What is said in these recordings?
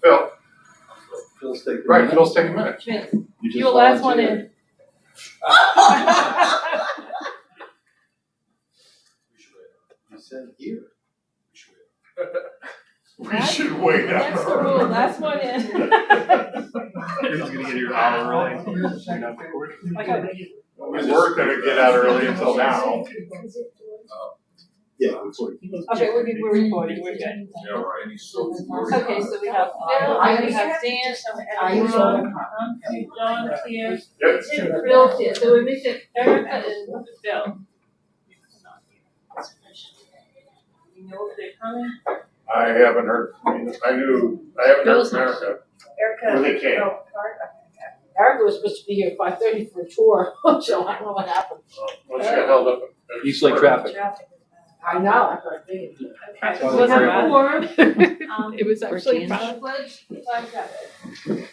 Phil. Phil's taking Right, Phil's taking minutes. You were last one in. You said here. We should wait. That's the rule, last one in. You're just gonna get your hour early. We were gonna get out early until now. Yeah, it's like. Okay, we're recording, we're good. Yeah, right. Okay, so we have Phil, we have Dan, Ron, John here, Yep. Phil's here, so we're missing Erica and Phil. You know if they're coming? I haven't heard, I haven't heard from Erica. When they came. Erica was supposed to be here at 5:30 for a tour, so I don't know what happened. Well, she got held up. East Lake traffic. I know, that's what I'm thinking. Okay, So so we have a quorum. It was actually Flag pledge, flag pledge.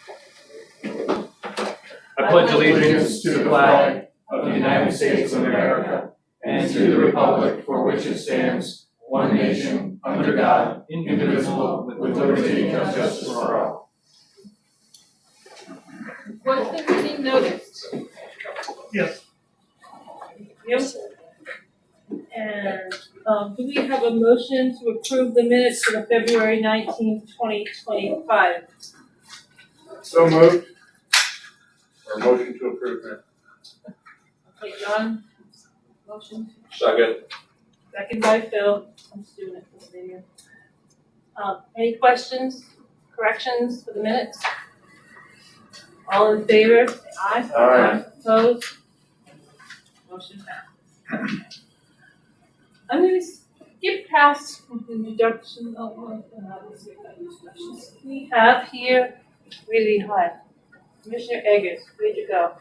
I pledge allegiance to the flag of the United States of America and to the republic for which it stands, one nation, under God, indivisible, with liberty and justice for all. What's the meeting notice? Yes. Yes. And, do we have a motion to approve the minutes for the February 19th, 2025? So moved. Or motion to approve that. Okay, John, motion, Second. second by Phil, I'm just doing it for the video. Any questions, corrections for the minutes? All in favor, say aye. Aye. Opposed? Motion passed. I'm gonna skip past the introduction of, let's see if I use questions. We have here, really high, Commissioner Eggers, where'd you go?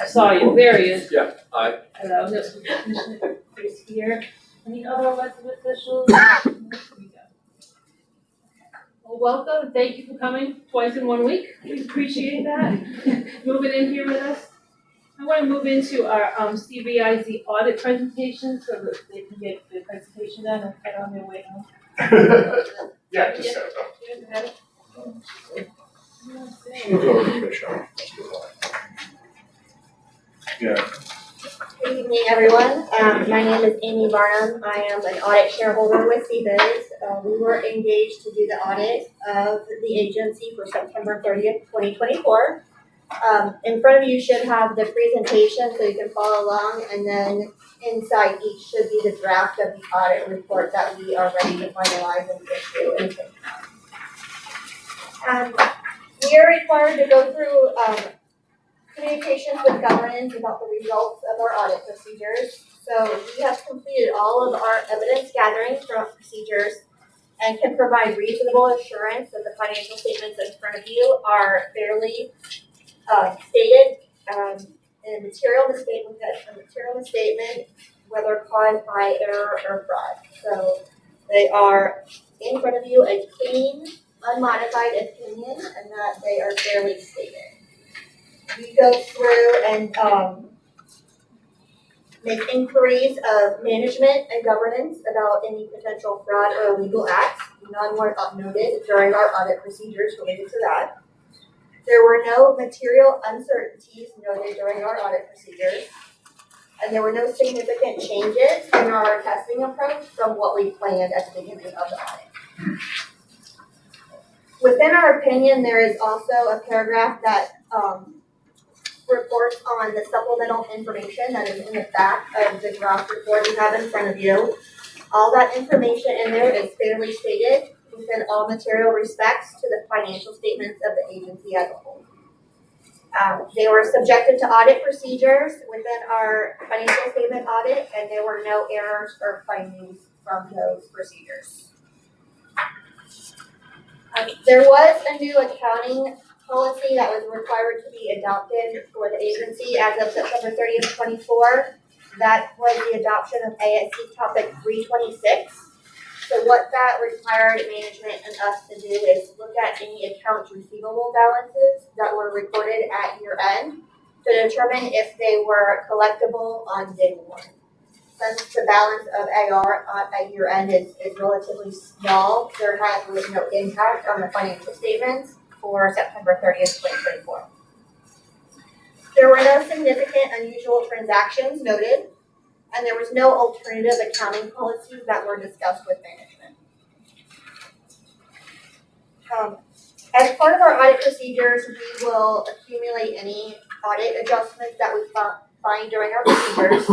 I saw you, there he is. Yeah, aye. Hello, this Commissioner is here. Any other elected officials? Here we go. Well, welcome, thank you for coming twice in 1 week, we appreciate that. Moving in here with us. I want to move into our CBIZ audit presentation so that they can get the presentation done and get on their way home. Yeah, just set it up. Yeah. Good evening, everyone. My name is Amy Barnum. I am an audit shareholder with CBIZ. We were engaged to do the audit of the agency for September 30th, 2024. In front of you should have the presentation so you can follow along, and then inside each should be the draft of the audit report that we are ready to finalize and issue. We are required to go through communications with governance about the results of our audit procedures. So we have completed all of our evidence gathering from procedures and can provide reasonable assurance that the financial statements in front of you are fairly stated in a material misstatement, whether caused by error or fraud. So they are in front of you a clean, unmodified opinion, and that they are fairly stated. We go through and make inquiries of management and governance about any potential fraud or illegal acts. None were noted during our audit procedures related to that. There were no material uncertainties noted during our audit procedures, and there were no significant changes in our testing approach from what we planned at the beginning of the audit. Within our opinion, there is also a paragraph that reports on the supplemental information that is in the back of the draft report you have in front of you. All that information in there is fairly stated within all material respects to the financial statements of the agency as a whole. They were subjected to audit procedures within our financial statement audit, and there were no errors or findings from those procedures. There was a new accounting policy that was required to be adopted for the agency as of September 30th, 24. That was the adoption of ASC topic 326. So what that required management and us to do is look at any accounts receivable balances that were recorded at year end to determine if they were collectible on day one. since the balance of AR at year end is relatively small, there was no impact on the financial statements for September 30th, 2024. There were no significant unusual transactions noted, and there was no alternative accounting policies that were discussed with management. As part of our audit procedures, we will accumulate any audit adjustments that we find during our procedures.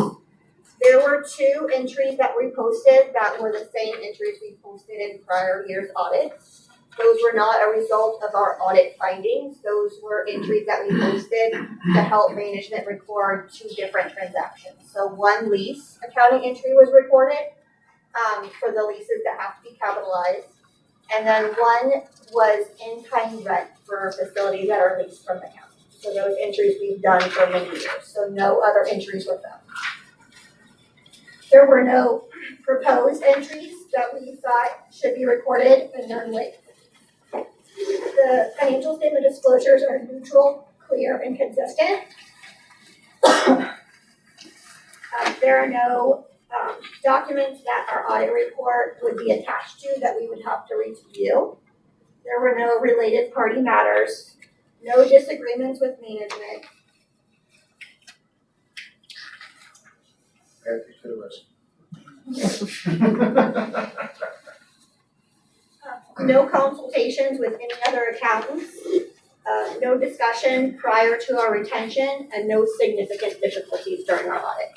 There were 2 entries that we posted that were the same entries we posted in prior year's audits. Those were not a result of our audit findings. Those were entries that we posted to help management record 2 different transactions. So 1 lease accounting entry was recorded for the leases that have to be capitalized. And then 1 was in-kind rent for facilities that are leased from the county. So those entries we've done for many years. So no other entries were found. There were no proposed entries that we thought should be recorded and none late. The financial statement disclosures are neutral, clear, and consistent. There are no documents that our audit report would be attached to that we would have to review. There were no related party matters, no disagreements with management. No consultations with any other accountants, no discussion prior to our retention, and no significant difficulties during our audit.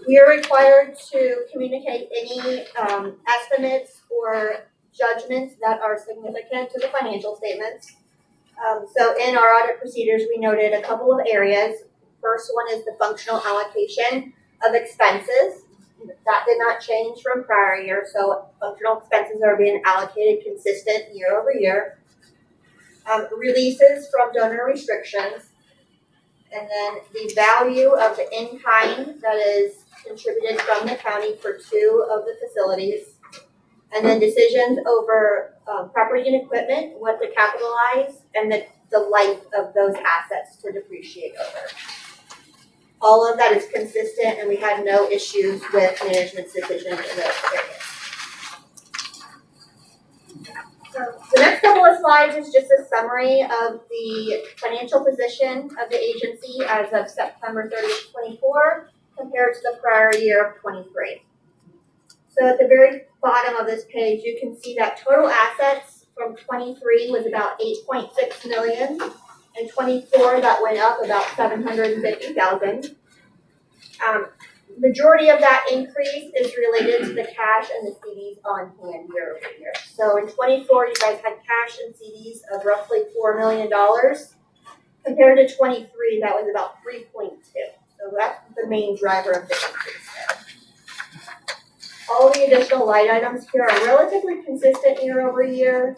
We are required to communicate any estimates or judgments that are significant to the financial statements. So in our audit procedures, we noted a couple of areas. First one is the functional allocation of expenses. That did not change from prior year, so functional expenses are being allocated consistent year over year. Releases from donor restrictions, and then the value of the in-kind that is contributed from the county for 2 of the facilities, and then decisions over property and equipment, what to capitalize, and the life of those assets to depreciate over. All of that is consistent, and we had no issues with management's decisions in those areas. So the next couple of slides is just a summary of the financial position of the agency as of September 30th, 24, compared to the prior year of 23. So at the very bottom of this page, you can see that total assets from 23 was about 8.6 million. In 24, that went up about 750,000. Majority of that increase is related to the cash and the CDs on hand year over year. So in 24, you guys had cash and CDs of roughly $4 million. Compared to 23, that was about 3.2. So that's the main driver of the increase there. All the additional line items here are relatively consistent year over year.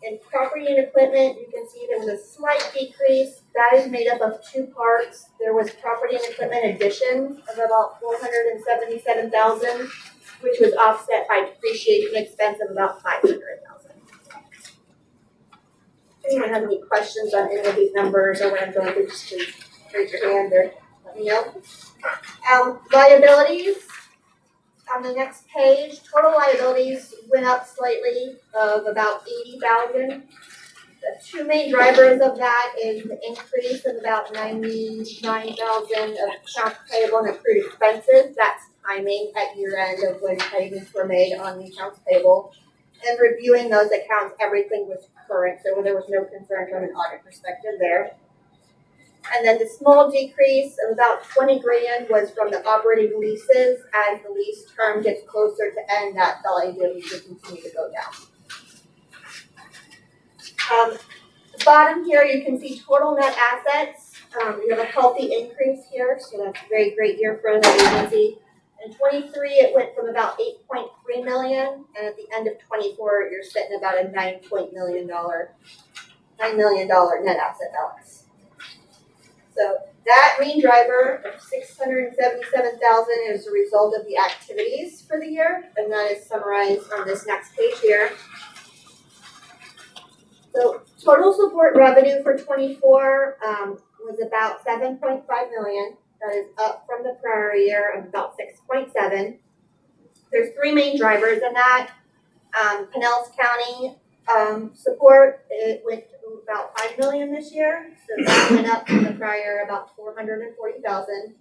In property and equipment, you can see there was a slight decrease. That is made up of 2 parts. There was property and equipment additions of about 477,000, which was offset by depreciation expense of about 500,000. If anyone has any questions on any of these numbers or what I'm going through, just please raise your hand or let me know. Liabilities. On the next page, total liabilities went up slightly of about 80,000. The 2 main drivers of that is the increase of about 99,000 of accounts payable and accrued expenses. That's timing at year end of when payments were made on the accounts payable. And reviewing those accounts, everything was current, so there was no concern from an audit perspective there. And then the small decrease of about 20 grand was from the operating leases. As the lease term gets closer to end, that liability should continue to go down. The bottom here, you can see total net assets. We have a healthy increase here, so that's a very great year for the agency. In 23, it went from about 8.3 million, and at the end of 24, you're sitting about a $9 million net asset balance. So that main driver of 677,000 is a result of the activities for the year, and that is summarized on this next page here. So total support revenue for 24 was about 7.5 million, That is up from the prior year of about 6.7. There's three main drivers in that. Pinellas County support, it went to about $5 million this year, so that went up from the prior about 440,000.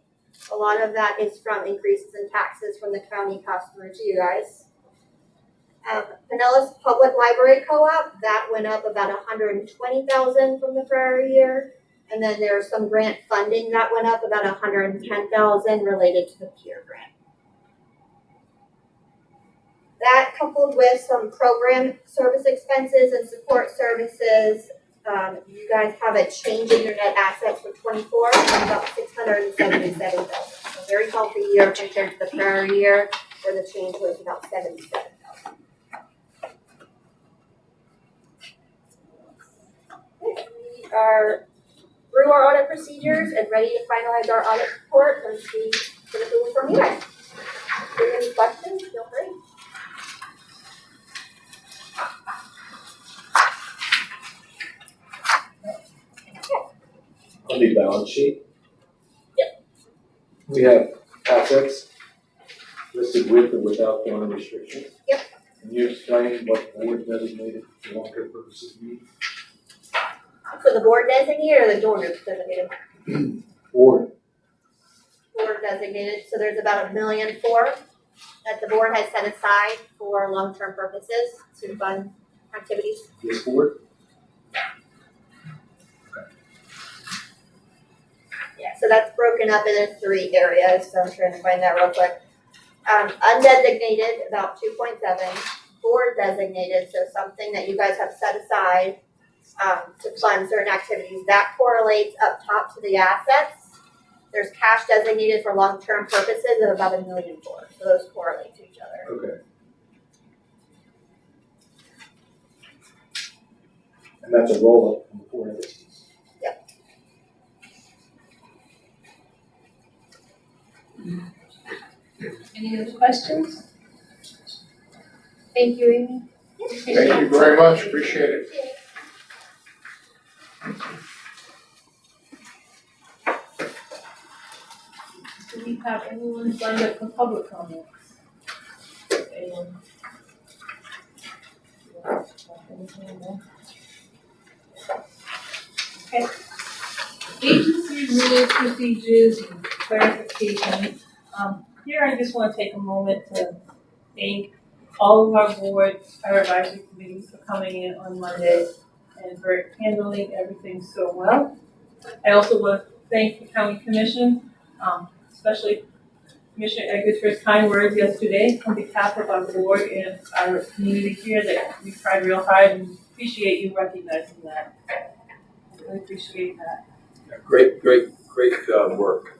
A lot of that is from increases in taxes from the county customer to you guys. Pinellas Public Library Co-op, that went up about 120,000 from the prior year. And then there's some grant funding that went up about 110,000 related to the PEER grant. That coupled with some program service expenses and support services, you guys have a change in your net assets for 24 of about 677,000. So very healthy year compared to the prior year where the change was about 77,000. We are through our audit procedures and ready to finalize our audit report and see the approval from you guys. If you have any questions, feel free. On the balance sheet. Yep. We have assets listed with or without donor restrictions. Yep. Can you explain what board designated for long-term purposes means? So the board designated or the donor designated? Board. Board designated, so there's about $1.4 million that the board has set aside for long-term purposes to fund activities. This board? Yeah, so that's broken up into 3 areas, so I'm trying to find that real quick. Undesignated, about 2.7. Board designated, so something that you guys have set aside to fund certain activities. That correlates up top to the assets. There's cash designated for long-term purposes of about $1.4 million, so those correlate to each other. Okay. And that's a roll-up from the 4 entities. Yep. Any other questions? Thank you, Amy. Thank you very much, appreciate it. Do we have anyone signed up for public comments? Anyone? Okay. Agency rules, procedures, and clarification. Here I just want to take a moment to thank all of our boards, our advisory committees for coming in on Monday and for handling everything so well. I also want to thank the county commission, especially Commissioner Eggers for his kind words yesterday on behalf of our board and our community here that we tried real hard and appreciate you recognizing that. I really appreciate that. Yeah, great work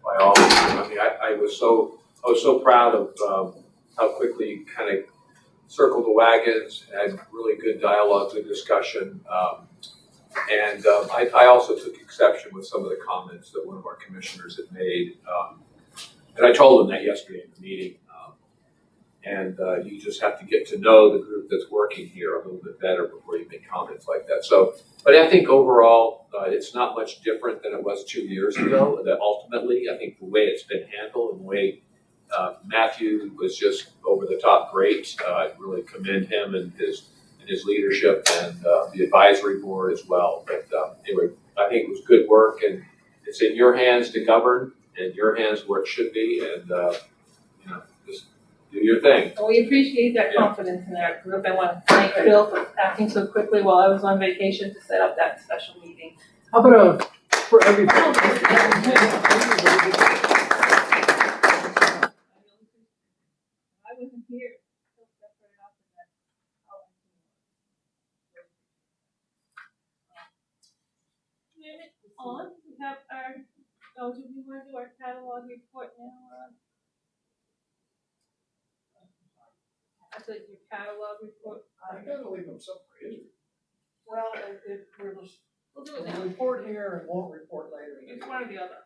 by all of you. I mean, I was so proud of how quickly you kind of circled the wagons, had really good dialogue, good discussion. I also took exception with some of the comments that one of our commissioners had made. And I told him that yesterday in the meeting. You just have to get to know the group that's working here a little bit better before you make comments like that. So, but I think overall, it's not much different than it was 2 years ago. That ultimately, I think the way it's been handled and the way Matthew was just over the top great. I really commend him and his leadership and the advisory board as well. But anyway, I think it was good work, and it's in your hands to govern, and your hands where it should be, and just do your thing. Well, we appreciate that confidence in our group. I want to thank Phil for acting so quickly while I was on vacation to set up that special meeting. How about for everybody? I wasn't here. Phil separated out in that. On, we have our, do we want to do our catalog report now? I said your catalog report. I gotta leave them separated. Well, we're just, We'll do it we'll now. report here and won't report later. It's one or the other.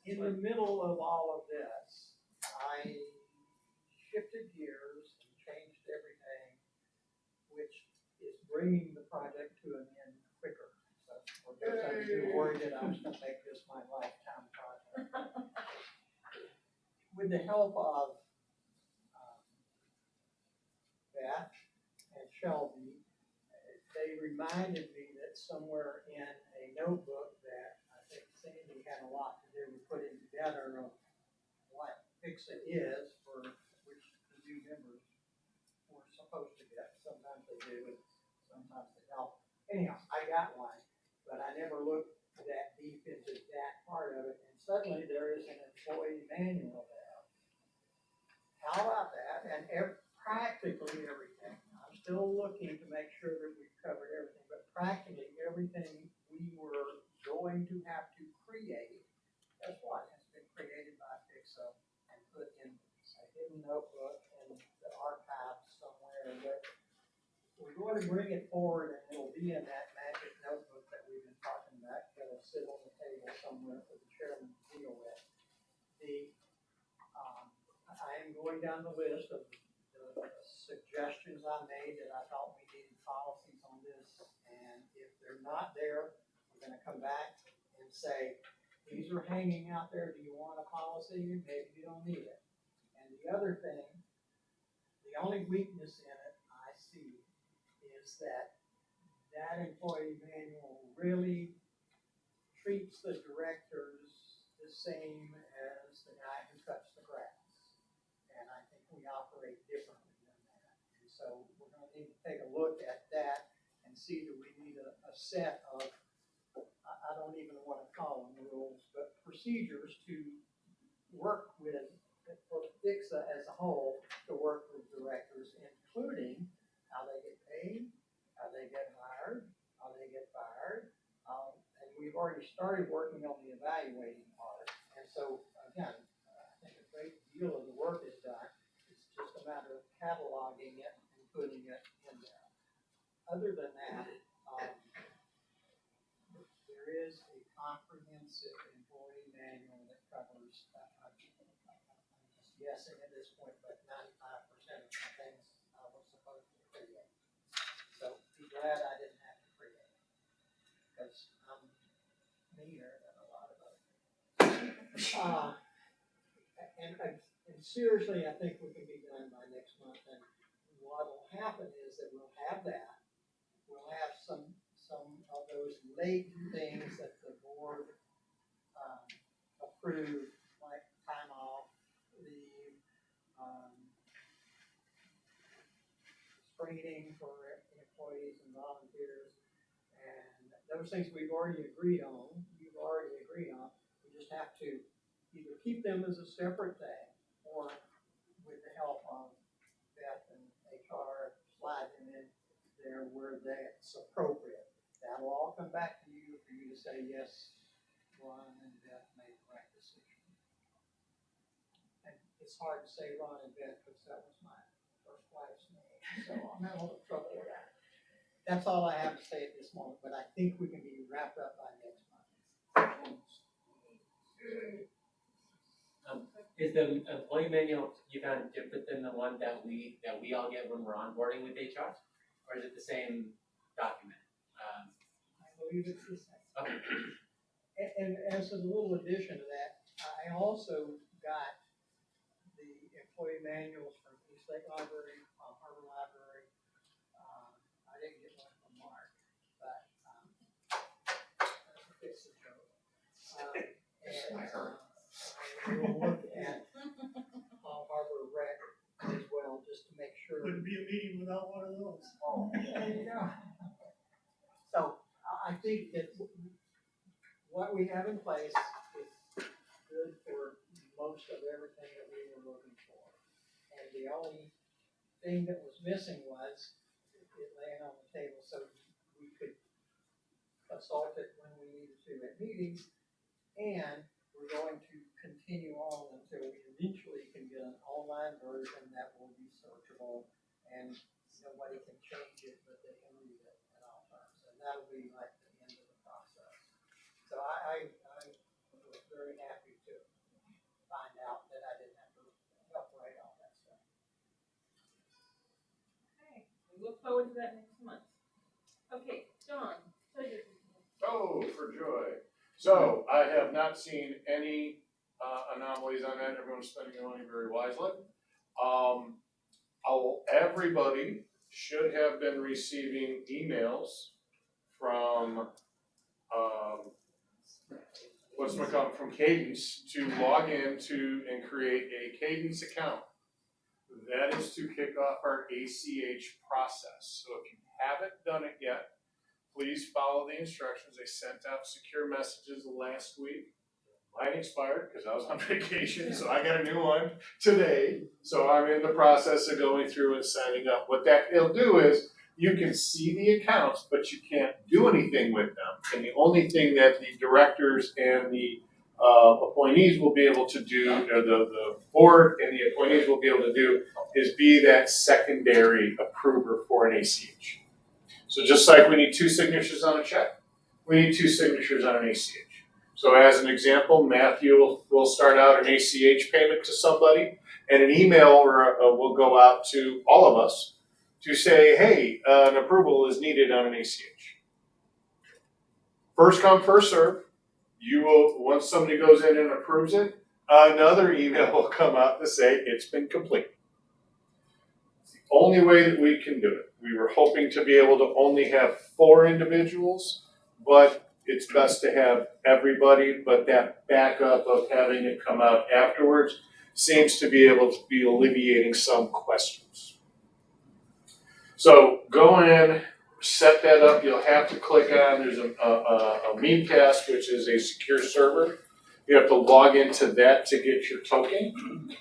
In the middle of all of this, I shifted gears and changed everything, which is bringing the project to an end quicker. So we're just worried that I was gonna make this my lifetime project. with the help of Beth and Shelby, they reminded me that somewhere in a notebook that I think Sandy had a lot to do with putting together of what PHCSA is for which the new members were supposed to get. Sometimes they do and sometimes they don't. Anyhow, I got one, but I never looked that deep into that part of it, and suddenly there is an employee manual there. How about that? And practically everything. I'm still looking to make sure that we've covered everything, but practically everything we were going to have to create, guess what? Has been created by PHCSA and put in a hidden notebook in the archive somewhere. But we're going to bring it forward, and it'll be in that magic notebook that we've been talking about. It'll sit on the table somewhere for the chairman to deal with. I am going down the list of the suggestions I made that I thought we needed policies on this, and if they're not there, we're gonna come back and say, these are hanging out there, do you want a policy? Maybe you don't need it. And the other thing, the only weakness in it I see is that employee manual really treats the directors the same as the guy who cuts the grass. And I think we operate differently than that. And so we're gonna need to take a look at that and see, do we need a set of, I don't even wanna call them rules, but procedures to work with, for PHCSA as a whole, to work with directors, including how they get paid, how they get hired, how they get fired. And we've already started working on the evaluating part. And so, again, I think a great deal of the work is done. It's just a matter of cataloging it and putting it in there. Other than that, there is a comprehensive employee manual that covers, I'm just guessing at this point, but 95% of the things I was supposed to create. So be glad I didn't have to create it, because I'm meaner than a lot of other people. And seriously, I think we can be done by next month, and what will happen is that we'll have that. We'll have some of those late things that the board approved, like time off, leave, screening for employees and volunteers, and those things we've already agreed on, you've already agreed on. We just have to either keep them as a separate thing, or with the help of Beth and HR, slide them in there where that's appropriate. That'll all come back to you for you to say, yes, Ron and Beth made the right decision. And it's hard to say Ron and Beth because that was my first wife's name, so I'm having a little trouble with that. That's all I have to say at this moment, but I think we can be wrapped up by next month. Is the employee manual you found different than the one that we all get when we're onboarding with HR, or is it the same document? I believe it's the same. Okay. And as a little addition to that, I also got the employee manuals from East Lake Library, Harbor Library. I didn't get one from Mark, but it's a joke. And we'll look at Harbor Rec as well, just to make sure. Wouldn't be a meeting without one of those. Oh, there you go. So I think that what we have in place is good for most of everything that we were looking for. And the only thing that was missing was it laying on the table so we could consult it when we needed to at meetings. And we're going to continue on until we eventually can get an online version that will be searchable and nobody can change it, but they can read it at all times. And that'll be like the end of the process. So I was very happy to find out that I didn't have to help write all that stuff. Okay, we look forward to that next month. Okay, John, pleasure. Oh, for joy. So I have not seen any anomalies on that, everyone's spending their money very wisely. Everybody should have been receiving emails from, from Cadence to log in to and create a Cadence account. That is to kick off our ACH process. So if you haven't done it yet, please follow the instructions. I sent out secure messages last week. Mine expired because I was on vacation, so I got a new one today. So I'm in the process of going through and signing up. What that will do is you can see the accounts, but you can't do anything with them. And the only thing that the directors and the appointees will be able to do, or the board and the appointees will be able to do, is be that secondary approver for an ACH. So just like we need 2 signatures on a check, we need 2 signatures on an ACH. So as an example, Matthew will start out an ACH payment to somebody, and an email will go out to all of us to say, hey, an approval is needed on an ACH. First come, first serve. You will, once somebody goes in and approves it, another email will come out to say it's been completed. It's the only way that we can do it. We were hoping to be able to only have 4 individuals, but it's best to have everybody, but that backup of having it come out afterwards seems to be able to be alleviating some questions. So go in, set that up. You'll have to click on, there's a Memcast, which is a secure server. You have to log into that to get your token.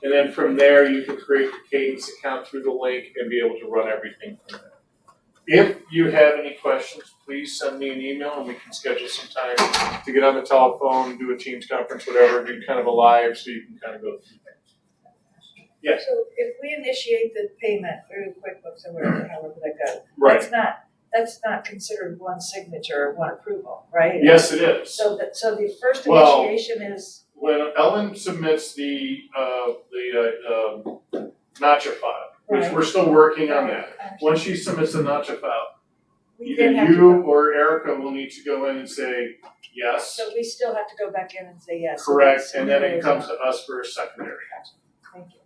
And then from there, you can create the Cadence account through the link and be able to run everything from there. If you have any questions, please send me an email and we can schedule some time to get on the telephone, do a Teams conference, whatever, do kind of a live so you can kind of go through things. Yes? So if we initiate the payment through QuickBooks or whatever, however that goes, Right. that's not considered one signature or one approval, right? Yes, it is. So the first Well, initiation is. When Ellen submits the Nacha file, which Right. we're still working on Right. that. When she submits the Nacha file, We either then have to you go- or Erica will need to go in and say yes, So we still have to go back in and say yes. so correct, that's and then it really comes not- to us for a secondary. Thank you.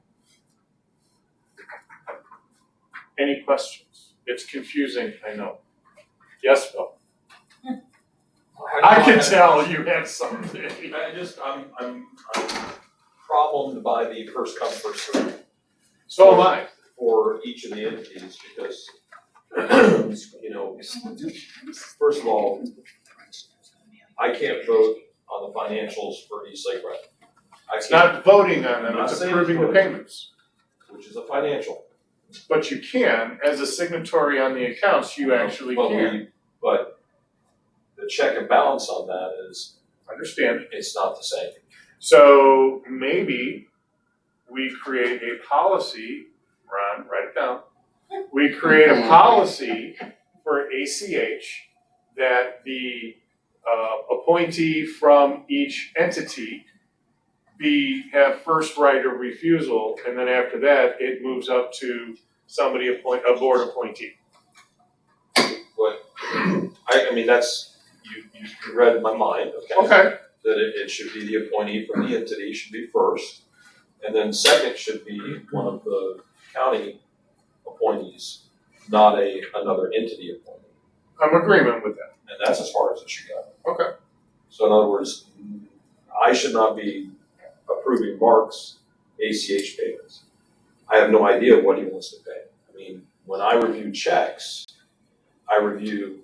Any questions? It's confusing, I know. Yes, Phil? I can tell you have something. I'm problemed by the first come, first serve So am I. for each of the entities because, you know, first of all, I can't vote on the financials for East Lake Rec. It's not voting on them, I'm not it's saying approving the voting. payments. Which is a financial. But you can, as a signatory on the accounts, you actually can. But the check and balance on that is, Understand? it's not the same. So maybe we create a policy, Ron, write it down. We create a policy for ACH that the appointee from each entity have first right of refusal, and then after that, it moves up to somebody a board appointee. But, I mean, that's, you read my mind, okay? Okay. That it should be the appointee from the entity should be first. And then second should be one of the county appointees, not another entity appointee. I'm in agreement with that. And that's as far as it should go. Okay. So in other words, I should not be approving Mark's ACH payments. I have no idea what he wants to pay. I mean, when I review checks, I review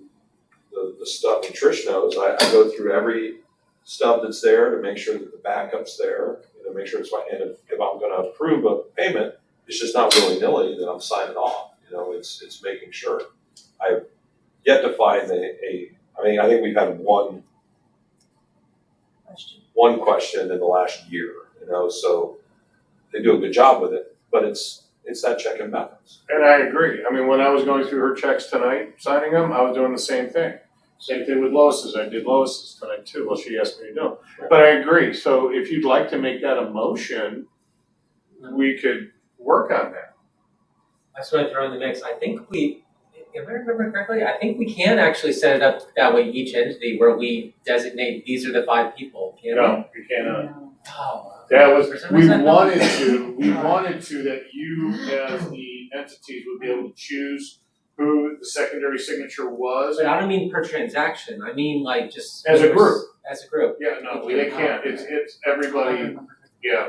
the stuff, and Trish knows, I go through every stub that's there to make sure that the backup's there, make sure it's right. And if I'm gonna approve a payment, it's just not willy-nilly that I'm signing off, it's making sure. I've yet to find I think we've had one question in the last year, so they do a good job with it, but it's that check and balance. And I agree. I mean, when I was going through her checks tonight, signing them, I was doing the same thing. Same thing with Lois's. I did Lois's tonight too. Well, she asked me to do them. But I agree. So if you'd like to make that a motion, we could work on that. I just want to throw in the mix. I think if I remember correctly, I think we can actually set it up that way, each entity, where we designate these are the 5 people. Can No, you cannot. Oh. That was, For some we reason I thought- wanted to that you as the entities would be able to choose who the secondary signature was. But I don't mean per transaction, I mean like just. As a group. As a group. Yeah, no, they can't, it's everybody, yeah,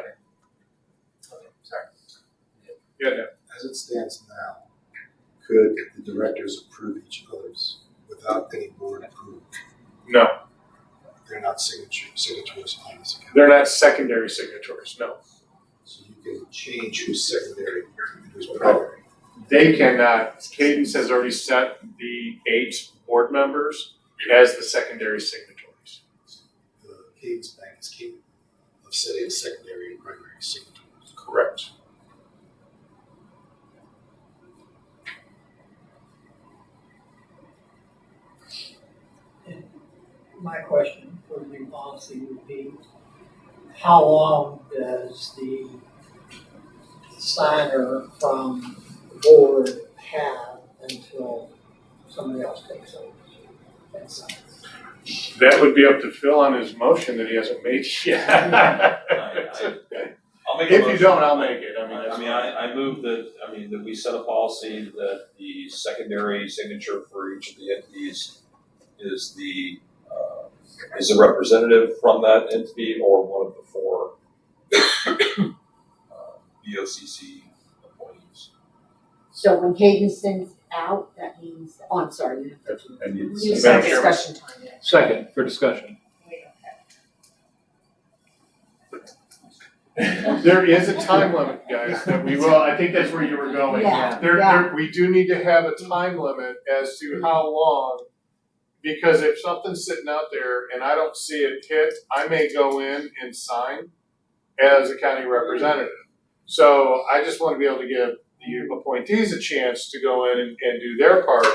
Okay, sorry. yeah, no. As it stands now, could the directors approve each other's without any board approval? No, They're not signatories on this account. they're not secondary signatories, no. So you can change who's secondary and who's primary. They cannot, Cadence has already set the 8 board members as the secondary signatories. The Cadence Bank is capable of setting secondary and primary signatories. Correct. My question for the new policy would be, how long does the signer from the board have until somebody else takes over and signs? That would be up to Phil on his motion that he hasn't made yet. I'll make a If you motion. don't, I'll make it, I mean, that's fine. I move that, that we set a policy that the secondary signature for each of the entities is is a representative from that entity or one of the 4 BOCC appointees. So when Cadence sends out, that means, oh, I'm sorry, you have to. And it's- You Madam said Chairman. discussion time, yeah. Second, for discussion. There is a time limit, guys, that we will, I think that's where you were going. Yeah. We do need to have a time limit as to how long, because if something's sitting out there and I don't see it hit, I may go in and sign as a county representative. So I just want to be able to give the appointees a chance to go in and do their part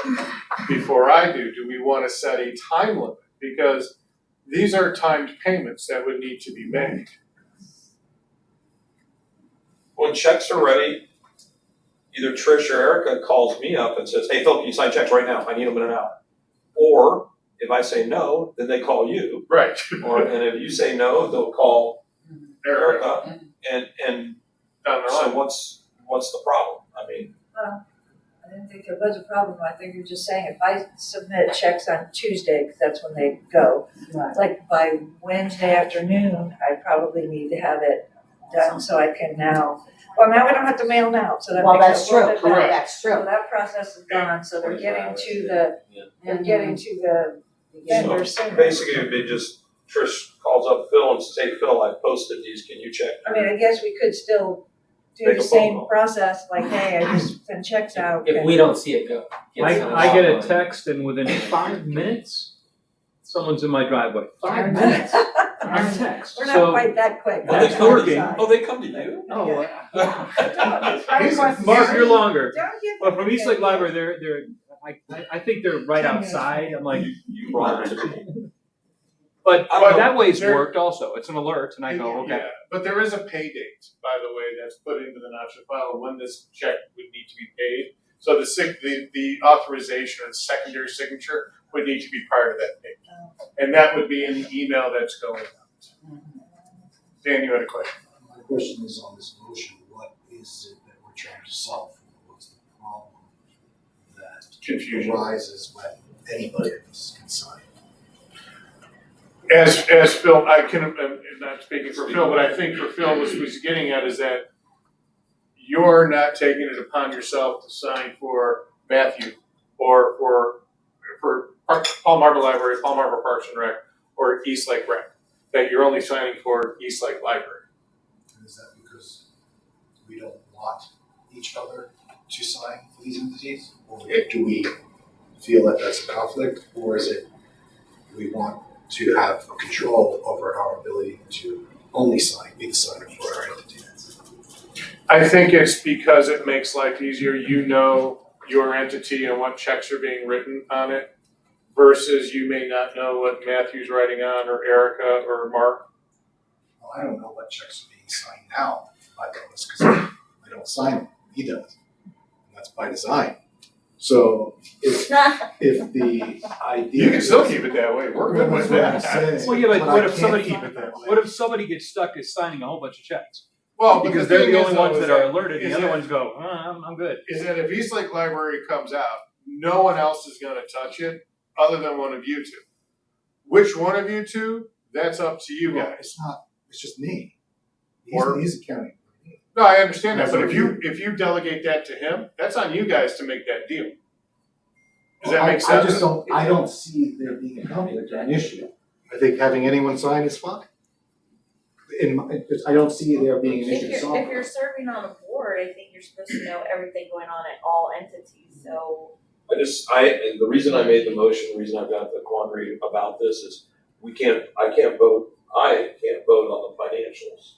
before I do. Do we want to set a time limit? Because these are timed payments that would need to be made. When checks are ready, either Trish or Erica calls me up and says, hey, Phil, can you sign checks right now? I need them in an hour. Or if I say no, then they call you. Right. And if you say no, they'll call Erica. And Down the so line. what's the problem? I mean, I didn't think there was a problem, I think you're just saying if I submit checks on Tuesday, because that's when they go, Right. like by Wednesday afternoon, I probably need to have it done so I can now, well, now we don't have to mail now, so that Well, makes that's it a little true, bit better. Correct. that's So true. that process is done, so they're getting to the, they're Mhm. getting to the vendor so sooner. basically it'd be just Trish calls up Phil and says, hey, Phil, I posted these, can you check? I mean, I guess we could still do Make the a phone same call. process, like, hey, I just sent checks out. If we don't see it go. I get a text and within 5 minutes, someone's in my driveway. 5 minutes. I text. We're not So- quite that quick. Oh, they That's come to working. you? Oh, they come to you? Oh, Don't Mark, you're longer. give But from them East the Lake Library, I think they're right outside. I'm like, You brought it to me. but I don't know. that way's There- worked also. It's an alert and I go, okay. Yeah, but there is a pay date, by the way, that's put into the notch file when this check would need to be paid. So the authorization or the secondary signature would need to be prior to that date. And that would be in the email that's going out. Dan, you had a question? My question is on this motion, what is it that we're trying to solve for? What's the problem that Confusion. arises when anybody can sign? As Phil, I can, I'm not speaking for Phil, but I think for Phil, what he's getting at is that you're not taking it upon yourself to sign for Matthew or for Palm Harbor Library, Palm Harbor Parks and Rec, or East Lake Rec. That you're only signing for East Lake Library. And is that because we don't want each other to sign for these entities? Or do we feel that that's a conflict? Or is it we want to have control over our ability to only be the signer for our entity? I think it's because it makes life easier. You know your entity and what checks are being written on it versus you may not know what Matthew's writing on or Erica or Mark. Well, I don't know what checks are being signed now by those because I don't sign them. He does. And that's by design. So if the idea. You can still keep it that way, we're good with that. Well, yeah, but But what I if can't somebody, keep it that way. what if somebody gets stuck as signing a whole bunch of checks? Well, but Because the they're thing the is, only though, ones is that are alerted, and is the other that- ones go, I'm good. is that if East Lake Library comes out, no one else is gonna touch it other than one of you two. Which one of you two, that's up to you Well, guys. it's not, it's just me. Or- He's accounting. No, I understand that, That's but up if to you delegate that to him, that's on you guys to make that deal. Does that make sense? I just don't see there being a conflict or an issue. I think having anyone sign is fine. I don't see there being an issue. If you're serving on a board, I think you're supposed to know everything going on at all entities, so. And the reason I made the motion, the reason I've got the quandary about this is I can't vote on the financials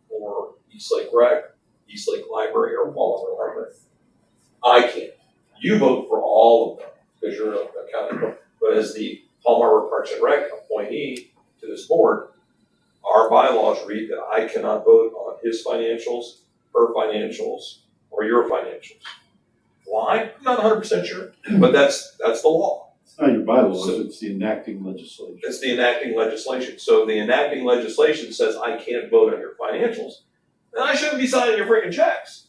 for East Lake Rec, East Lake Library, or Palmer Library. I can't. You vote for all of them because you're an accounting, but as the Palmer Parks and Rec appointee to this board, our bylaws read that I cannot vote on his financials, her financials, or your financials. Why? I'm not 100% sure, but that's the law. It's not your bylaws, So- it's the enacting legislation. It's the enacting legislation. So the enacting legislation says I can't vote on your financials, then I shouldn't be signing your freaking checks,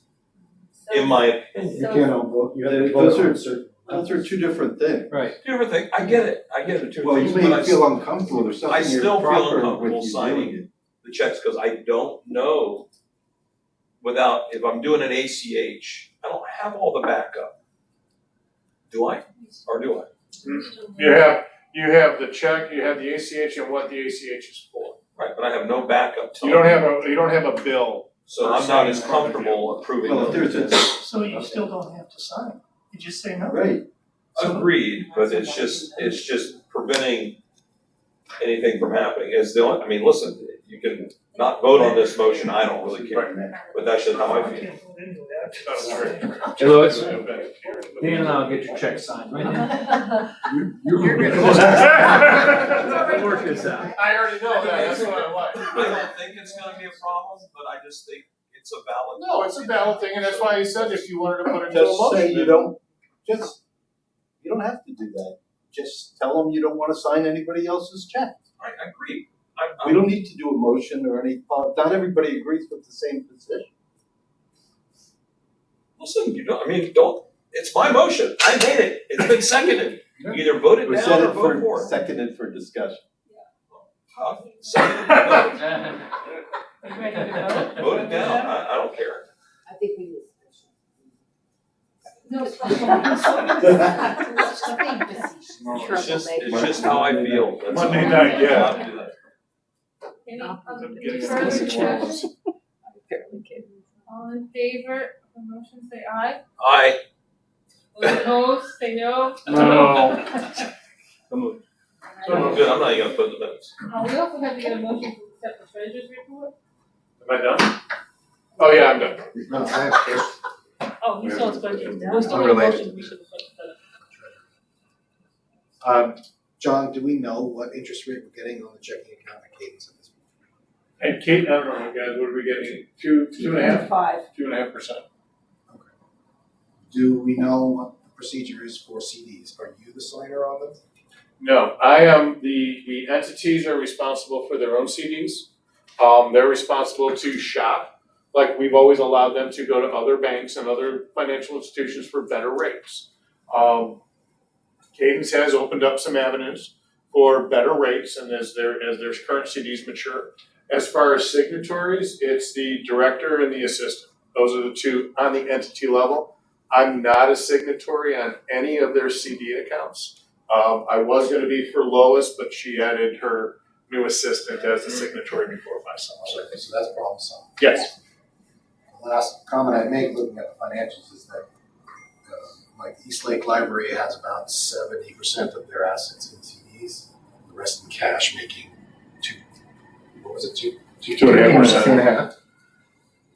in my opinion. You can't vote, you have to vote Those on are- certain. Those are two different things. Right. Different thing. I get it. Well, you may feel uncomfortable, there's I something still feel improper uncomfortable with you signing doing it. the checks because I don't know if I'm doing an ACH, I don't have all the backup. Do I? Or do I? You have the check, you have the ACH and what the ACH is for. Right, but I have no backup. You don't have a bill. So I'm not as comfortable approving Well, if those. there's a, So you still don't have to sign, you just say no. right, Agreed, but it's just preventing anything from happening. Listen, you can not vote on this motion, I don't really care, but that's just how I I feel. can't vote into That's right. Hey, Louis, Dan and I'll get your check signed right now. You're good. We'll work this out. I already know that, that's what I like. I don't think it's gonna be a problem, but I just think it's a valid. No, it's a valid thing, and that's why he said if you wanted to put it into a just motion. say you don't have to do that. Just tell them you don't wanna sign anybody else's check. I agree. We don't need to do a motion or any, not everybody agrees with the same position. Listen, it's my motion, I made it, it's been seconded. You either vote it We down said or it vote for it. seconded for discussion. Seconded, vote. Are you ready to vote? Vote it down, I don't care. I think we need No, It's just how I feel. That's Monday all. night, yeah. I'll do that. Any further discussion? All in favor of the motion, say aye. Aye. Those opposed, say no. No. Come on. Good, I'm not even gonna put the minutes. We also have to get a motion to accept the treasurer's report. Am I done? Oh, yeah, I'm done. No, I have questions. Oh, you still have budget. We still have a Unrelated. motion, we should have done. John, do we know what interest rate we're getting on the checking account at Cadence at this point? And Kate, I don't know, guys, what are we getting, two and a half, 2.5%? Do we know what the procedure is for CDs? Are you the signer on them? No, I am, the entities are responsible for their own CDs. They're responsible to shop, like we've always allowed them to go to other banks and other financial institutions for better rates. Cadence has opened up some avenues for better rates and as their current CDs mature. As far as signatories, it's the director and the assistant. Those are the two on the entity level. I'm not a signatory on any of their CD accounts. I was gonna be for Lois, but she added her new assistant as a signatory before myself. So that's problem solved. Yes. The last comment I'd make looking at the financials is that like East Lake Library has about 70% of their assets in CDs, the rest in cash, making 2.5%. 2.5.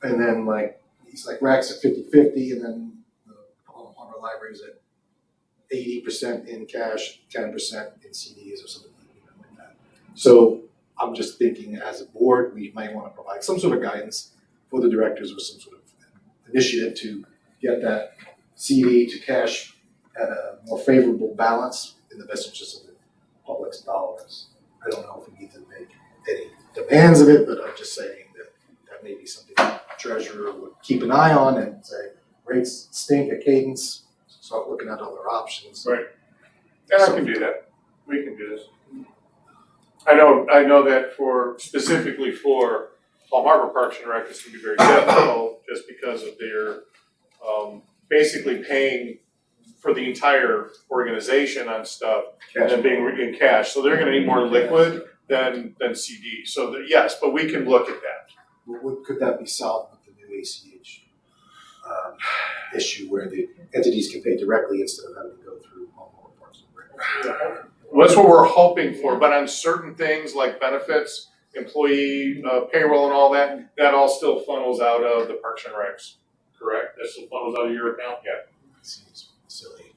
And then like East Lake Rec's at 50-50, and then the Palmer Library is at 80% in cash, 10% in CDs or something like that. So I'm just thinking as a board, we might want to provide some sort of guidance for the directors or some sort of initiative to get that CD to cash at a more favorable balance in the best interest of the public's dollars. I don't know if we need to make any demands of it, but I'm just saying that may be something the treasurer would keep an eye on and say, rates stink at Cadence, start looking at other options. Right. And I can do that. We can do this. I know that specifically for Palm Harbor Parks and Rec, it's gonna be very difficult just because of their, basically paying for the entire organization on stuff and then being in cash. So they're gonna need more liquid than CD. So yes, but we can look at that. Could that be solved with the new ACH issue where the entities can pay directly instead of having to go through Palm Harbor Parks and Rec? Well, that's what we're hoping for, but on certain things like benefits, employee payroll and all that, that all still funnels out of the Parks and Recs, correct? That still funnels out of your account, yeah. Seems silly.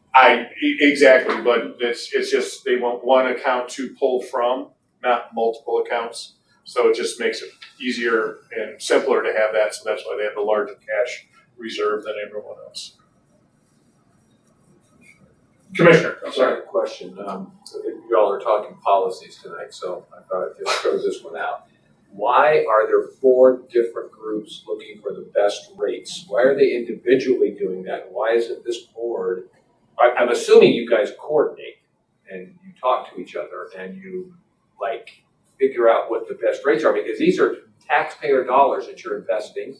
Exactly, but it's just, they want one account to pull from, not multiple accounts. So it just makes it easier and simpler to have that, so that's why they have the larger cash reserve than everyone else. Commissioner, I'm sorry. Question. You all are talking policies tonight, so I thought I'd just throw this one out. Why are there 4 different groups looking for the best rates? Why are they individually doing that? Why isn't this board? I'm assuming you guys coordinate and you talk to each other and you figure out what the best rates are, because these are taxpayer dollars that you're investing.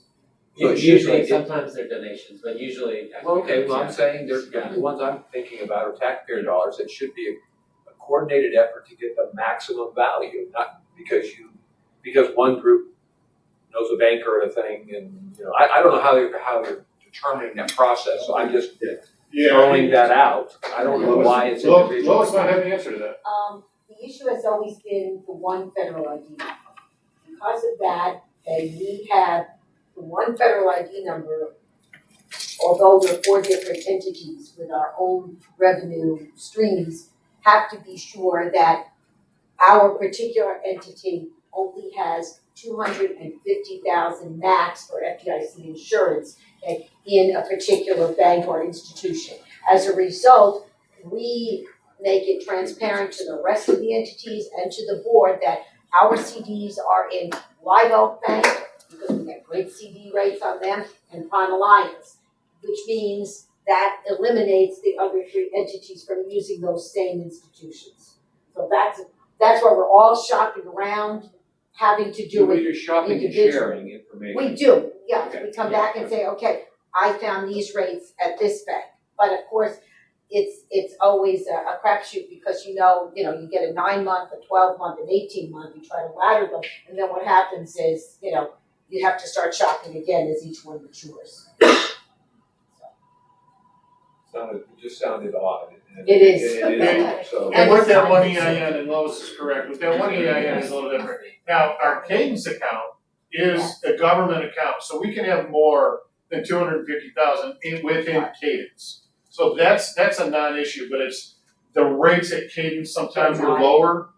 So Usually, sometimes they're donations, but usually. Well, okay, well, I'm saying the ones I'm thinking about are taxpayer dollars. It should be a coordinated effort to get the maximum value, not because one group knows a banker or a thing, and I don't know how they're determining that process. So I'm just throwing that out. I don't know why it's individual. Lois might have the answer to that. The issue has always been the one federal ID number. Because of that, we have the one federal ID number, although we're 4 different entities with our own revenue streams, have to be sure that our particular entity only has 250,000 max for FDIC insurance in a particular bank or institution. As a result, we make it transparent to the rest of the entities and to the board that our CDs are in Live Oak Bank, because we get great CD rates on them, and Prime Alliance, which means that eliminates the other 3 entities from using those same institutions. So that's why we're all shopping around, having to do it You're shopping and sharing information. We do, yes. Okay. We come back and say, okay, I found these rates at this bank. But of course, it's always a crapshoot because you get a 9-month, a 12-month, an 18-month, you try to ladder them, and then what happens is, you have to start shopping again as each one matures. It just sounded odd. It is. It is, so. And with that one EIN, and Lois is correct, with that one EIN is a little different. Now, our Cadence account is a government account, so we can have more than 250,000 within Cadence. So that's a non-issue, but it's the rates at Cadence sometimes were lower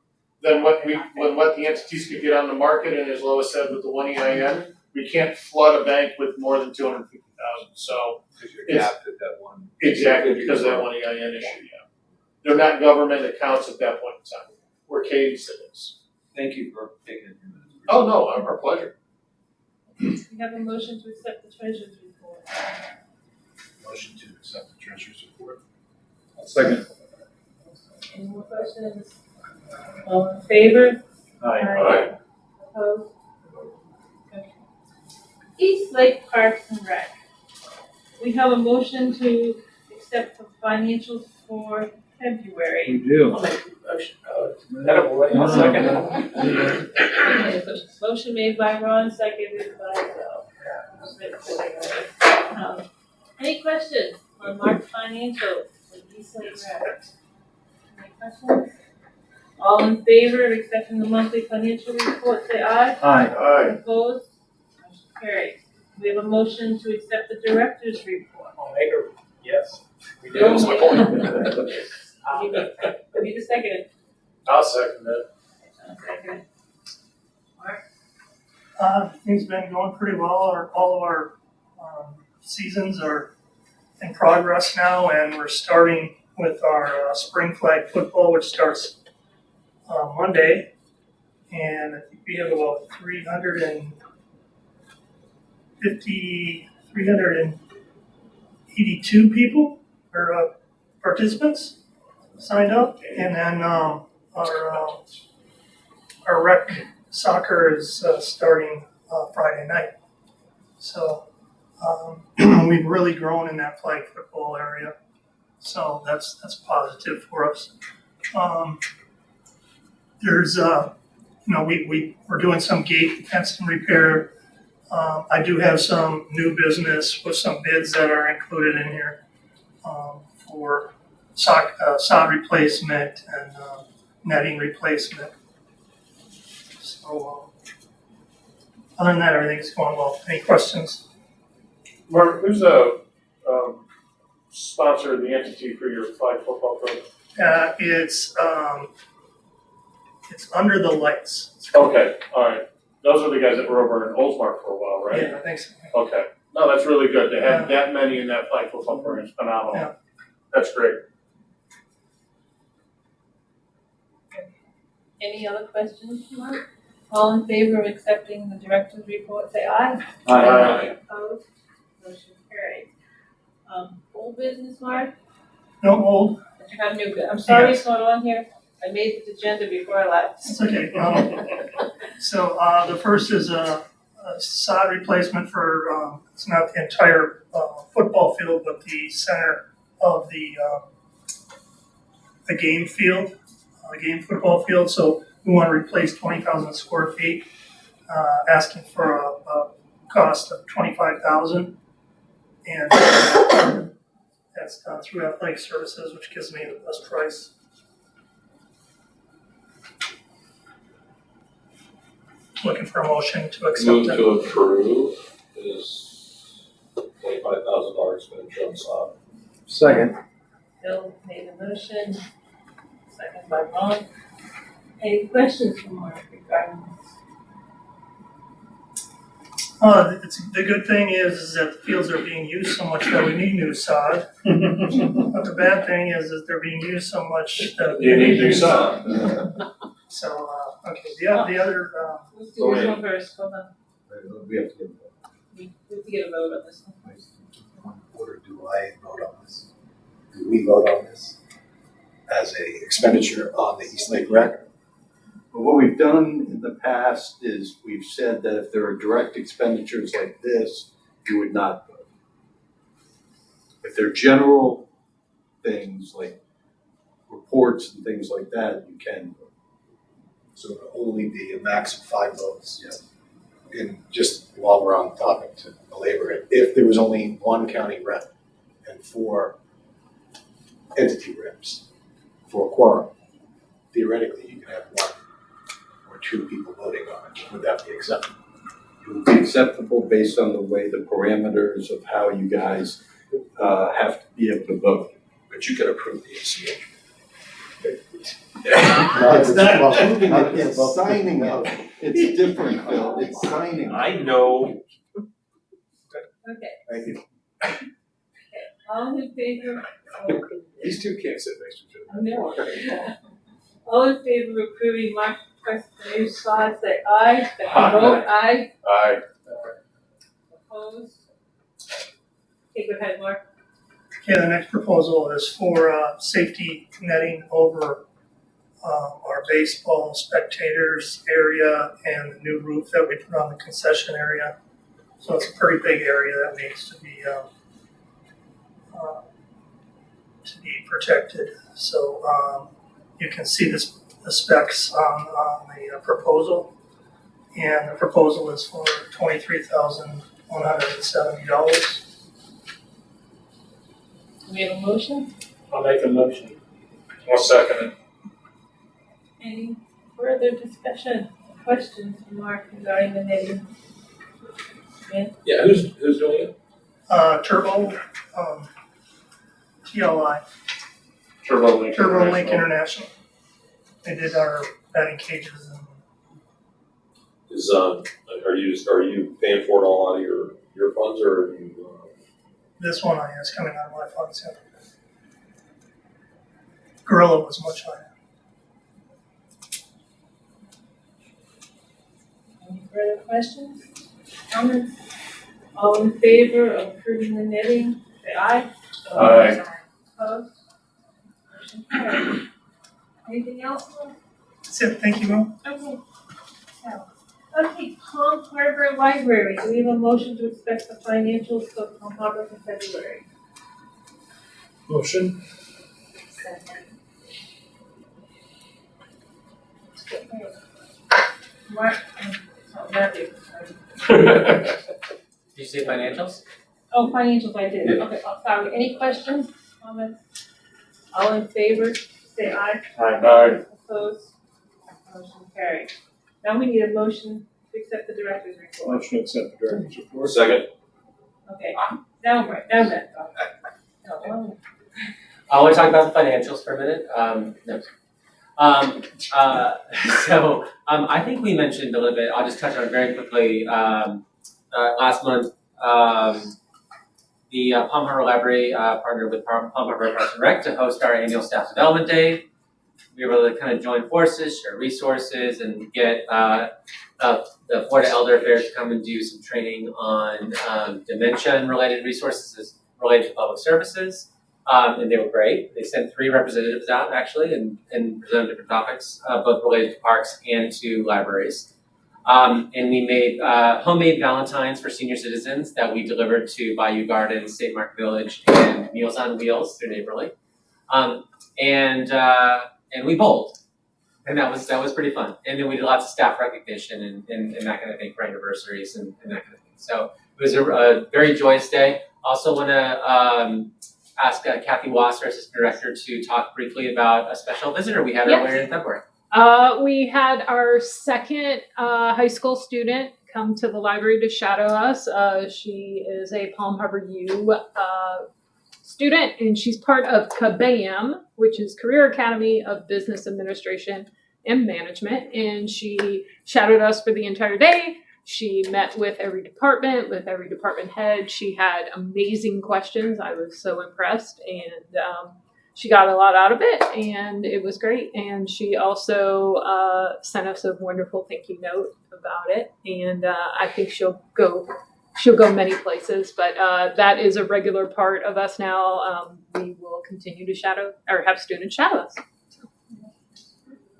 than what the entities could get on the market, and as Lois said, with the one EIN, we can't flood a bank with more than 250,000. So Because you're capped at that one. exactly because of that one EIN issue, yeah. They're not government accounts at that point in time. We're Cadence it is. Thank you for taking a few minutes. Oh no, our pleasure. We have a motion to accept the treasurer's report. Motion to accept the treasurer's report. Second. Any more questions? All in favor? Aye. Opposed? Okay. East Lake Parks and Rec. We have a motion to accept the financials for February. We do. I'll make the motion. I'll second. Motion made by Ron, seconded by Bill. Any questions on March financials for East Lake Rec? Any questions? All in favor of accepting the monthly financial report, say aye. Aye. Opposed? Motion carries. We have a motion to accept the director's report. I'll make her, yes. We Bill do. made- I need a second. I'll second that. Second. Things have been going pretty well. All of our seasons are in progress now, and we're starting with our spring flag football, which starts Monday. And I think we have about 382 people or participants signed up, and then our rec soccer is starting Friday night. So we've really grown in that flag football area, so that's positive for us. There's we're doing some gate fencing repair. I do have some new business with some bids that are included in here for sod replacement and netting replacement. So other than that, everything's going well. Any questions? Mark, who's the sponsor, the entity for your flag football program? It's Under the Lights. Okay, all right. Those are the guys that were over in Oldsmar for a while, right? Yeah, I think so. Okay. No, that's really good. To have that many in that flag football program is phenomenal. Yeah. That's great. Any other questions, Mark? All in favor of accepting the director's report, say aye. Aye. Opposed? Motion carried. Old business, Mark? No old. But you have new, I'm sorry Yes. it's not on here. I made the agenda before I left. It's okay. So the first is a sod replacement for, it's not the entire football field, but the center of the game field, the game football field. So we want to replace 20,000 square feet, asking for a cost of $25,000. And that's done through Athletic Services, which gives me the best price. Looking for a motion to accept Move that. to approve is $25,000 expenditure on sod. Second. Bill made a motion, second by Ron. Any questions from Mark regarding this? The good thing is that the fields are being used so much that we need new sod. But the bad thing is that they're being used so much that You need new sod. So, okay, the other, Let's do this one first, hold on. We have to get We have to get a vote on this one. Point of order, do I vote on this? Do we vote on this as a expenditure on the East Lake Rec? But what we've done in the past is we've said that if there are direct expenditures like this, you would not vote. If they're general things like reports and things like that, you can vote. So it'll only be a max of 5 votes. Yeah. And just while we're on the topic to belabor it, if there was only one county rep and 4 entity reps for a quorum, theoretically you could have 1 or 2 people voting on it. Would that be acceptable? It would be acceptable based on the way the parameters of how you guys have to be able to vote. But you could approve the ACH. It's not approving it, it's signing it. It's different, Phil, it's signing. I know. Okay, Thank you. all in favor? These two can't sit next to each other. No. All in favor of approving Mark's request for new sod, say aye. Second vote, aye. Aye. Opposed? Okay, go ahead, Mark. okay, the next proposal is for safety netting over our baseball spectators area and the new roof that we put on the concession area. So it's a pretty big area that needs to be protected. So you can see the specs on the proposal, and the proposal is for $23,170. Do we have a motion? I'll make a motion. I'll second it. Any further discussion, questions from Mark regarding the netting? Yeah, who's doing it? Turbo, TLI, Turbo Link. Turbo Link International. They did our batting cages and Is are you paying for it all out of your funds, or are you This one is coming out of my funds, yeah. Gorilla was much higher. Any further questions, comments? All in favor of approving the knitting, say aye. Aye. Opposed? Motion carried. Anything else? That's it, thank you, Will. Okay. Okay, Palm Harbor Library, do we have a motion to expect the financials of Palm Harbor for February? Motion. Mark, Matthew, Did you say financials? oh, financials, I did, okay, sorry, any questions, comments? All in favor, say aye. Aye. Opposed? Motion carried. Now we need a motion to accept the director's report. Motion to accept the director's report. Second. Okay, now that. No. I want to talk about the financials for a minute. No. I think we mentioned a little bit, I'll just touch on it very quickly. Last month, the Palm Harbor Library partnered with Palm Harbor Parks and Rec to host our annual Staff Development Day. We were able to kind of join forces, share resources, and get the Florida Elder Affairs to come and do some training on dementia and related resources related to public services. And they were great. They sent 3 representatives out actually and presented different topics, both related to parks and to libraries. And we made homemade Valentines for senior citizens that we delivered to Bayou Gardens, State Mark Village, and Meals on Wheels through Neighborly. And we bowled. And that was pretty fun. And then we did lots of staff recognition and that kind of thing for anniversaries and that kind of thing. So it was a very joyous day. Also want to ask Kathy Wasser, Assistant Director, to talk briefly about a special visitor we had earlier in February. We had our second high school student come to the library to shadow us. She is a Palm Harbor U student, and she's part of CABAM, which is Career Academy of Business Administration and Management. And she shadowed us for the entire day. She met with every department head. She had amazing questions. I was so impressed, and she got a lot out of it, and it was great. And she also sent us a wonderful thank you note about it. And I think she'll go many places. But that is a regular part of us now. We will continue to shadow or have students shadow us.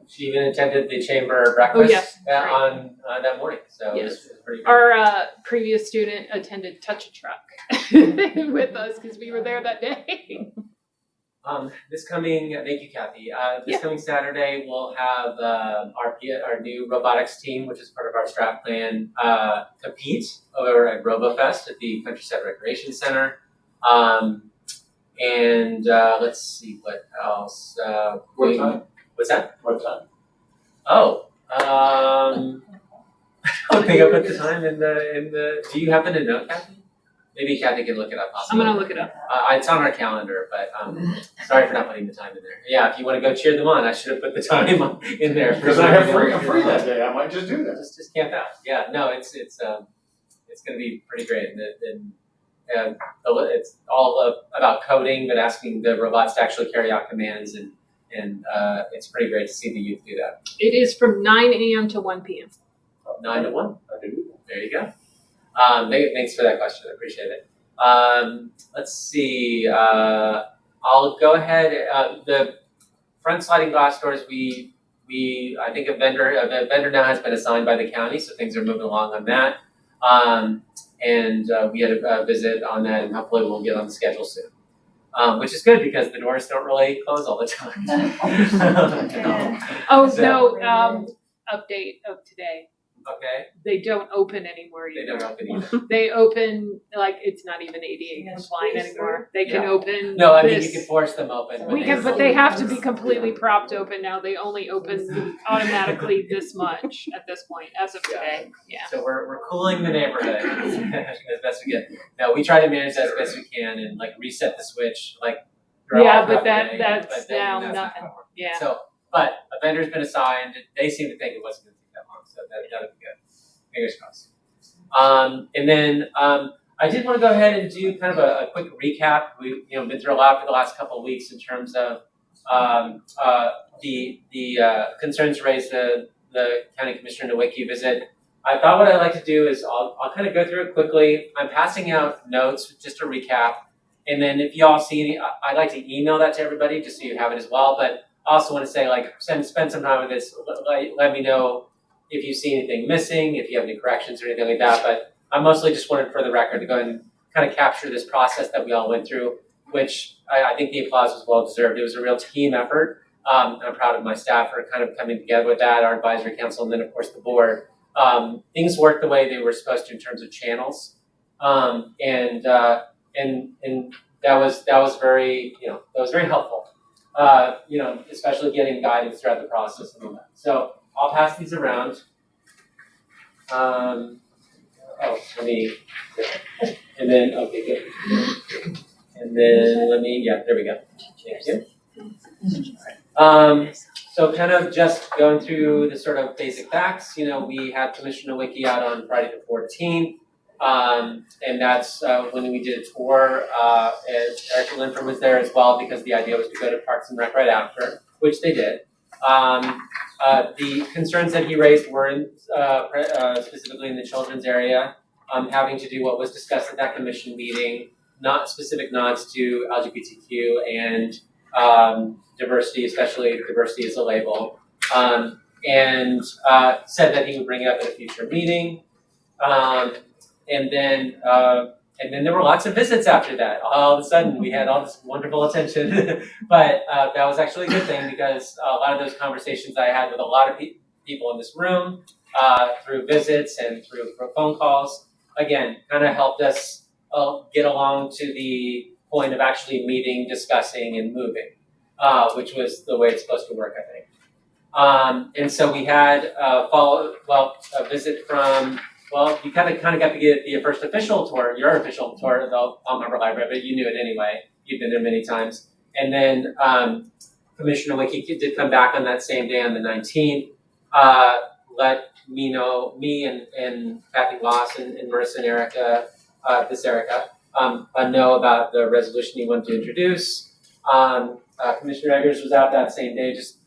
She even attended the chamber breakfast right. on that morning. So yes. It was pretty good. Our previous student attended Touch a Truck with us because we were there that day. Thank you, Kathy. This coming Saturday, we'll have our new robotics team, which is part of our strat plan, compete over at RoboFest at the Countryside Recreation Center. Let's see what else. What time? What's that? What time? Oh, I don't think I put the time in the. Do you happen to know, Kathy? Maybe Kathy can look it up. I'm gonna look it up. It's on our calendar, but sorry for not putting the time in there. Yeah, if you want to go cheer them on, I should have put the time in there. Because I'm free that day. I might just do that. Just camp out. Yeah, no, it's going to be pretty great, and it's all about coding, but asking the robots to actually carry out commands, and it's pretty great to see the youth do that. It is from 9 a.m. to 1 p.m. 9 to 1. There you go. Thanks for that question. I appreciate it. Let's see. I'll go ahead. The front sliding glass doors. I think a vendor now has been assigned by the county, so things are moving along on that. We had a visit on that, and hopefully we'll get on the schedule soon. Which is good because the doors don't really close all the time. Update of today. Okay. They don't open anymore either. They don't open either. They open, like, it's not even ADA compliant anymore. They can open No, I mean, you can force them open. But they have to be completely propped open now. They only open automatically this much at this point, as of today. Yeah. So we're cooling the neighborhood as best we can. No, we try to manage that as best we can and like reset the switch but that's now nothing. Yeah. So, but a vendor's been assigned. They seem to think it wasn't going to take that long, so that'll be good. Fingers crossed. I did want to go ahead and do kind of a quick recap. We've been through a lot for the last couple of weeks in terms of the concerns raised the County Commissioner Nowicki visit. I thought what I'd like to do is I'll kind of go through it quickly. I'm passing out notes just to recap, and then if y'all see any, I'd like to email that to everybody just so you have it as well. But I also want to say, like, spend some time with this. Let me know if you see anything missing, if you have any corrections or anything like that. But I mostly just wanted, for the record, to go and kind of capture this process that we all went through, which I think the applause was well deserved. It was a real team effort. I'm proud of my staff for kind of coming together with that, our advisory council, and then of course the board. Things worked the way they were supposed to in terms of channels, and that was very helpful. Especially getting guidance throughout the process and all that. So I'll pass these around. And then, okay, good. And then there we go. Thank you. So kind of just going through the sort of basic facts, we had Commissioner Nowicki out on Friday the 14th. And that's when we did a tour, and Eric Linford was there as well because the idea was to go to Parks and Rec right after, which they did. The concerns that he raised were specifically in the children's area, having to do what was discussed at that commission meeting, not specific nods to LGBTQ and diversity, especially diversity as a label, and said that he would bring it up at a future meeting. And then there were lots of visits after that. All of a sudden, we had all this wonderful attention. But that was actually a good thing because a lot of those conversations I had with a lot of people in this room through visits and through phone calls, again, kind of helped us get along to the point of actually meeting, discussing, and moving, which was the way it's supposed to work, I think. And so we had a visit from. Well, you kind of got to get the first official tour, your official tour of the Palm Harbor Library, but you knew it anyway. You've been there many times. And then Commissioner Nowicki did come back on that same day on the 19th, let me and Kathy Loss and Marissa and Erica, know about the resolution he wanted to introduce. Commissioner Eggers was out that same day, just,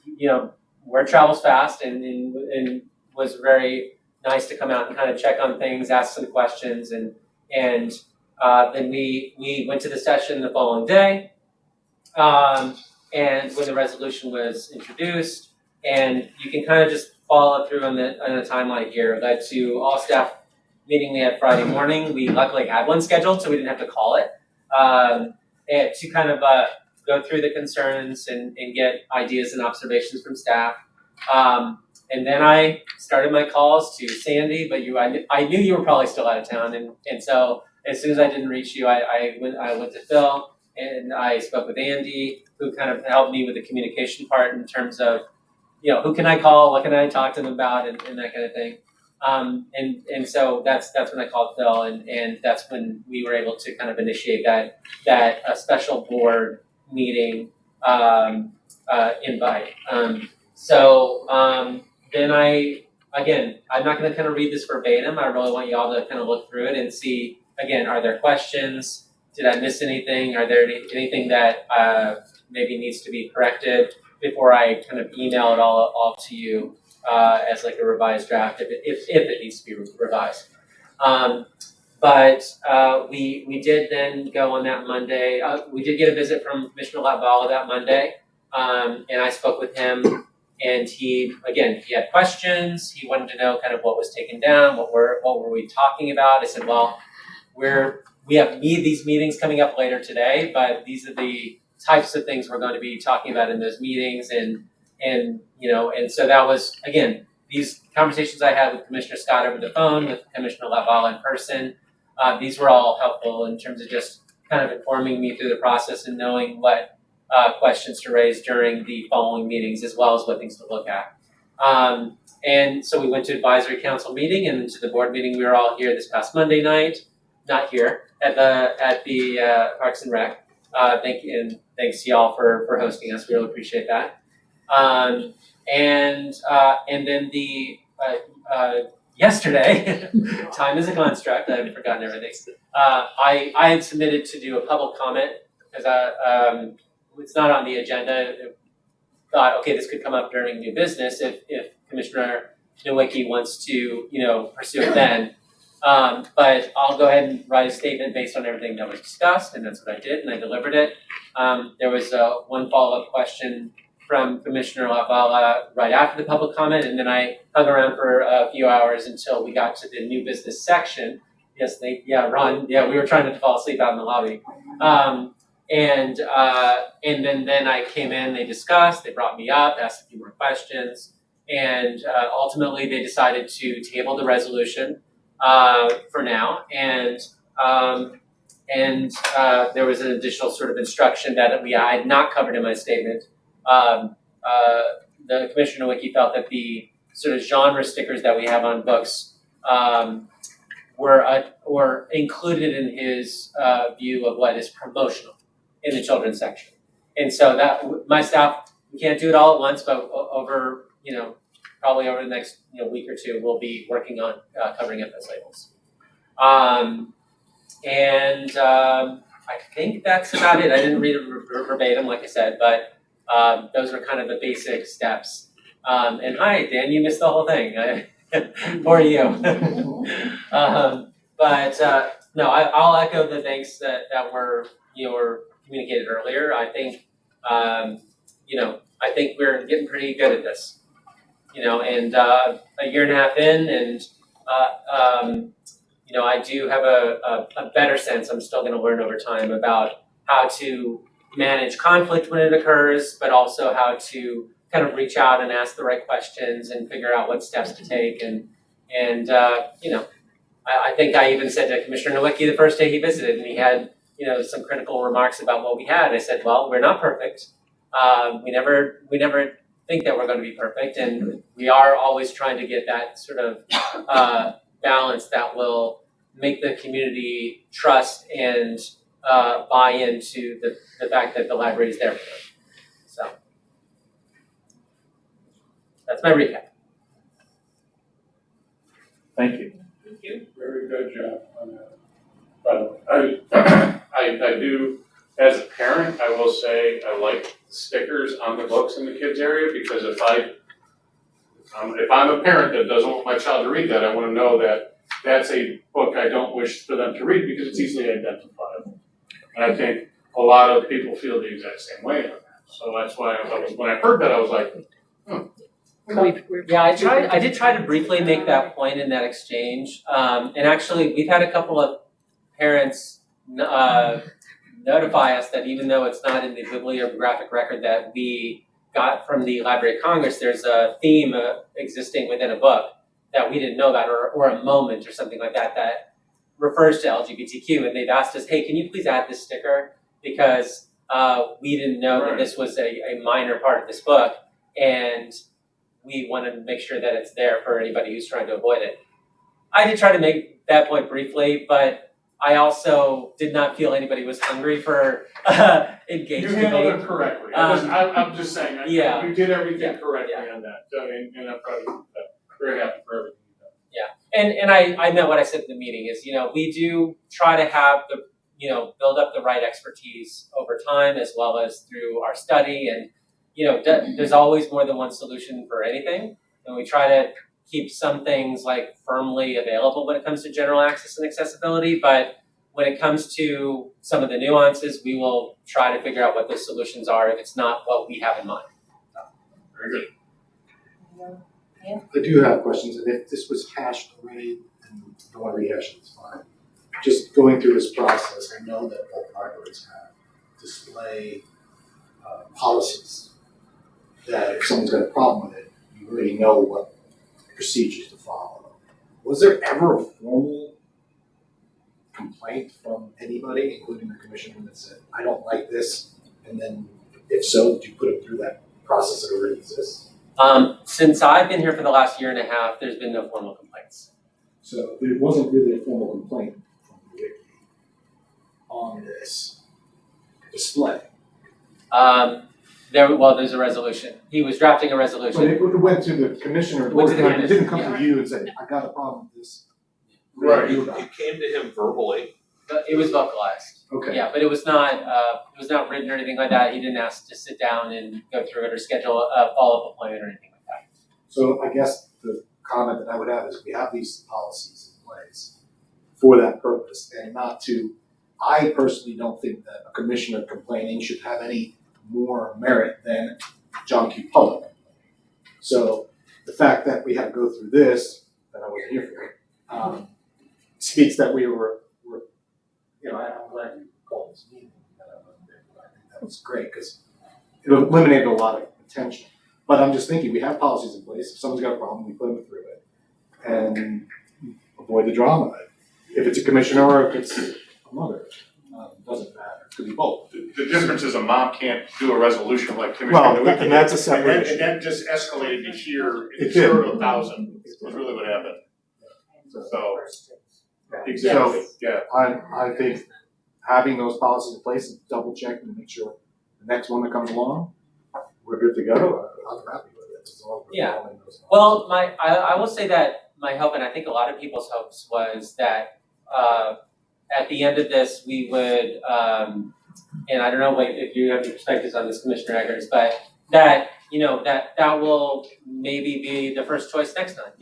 word travels fast and was very nice to come out and kind of check on things, ask some questions, and then we went to the session the following day, and when the resolution was introduced, and you can kind of just follow through on the timeline here. Led to all staff meeting we had Friday morning. We luckily had one scheduled, so we didn't have to call it, and to kind of go through the concerns and get ideas and observations from staff. And then I started my calls to Sandy, but I knew you were probably still out of town, and so as soon as I didn't reach you, I went to Phil and I spoke with Andy, who kind of helped me with the communication part in terms of, who can I call, what can I talk to them about, and that kind of thing. And so that's when I called Phil, and that's when we were able to kind of initiate that special board meeting invite. Then I'm not going to kind of read this verbatim. I really want you all to kind of look through it and see, again, are there questions? Did I miss anything? Are there anything that maybe needs to be corrected before I kind of email it all to you as like a revised draft if it needs to be revised. But we did then go on that Monday. We did get a visit from Commissioner Latvala that Monday, and I spoke with him. And he had questions. He wanted to know kind of what was taken down, what were we talking about. I said, well, we have these meetings coming up later today, but these are the types of things we're going to be talking about in those meetings, and so that was, again, these conversations I had with Commissioner Scott over the phone, with Commissioner Latvala in person. These were all helpful in terms of just kind of informing me through the process and knowing what questions to raise during the following meetings, as well as what things to look at. And so we went to advisory council meeting and to the board meeting. We were all here this past Monday night, not here at the Parks and Rec. Thank you, and thanks to y'all for hosting us. We really appreciate that. And then yesterday, time is a construct, I haven't forgotten everything. I had submitted to do a public comment, because it's not on the agenda. Thought, okay, this could come up during new business if Commissioner Nowicki wants to, pursue it then. But I'll go ahead and write a statement based on everything that was discussed, and that's what I did, and I delivered it. There was one follow-up question from Commissioner Lavala right after the public comment, and then I hung around for a few hours until we got to the new business section. Yes, Ron, we were trying not to fall asleep out in the lobby. And then I came in, they discussed, they brought me up, asked a few more questions, and ultimately they decided to table the resolution for now, and there was an additional sort of instruction that I had not covered in my statement. The Commissioner Wiki felt that the sort of genre stickers that we have on books were included in his view of what is promotional in the children's section. And so that my staff, we can't do it all at once, but over, probably over the next week or two, we'll be working on covering up those labels. I think that's about it. I didn't read it verbatim, like I said, but those are kind of the basic steps. And hi, Dan, you missed the whole thing. For you. No, I'll echo the thanks that were communicated earlier. I think I think we're getting pretty good at this. And a year and a half in, and I do have a better sense. I'm still going to learn over time about how to manage conflict when it occurs, but also how to kind of reach out and ask the right questions and figure out what steps to take. I think I even said to Commissioner Nowicki the first day he visited, and he had some critical remarks about what we had. I said, well, we're not perfect. We never think that we're going to be perfect, and we are always trying to get that sort of balance that will make the community trust and buy into the fact that the library is there for them. So that's my recap. Thank you. Thank you. Very good job on that. But I do, as a parent, I will say I like the stickers on the books in the kids area, because if I'm a parent that doesn't want my child to read that, I want to know that that's a book I don't wish for them to read, because it's easily identifiable. And I think a lot of people feel the exact same way on that. So that's why when I heard that, I was like, Yeah, I did try to briefly make that point in that exchange. And actually, we've had a couple of parents notify us that even though it's not in the bibliographic record that we got from the Library of Congress, there's a theme existing within a book that we didn't know about, or a moment or something like that that refers to LGBTQ. And they've asked us, hey, can you please add this sticker? Because we didn't know that this was a minor part of this book, and we want to make sure that it's there for anybody who's trying to avoid it. I did try to make that point briefly, but I also did not feel anybody was hungry for engaged you handled it correctly. I'm just saying, you did everything correctly on that. And I'm probably very happy for everything you've done. Yeah, and I meant what I said in the meeting is, we do try to have build up the right expertise over time, as well as through our study. And, there's always more than one solution for anything. And we try to keep some things like firmly available when it comes to general access and accessibility. But when it comes to some of the nuances, we will try to figure out what those solutions are if it's not what we have in mind. Very good. I do have questions, and if this was hashed already, and don't want to rehash it, it's fine. Just going through this process, I know that both libraries have display policies that if someone's got a problem with it, you already know what procedures to follow. Was there ever a formal complaint from anybody, including the commissioner, that said, I don't like this? And then, if so, did you put them through that process that already exists? Since I've been here for the last year and a half, there's been no formal complaints. So there wasn't really a formal complaint from the wiki on this display. There's a resolution. He was drafting a But resolution. it went to the commissioner, Went to the it didn't come commissioner, to you and say, I got a problem with this. Right. It came to him verbally. But it was vocalized. Okay. Yeah, but it was not written or anything like that. He didn't ask to sit down and go through it or schedule a follow-up appointment or anything like that. So I guess the comment that I would have is we have these policies in place for that purpose and not to, I personally don't think that a commissioner complaining should have any more merit than John Q. Public. So the fact that we had to go through this, that I wasn't here for, speaks that we were, you know, I'm glad you called this meeting. I think that was great because it eliminated a lot of attention. But I'm just thinking, we have policies in place. If someone's got a problem, we put them through it and avoid the drama. If it's a commissioner or if it's a mother, doesn't matter. It could be both. The difference is a mom can't do a resolution like Commissioner. Well, Nowicki and that's a did. separate issue. And that just escalated to here, It it's did. 0 to 1,000, is really what happened. So, exactly, yeah. I think having those policies in place and double check and make sure the next one that comes along, we're good to go. I'm happy with it. As long as we're Yeah. following those Well, I will say that my hope, and I think a lot of people's hopes, was that at the end of this, we would, and I don't know if you have any perspectives on this, Commissioner Eggers, but that, that will maybe be the first choice next time.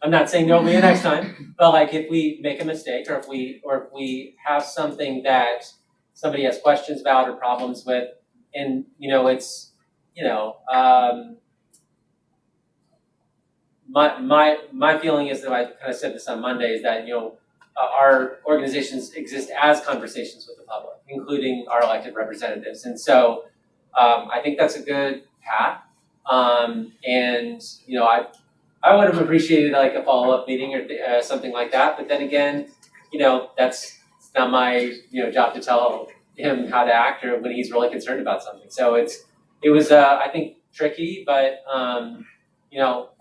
I'm not saying there will be a next time, but like if we make a mistake or if we have something that somebody has questions about or problems with, and it's, my feeling is that I kind of said this on Monday is that, our organizations exist as conversations with the public, including our elected representatives. And so I think that's a good path. And, I would have appreciated like a follow-up meeting or something like that. But then again, it's not my, job to tell him how to act or when he's really concerned about something. So it was, I think, tricky, but,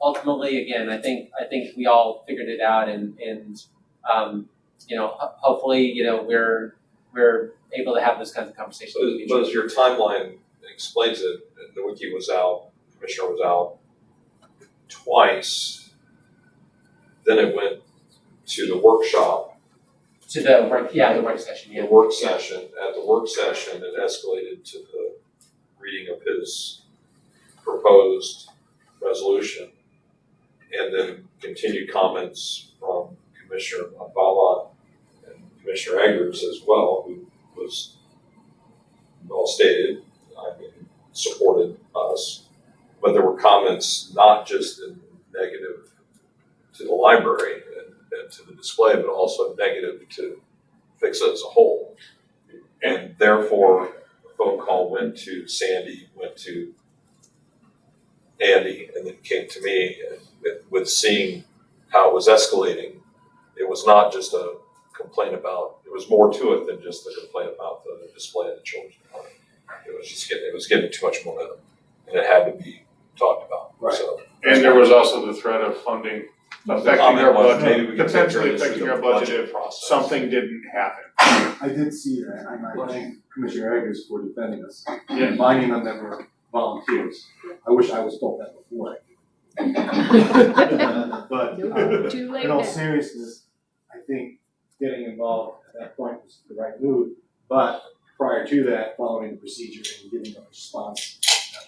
ultimately, again, I think we all figured it out and hopefully, we're able to have those kinds of conversations. But as your timeline explains it, Nowicki was out, Commissioner was out twice. Then it went to the workshop. To the work session, yeah. The work session. At the work session, it escalated to the reading of his proposed resolution, and then continued comments from Commissioner Bala and Commissioner Eggers as well, who was well stated, supported us. But there were comments not just in negative to the library and to the display, but also negative to FCSA as a whole. And therefore, a phone call went to Sandy, went to Andy, and then came to me. And with seeing how it was escalating, it was not just a complaint about, it was more to it than just a complaint about the display of the children's park. It was getting too much momentum, and it had to be talked about. Right. So, And there was also the threat of funding affecting our budget, potentially affecting our budget if process. something didn't happen. I did see that, and I thank Commissioner Eggers for defending us, Yeah. reminding them that we're volunteers. I wish I was told that before. But Too late in all now. seriousness, I think getting involved at that point was the right move. But prior to that, following the procedure and giving a response that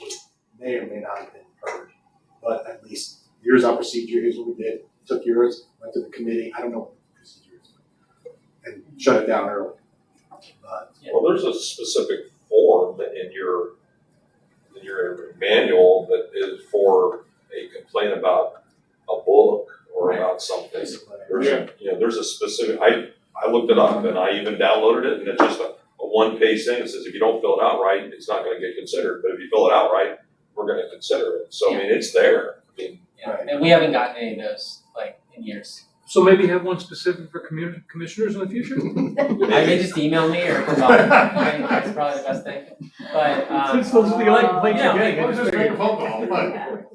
may or may not have been heard. But at least here's our procedure, here's what we did, took yours, went to the committee, I don't know what the procedure is, and shut it down early. But Well, there's a specific form in your manual that is for a complaint about a book or about something. There's a specific, I looked it up and I even downloaded it, and it's just a one-page thing that says if you don't fill it out right, it's not gonna get considered, but if you fill it out right, we're gonna consider it. So, I mean, it's there. I mean, Yeah. And we haven't gotten any of those like in years. So maybe have one specific for commissioners in the future? I may just email me or call. That's probably the best thing. But It's supposed to be like you know, getting. I'll just make a phone call.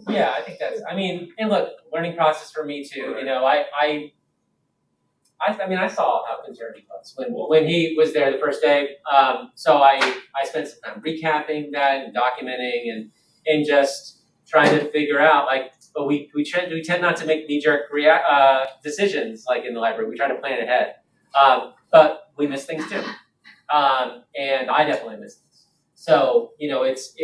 yeah, I think that's. I mean, and look, learning process for me too. Right. I saw how concerned he was when he was there the first day. So I spent some time recapping that and documenting and just trying to figure out but we tend not to make knee-jerk decisions like in the library. We try to plan ahead, but we miss things too, and I definitely miss things. So it's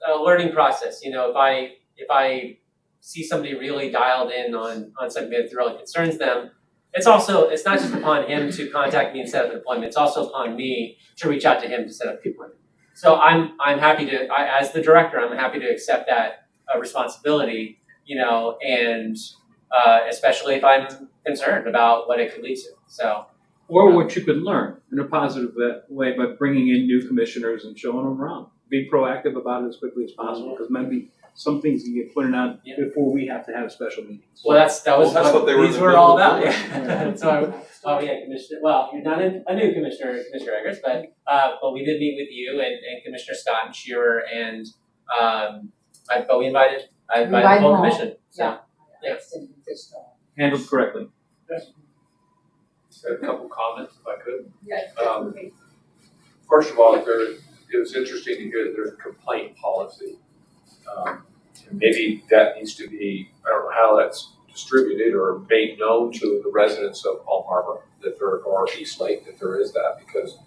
a learning process. If I see somebody really dialed in on something that really concerns them, it's not just upon him to contact me and set up an appointment. It's also upon me to reach out to him to set up the appointment. So I'm happy to, as the director, I'm happy to accept that responsibility. And especially if I'm concerned about what it could lead to. So. Or what you could learn in a positive way by bringing in new commissioners and showing them around. Be proactive about it as quickly as possible, because maybe some things can get pointed out before we have to have special meetings. Well, that's what they were these were all about. Yeah. So, Commissioner. Well, you're not a new commissioner, Commissioner Eggers, but we did meet with you and Commissioner Scott and Shearer, and we invited the whole commission. So, yeah. Handled correctly. A couple comments, if I could. Yes. First of all, it was interesting to hear that there's a complaint policy. And maybe that needs to be, I don't know how that's distributed or made known to the residents of Palm Harbor or East Lake that there is that, because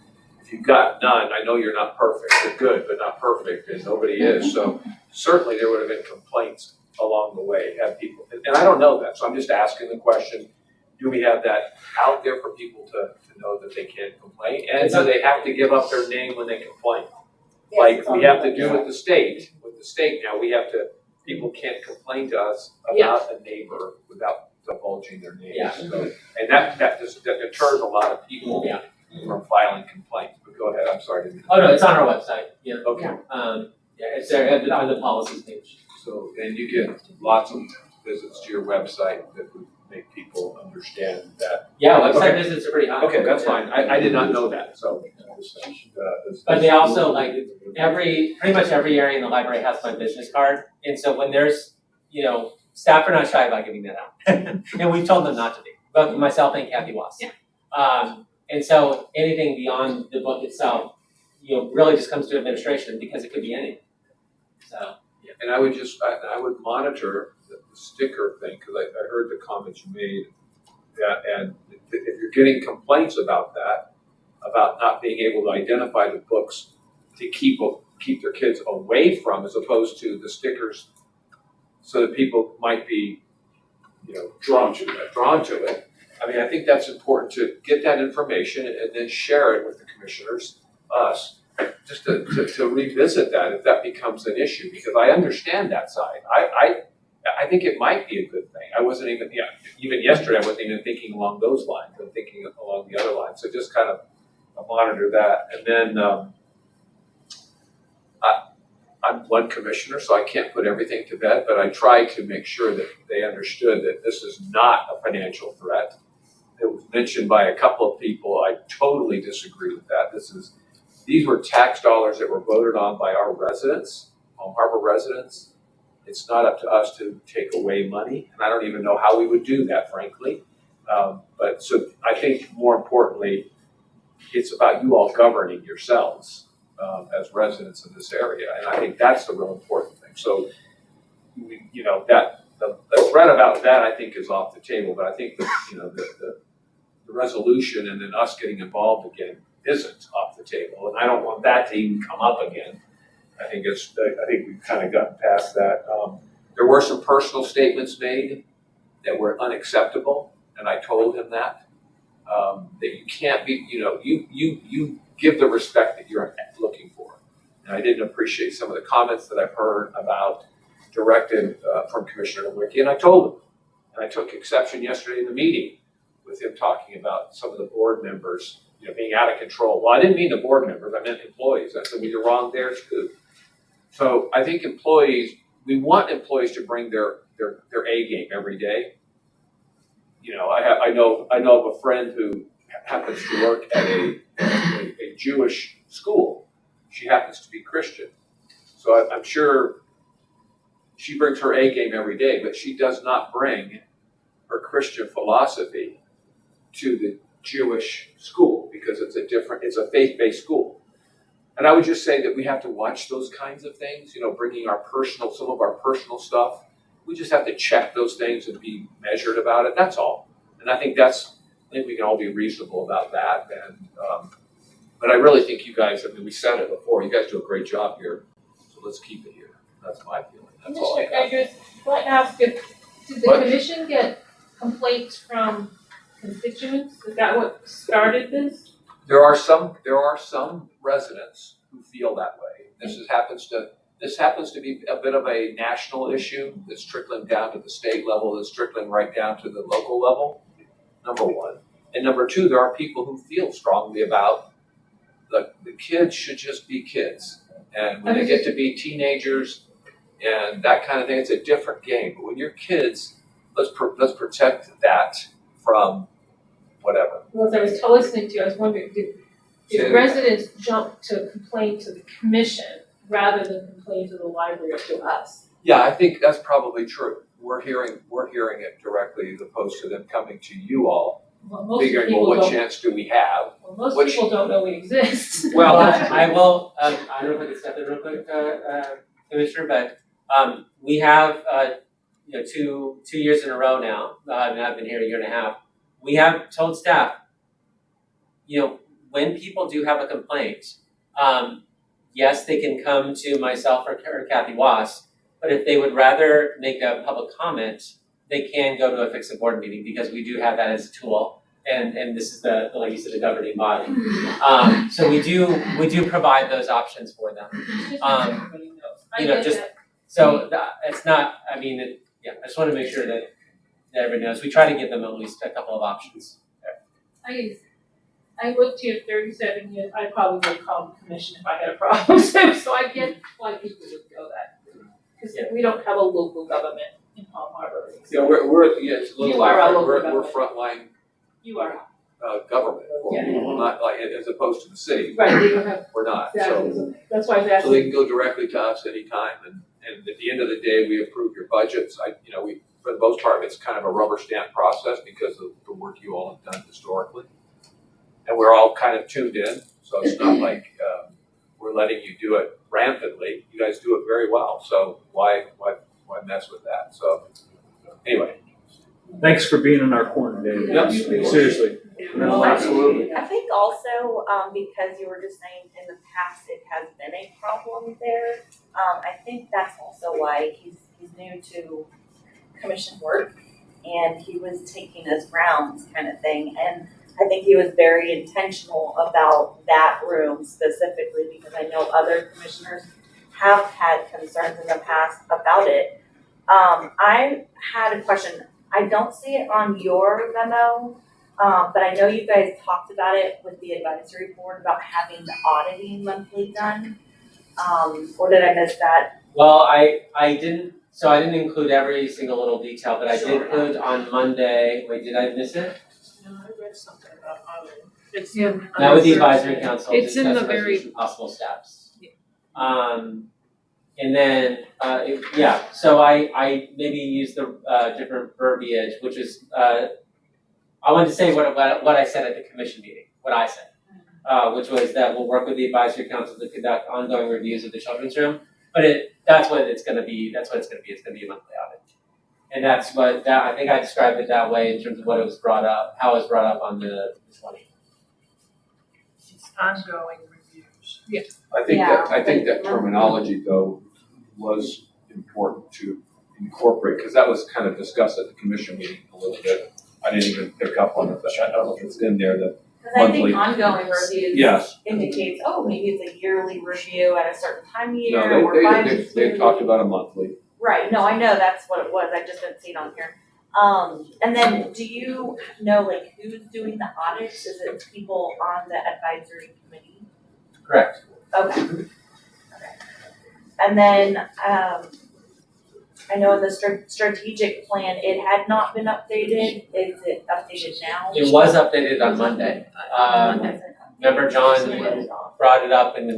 if you've got none, I know you're not perfect. You're good, but not perfect, and nobody is. So certainly there would have been complaints along the way, had people, and I don't know that, so I'm just asking the question. Do we have that out there for people to know that they can complain? And do they have to give up their name when they complain? Like we have to do with the state. With the state now, people can't complain to us about a neighbor without divulging their name. Yeah. So, and that deters a lot of people from filing complaints. But go ahead, I'm sorry. Oh no, it's on our website. Yeah. Okay. It's there on the policies page. So, and you get lots of visits to your website that would make people understand that. Yeah, website visits are pretty high. Okay, that's fine. I did not know that, so. But they also, pretty much every area in the library has my business card. And so when there's, staff are not shy about giving that out. And we've told them not to be, both myself and Kathy Wass. Yeah. And so anything beyond the book itself, really just comes to administration, because it could be anything. So. Yeah. And I would monitor the sticker thing, because I heard the comments you made, and if you're getting complaints about that, about not being able to identify the books to keep their kids away from, as opposed to the stickers, so that people might be, drawn to it. I mean, I think that's important to get that information and then share it with the commissioners, us, just to revisit that if that becomes an issue, because I understand that side. I think it might be a good thing. I wasn't even yesterday I wasn't even thinking along those lines. I'm thinking along the other lines. So just kind of monitor that. And then I'm one commissioner, so I can't put everything to bed, but I try to make sure that they understood that this is not a financial threat. It was mentioned by a couple of people. I totally disagree with that. These were tax dollars that were voted on by our residents, Palm Harbor residents. It's not up to us to take away money, and I don't even know how we would do that, frankly. But so I think more importantly, it's about you all governing yourselves as residents of this area, and I think that's the real important thing. So, that the threat about that I think is off the table, but I think the resolution and then us getting involved again isn't off the table, and I don't want that to even come up again. I think we've kind of gotten past that. There were some personal statements made that were unacceptable, and I told him that you can't be, you give the respect that you're looking for. And I didn't appreciate some of the comments that I've heard directed from Commissioner Nowicki, and I told him. And I took exception yesterday in the meeting with him talking about some of the board members, being out of control. Well, I didn't mean the board members, I meant employees. I said, well, you're wrong there too. So I think we want employees to bring their A game every day. I know of a friend who happens to work at a Jewish school. She happens to be Christian. So I'm sure she brings her A game every day, but she does not bring her Christian philosophy to the Jewish school because it's a faith-based school. And I would just say that we have to watch those kinds of things, bringing some of our personal stuff. We just have to check those things and be measured about it, that's all. And I think we can all be reasonable about that. And, but I really think you guys, we said it before, you guys do a great job here, so let's keep it here. That's my feeling, that's all I have. Commissioner, I'd like to ask did the What? commission get complaints from constituents? Is that what started this? There are some residents who feel that way. This happens to be a bit of a national issue that's trickling down to the state level, that's trickling right down to the local level, number one. And number two, there are people who feel strongly about the kids should just be kids. And when they get to be teenagers and that kind of thing, it's a different game. But when you're kids, let's protect that from whatever. Well, as I was listening to you, I was wondering, did residents jump to complain to the commission rather than complain to the library or to us? Yeah, I think that's probably true. We're hearing it directly as opposed to them coming to you all, figuring, well, what chance do we have? Well, most people don't know we exist. Well, I will, I don't know if I can step in real quick, Commissioner, but we have, 2 years in a row now, and I've been here a year and a half. We have told staff, when people do have a complaint, yes, they can come to myself or Kathy Wass, but if they would rather make a public comment, they can go to a fix-it board meeting because we do have that as a tool, and this is like you said, the governing body. So we do provide those options for them. It's not. I just want to make sure that everybody knows. We try to give them at least a couple of options. I lived here 37 years. I probably would call the commission if I had a problem. So I get why people would go that because we don't have a local government in Palm Harbor. Yeah, it's a little You are our local we're government. frontline You are. government, not like as opposed to the city. Right, they don't have. We're not. Exactly. So That's why I was asking. So they can go directly to us anytime, and at the end of the day, we approve your budgets. For the most part, it's kind of a rubber stamp process because of the work you all have done historically. And we're all kind of tuned in, so it's not like we're letting you do it rampantly. You guys do it very well, so why mess with that? So anyway. Thanks for being in our corner, David. Yep. Seriously. No, absolutely. I think also, because you were just saying in the past it has been a problem there, I think that's also why he's new to commission work and he was taking his rounds kind of thing. And I think he was very intentional about that room specifically because I know other commissioners have had concerns in the past about it. I had a question. I don't see it on your memo, but I know you guys talked about it with the advisory board about having the auditing monthly done. Or did I miss that? Well, I didn't include every single little detail, but I did put on Monday. Wait, did I miss it? No, I read something about auditing. It's in. That was the advisory council. It's in the discuss very. resolution possible steps. And then, so I maybe used the different verbiage, which is, I wanted to say what I said at the commission meeting, what I said, which was that we'll work with the advisory council to conduct ongoing reviews of the children's room, but that's what it's gonna be, it's gonna be a monthly audit. And that's what, I think I described it that way in terms of what it was brought up, how it was brought up on the 20th. It's ongoing reviews. Yeah. I think that terminology though was important to incorporate, because that was kind of discussed at the commission meeting a little bit. I didn't even pick up on it, but I don't know if it's in there, the Because I think monthly. ongoing reviews Yes. indicates, maybe it's a yearly review at a certain time of year No, or they've talked about a monthly. Right, no, I know that's what it was, I just didn't see it on here. And then do you know like who's doing the audits? Is it people on the advisory committee? Correct. Okay. And then, I know in the strategic plan, it had not been updated. Is it updated now? It was updated on Monday. Remember John brought it up during the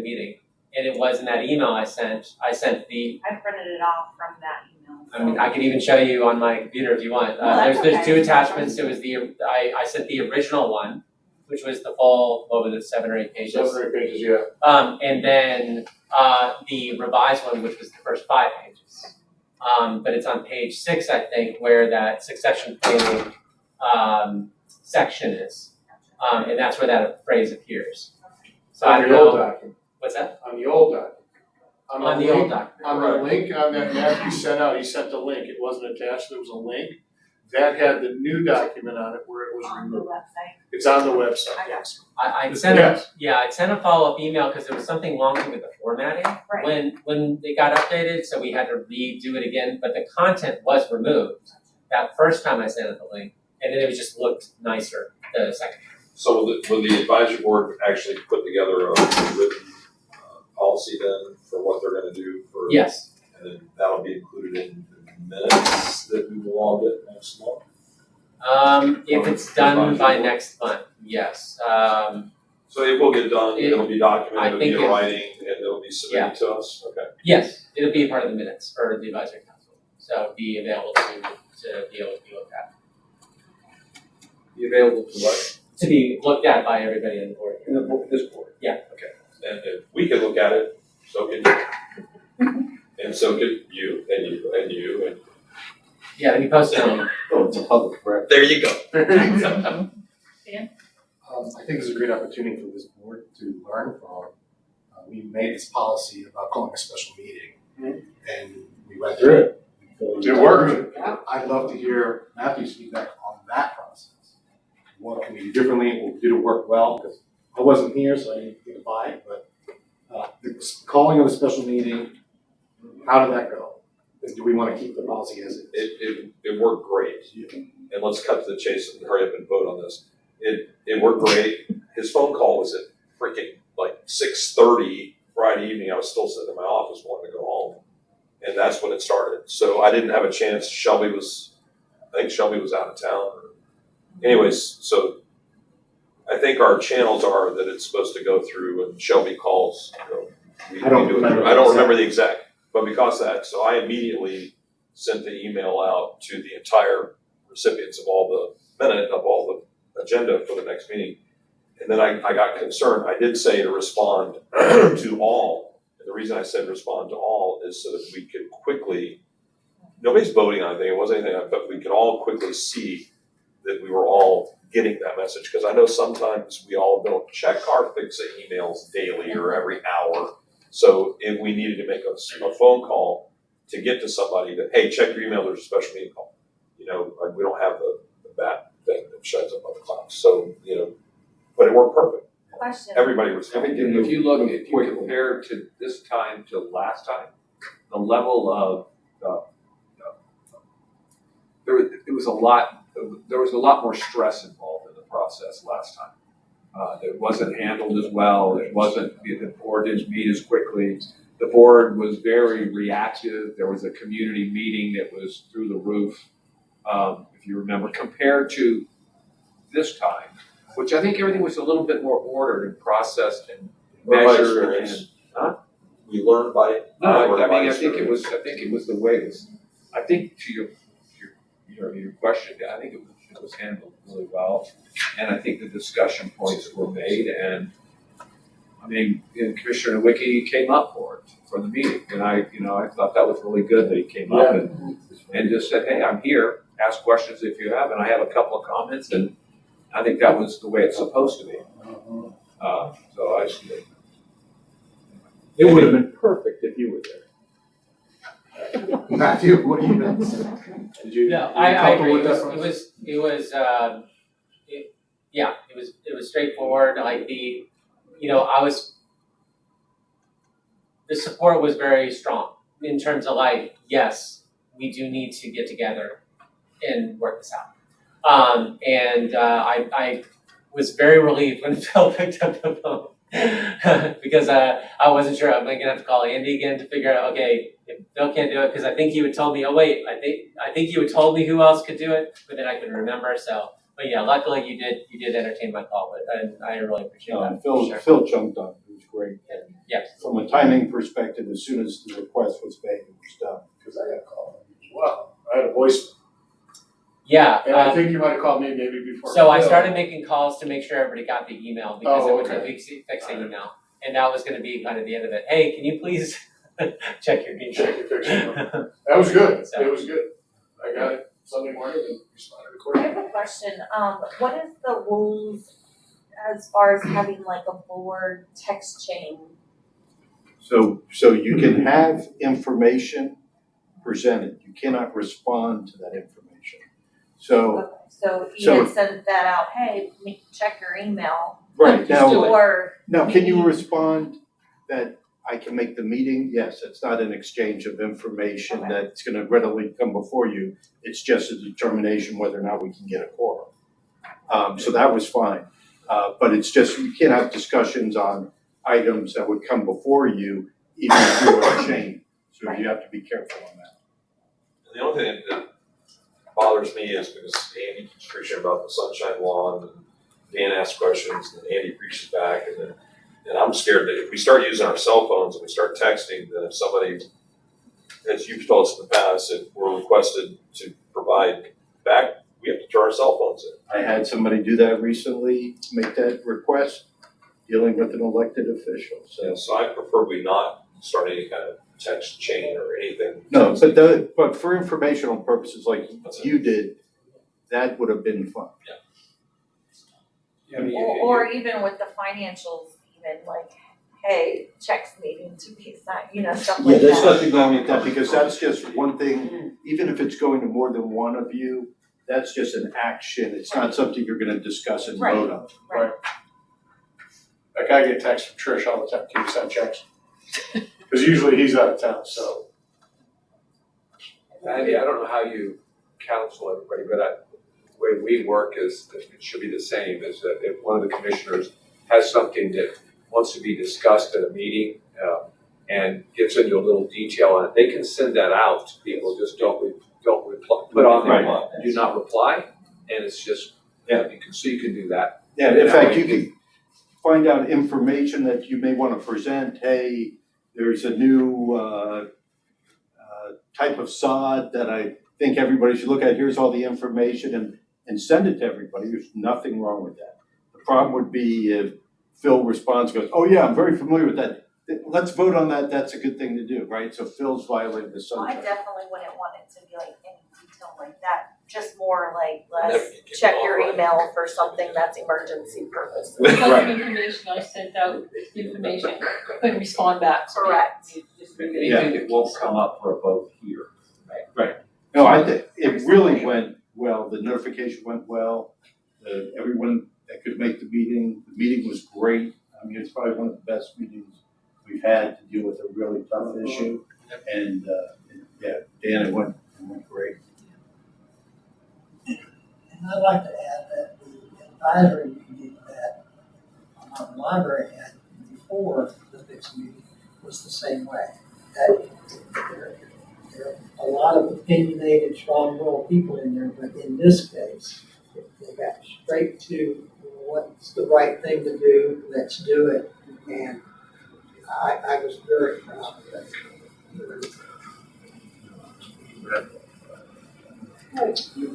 meeting, and it was in that email I sent. I printed it off from that email. I mean, I could even show you on my computer if you want. No, that's There's two okay. attachments. There was I sent the original one, which was the full, what was it, 7 or 8 pages. 7 or 8 pages, yeah. And then the revised one, which was the first 5 pages. But it's on page 6, I think, where that succession planning section is. And that's where that phrase appears. So I On don't the old know. document, What's that? on the old document. On the old document. On the link on that Matthew sent out, he sent a link, it wasn't attached, there was a link. That had the new document on it where it was On the removed. website. It's on the website, I got yes. I Yes. sent I sent a follow-up email because there was something wrong with the formatting Right. when it got updated, so we had to redo it again, but the content was removed that first time I sent it the link, and then it was just looked nicer the second time. So will the advisory board actually put together a written policy then for what they're gonna do for? Yes. And then that'll be included in the minutes that we will all get next month? If it's done by next month, yes. So it will get done, it'll be documented, I it'll be think in it- writing, and it'll be submitted to us, okay? Yes, it'll be a part of the minutes for the advisory council, so be available to be able to be looked at. Be available to what? To be looked at by everybody on the board. In the, this board? Yeah. Okay, and if we can look at it, so can you. And so can you, and you, and you, and. Yeah, and you post it on. Oh, it's a public record. There you go. I think this is a great opportunity for this board to learn from. We made this policy about calling a special meeting, and we went through it. It worked. I'd love to hear Matthew's feedback on that process. What can we do differently? Or did it work well? Because I wasn't here, so I didn't get to buy it, but the calling of a special meeting, how did that go? Do we want to keep the policy as it is? It worked great. And let's cut to the chase and hurry up and vote on this. It worked great. His phone call was at freaking like 6:30 Friday evening. I was still sitting in my office wanting to go home. And that's when it started. So I didn't have a chance. I think Shelby was out of town. Anyways, so I think our channels are that it's supposed to go through and Shelby calls. I don't remember I don't remember the exact, but because of that, so I immediately sent the email out to the entire recipients of all the agenda for the next meeting. And then I got concerned. I did say to respond to all. And the reason I said respond to all is so that we could quickly, nobody's voting on anything, it wasn't anything, but we could all quickly see that we were all getting that message. Because I know sometimes we all don't check our FICSA emails daily or every hour. So if we needed to make a phone call to get to somebody that, hey, check your email, there's a special meeting call. We don't have the bat thing that shows up on the cloud. So, but it worked perfect. Question. Everybody responded. If you compare to this time to last time, the level of, there was a lot more stress involved in the process last time. It wasn't handled as well, the board didn't meet as quickly. The board was very reactive, there was a community meeting that was through the roof, if you remember, compared to this time, which I think everything was a little bit more ordered and processed and measured and. We learned by. I think it was the way it was. I think to your question, I think it was handled really well, and I think the discussion points were made, and I mean, Commissioner Wicki came up for the meeting, and I thought that was really good that he came up and just said, hey, I'm here, ask questions if you have, and I have a couple of comments, and I think that was the way it's supposed to be. So I just. It would have been perfect if you were there. Matthew, what do you think? Did you? No, were you I comfortable agree. with that process? It was straightforward. Like the support was very strong in terms of like, yes, we do need to get together and work this out. I was very relieved when Phil picked up the phone because I wasn't sure. I'm gonna have to call Andy again to figure out, okay, if Phil can't do it, because I think he would told me, oh wait, I think you had told me who else could do it, but then I couldn't remember. So, but yeah, luckily you did entertain my call, but I really appreciate that. Phil jumped on, it was great. Yes. From a timing perspective, as soon as the request was made, it was done. Because I got a call as well. voicemail. Yeah, And I think you might have called me maybe before. so I Phil. started making calls to make sure everybody got the email because Oh, it was okay. a fix the email. And that was gonna be kind of the end of it. Hey, can you please check your email? Check your fix email. That was good. So- It was good. I got it Sunday morning and responded I accordingly. have a question, what is the rules as far as having like a board text chain? So you can have information presented, you cannot respond to that information. So, Okay, so you So- had sent that out, hey, check your email, right, now, or, now, can you respond that I can make the meeting? Yes, it's not an exchange of information Okay. that's gonna readily come before you. It's just a determination whether or not we can get a quorum. So that was fine. But it's just, you can't have discussions on items that would come before you, even through a chain. So you have to be careful on that. The only thing that bothers me is because Andy keeps preaching about the sunshine law, and Dan asks questions, and Andy preaches back, and I'm scared that if we start using our cell phones and we start texting, then if somebody, as you've told us in the past, if we're requested to provide back, we have to turn our cell phones in. I had somebody do that recently, make that request, dealing with an elected official, so. So I prefer we not start any kind of text chain or anything. No, but for informational purposes like you did, that would have been fun. or even with the financials, even like, hey, checks needing to be signed, stuff Yeah, like there's that. nothing wrong with that, because that's just one thing, even if it's going to more than one of you, that's just an action, it's not something you're gonna discuss and vote on. Right. Like I get texts from Trish all the time, can you send checks? Cause usually he's out of town, so. Andy, I don't know how you counsel everybody, but the way we work is, it should be the same, is that if one of the commissioners has something that wants to be discussed at a meeting, and gets into a little detail on it, they can send that out to people, just don't reply, put on there, do not reply, and it's just, you can do that. Yeah, in fact, you can find out information that you may wanna present, hey, there's a new, type of sod that I think everybody should look at, here's all the information, and send it to everybody, there's nothing wrong with that. The problem would be if Phil responds, goes, oh yeah, I'm very familiar with that, let's vote on that, that's a good thing to do, right? So Phil's violated the I sunshine. definitely wouldn't want it to be like any detail like that, just more like, let's check your email for something that's emergency purposes. Some information, I sent out information, couldn't respond back. so Correct. you just- Yeah. It won't come up for a vote here. No, I think it really went well, the notification went well, everyone that could make the meeting was great. I mean, it's probably one of the best meetings we've had to deal with a really tough issue, and yeah, Dan, it went great. And I'd like to add that the advisory meeting that the library had before the fixed meeting was the same way. That there are a lot of opinionated, strong-willed people in there, but in this case, they got straight to what's the right thing to do, let's do it, and I was very proud of that.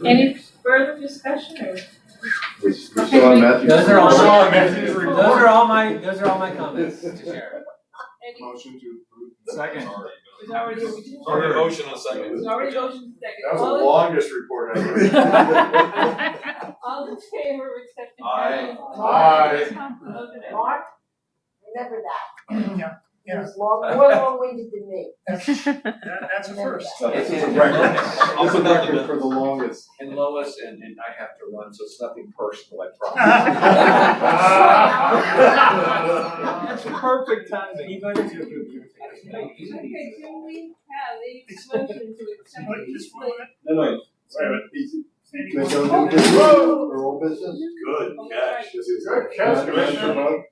Any further discussion or? We still on Matthew. Those are all Oh, my, Matthew's report. those are all my comments to share. Motion to approve. Second. It's already, Sorry, motion on second. it's already motion second. That was the All longest report I've ever. in- All in favor of accepting? Aye. Aye. Mark, remember that, Yeah, he was more long-winded than me. that's a first. It's a record for the longest. And Lois, and I have to run, so it's nothing personal, I That's perfect timing. Okay, do we have a motion to accept these? No, Wait a minute. Can I go new business or old business? Good catch. Good catch, Commissioner.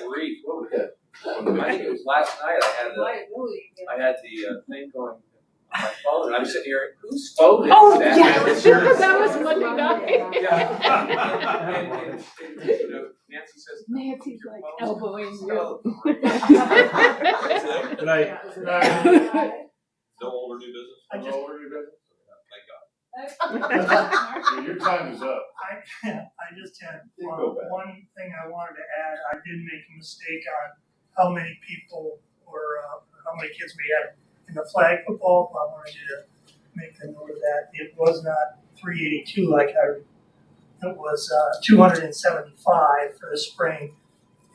Read. Okay. It was last night, Liability. I had the thing going on my phone, and I'm sitting here, whose phone is Oh, that? yes, that was Monday night. Yeah. And, you know, Nancy says. Nancy's like elbowing you. So Good night. Good night. No older new business? No older new business? Thank God. Your time is up. I just had You can go back. one thing I wanted to add. I did make a mistake on how many people or how many kids we had in the flag football. I wanted you to make the note of that. It was not 382 like it was 275 for the spring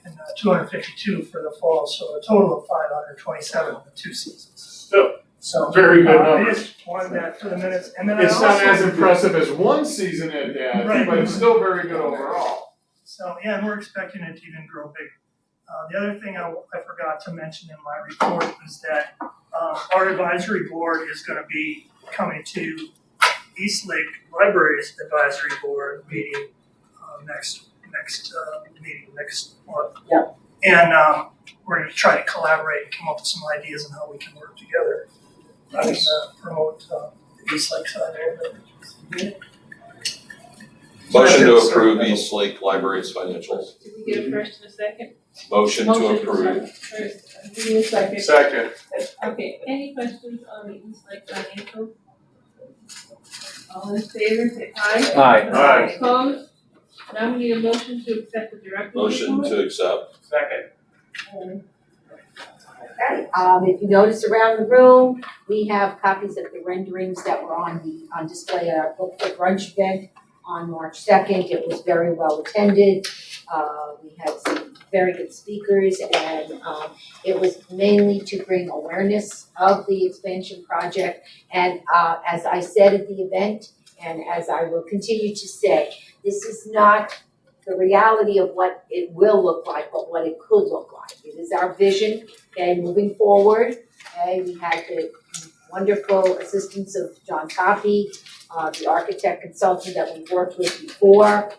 and 252 for the fall. So a total of 527 in the 2 seasons. Still, So very good I numbers. just wanted that for the minutes. And then It's I not also, as impressive as one season it had, Right. but it's still very good overall. So, yeah, and we're expecting it to even grow bigger. The other thing I forgot to mention in my report is that our advisory board is going to be coming to East Lake Library's advisory board meeting next month. Yep. And we're going to try to collaborate and come up with some ideas on how we can work together. I can promote the East Lake side there. Motion to approve East Lake Library's financials. Did we get a first and a second? Motion to approve. First, give me a second. Second. Okay, any questions on the East Lake financial? All in favor, say aye. Aye. Aye. Opposed? Now we need a motion to accept the director's Motion report. to accept. Second. Okay, if you notice around the room, we have copies of the renderings that were on display at our book for brunch event on March 2nd. It was very well attended. We had some very good speakers, and it was mainly to bring awareness of the expansion project. And as I said at the event, and as I will continue to say, this is not the reality of what it will look like, but what it could look like. It is our vision, okay, moving forward. Okay, we had the wonderful assistance of John Coffey, the architect consultant that we've worked with before.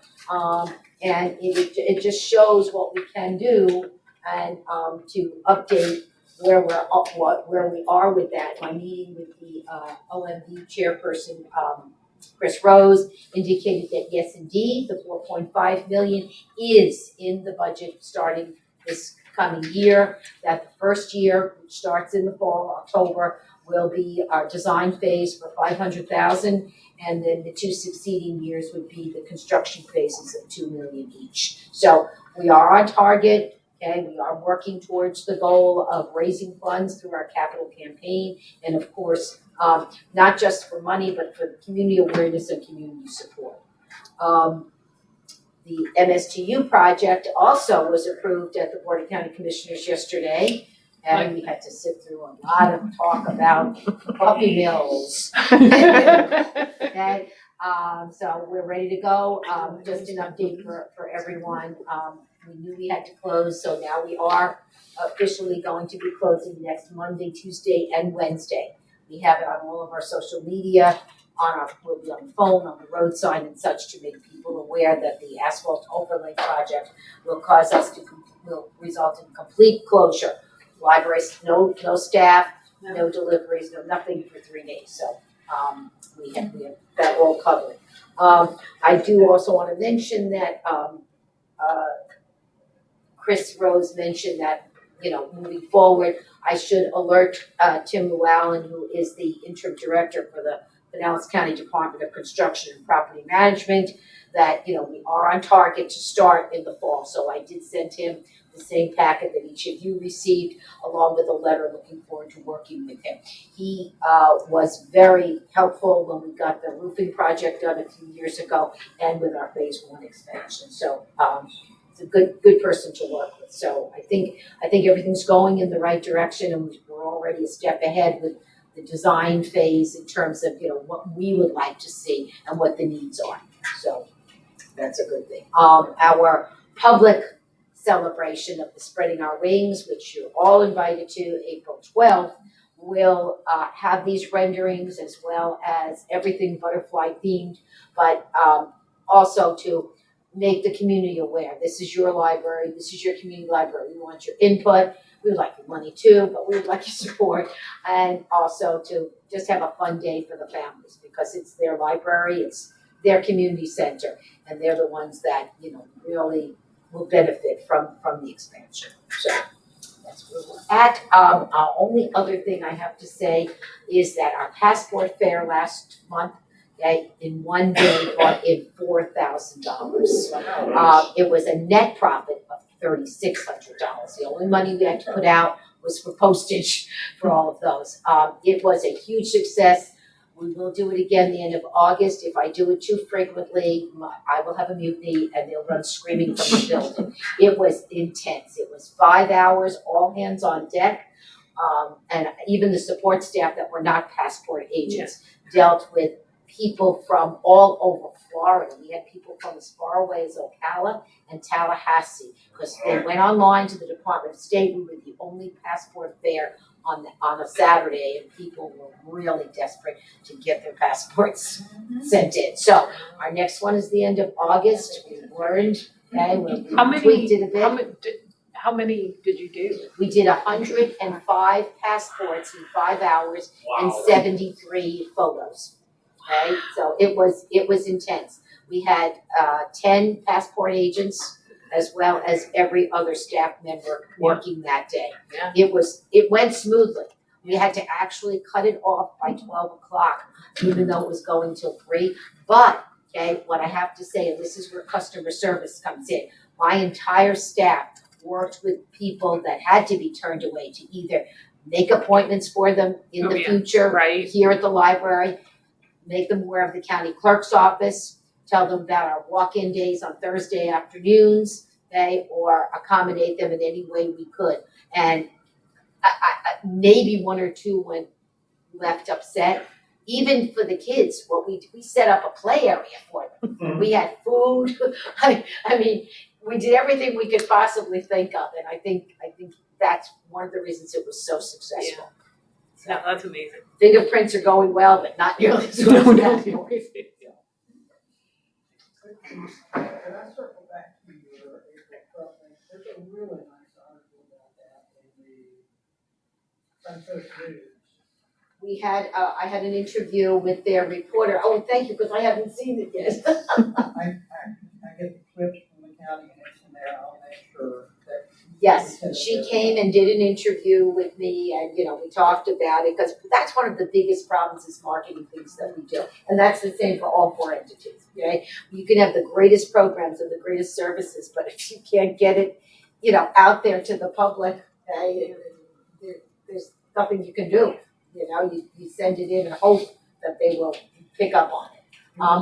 And it just shows what we can do and to update where we are with that. My meeting with the OMB chairperson, Chris Rose, indicated that yes, indeed, the 4.5 million is in the budget starting this coming year. That the first year, which starts in the fall, October, will be our design phase for 500,000, and then the 2 succeeding years would be the construction phases of 2 million each. So we are on target. Okay, we are working towards the goal of raising funds through our capital campaign, and of course, not just for money, but for community awareness and community support. The MSTU project also was approved at the Board of County Commissioners yesterday, and we had to sit through a lot of talk about puppy mills. Okay, so we're ready to go. Just an update for everyone. We knew we had to close, so now we are officially going to be closing next Monday, Tuesday, and Wednesday. We have it on all of our social media, we'll be on the phone, on the road sign and such to make people aware that the asphalt overlay project will result in complete closure. Libraries, no staff, no deliveries, no nothing for 3 days. So we have that all covered. I do also want to mention that Chris Rose mentioned that, moving forward, I should alert Tim Llewellyn, who is the interim director for the Pinellas County Department of Construction and Property Management, that, we are on target to start in the fall. So I did send him the same packet that each of you received, along with a letter looking forward to working with him. He was very helpful when we got the roofing project done a few years ago and with our phase 1 expansion. So it's a good person to work with. So I think everything's going in the right direction, and we're already a step ahead with the design phase in terms of what we would like to see and what the needs are. So that's a good thing. Our public celebration of the Spreading Our Wings, which you're all invited to, April 12th, will have these renderings as well as everything butterfly themed, but also to make the community aware. This is your library, this is your community library. We want your input. We would like your money too, but we would like your support. And also to just have a fun day for the families, because it's their library, it's their community center, and they're the ones that, really will benefit from the expansion. So that's where we're at. Our only other thing I have to say is that our passport fair last month, okay, in one day brought in $4,000. It was a net profit of $3,600. The only money we had to put out was for postage for all of those. It was a huge success. We will do it again the end of August. If I do it too frequently, I will have a mutiny and they'll run screaming from the building. It was intense. It was 5 hours, all hands on deck. And even the support staff that were not passport agents dealt with people from all over Florida. We had people from as far away as Ocala and Tallahassee, because they went online to the Department of State. We were the only passport fair on a Saturday, and people were really desperate to get their passports sent in. So our next one is the end of August. We learned, okay, we tweaked it a bit. How many did you do? We did 105 passports in 5 hours and 73 photos. Okay, so it was intense. We had 10 passport agents as well as every other staff member working that day. Yeah. It went smoothly. We had to actually cut it off by 12 o'clock, even though it was going till 3. But, okay, what I have to say, and this is where customer service comes in, my entire staff worked with people that had to be turned away to either make appointments for them in the future, here at the library, make them aware of the county clerk's office, tell them about our walk-in days on Thursday afternoons, okay, or accommodate them in any way we could. And I maybe one or two went left upset. Even for the kids, we set up a play area for them. We had food. I mean, we did everything we could possibly think of, and I think that's one of the reasons it was so successful. Yeah, that's amazing. Fingerprints are going well, but not nearly as well as passports. Can I circle back to your April 12th thing? There's a really nice article about that in the Suncoast News. We had, I had an interview with their reporter. Oh, thank you, because I haven't seen it yet. I get the clips from the county and it's in there. I'll make sure that. Yes, she came and did an interview with me, and we talked about it, because that's one of the biggest problems is marketing things that we do. And that's the same for all 4 entities, okay? You can have the greatest programs and the greatest services, but if you can't get it, out there to the public, okay, there's nothing you can do. You send it in and hope that they will pick up on it.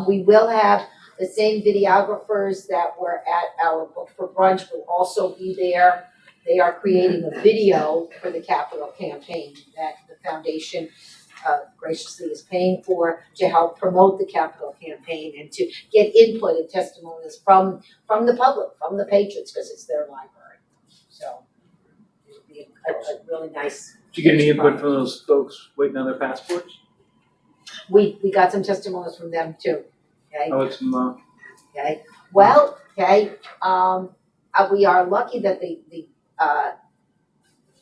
We will have the same videographers that were at our Book for Brunch will also be there. They are creating a video for the capital campaign that the foundation graciously is paying for to help promote the capital campaign and to get input and testimonies from the public, from the patrons, because it's their library. So it'll be a really nice. Did you get any input from those folks waiting on their passports? We got some testimonies from them too. Okay. Oh, it's Okay. Well, okay. We are lucky that the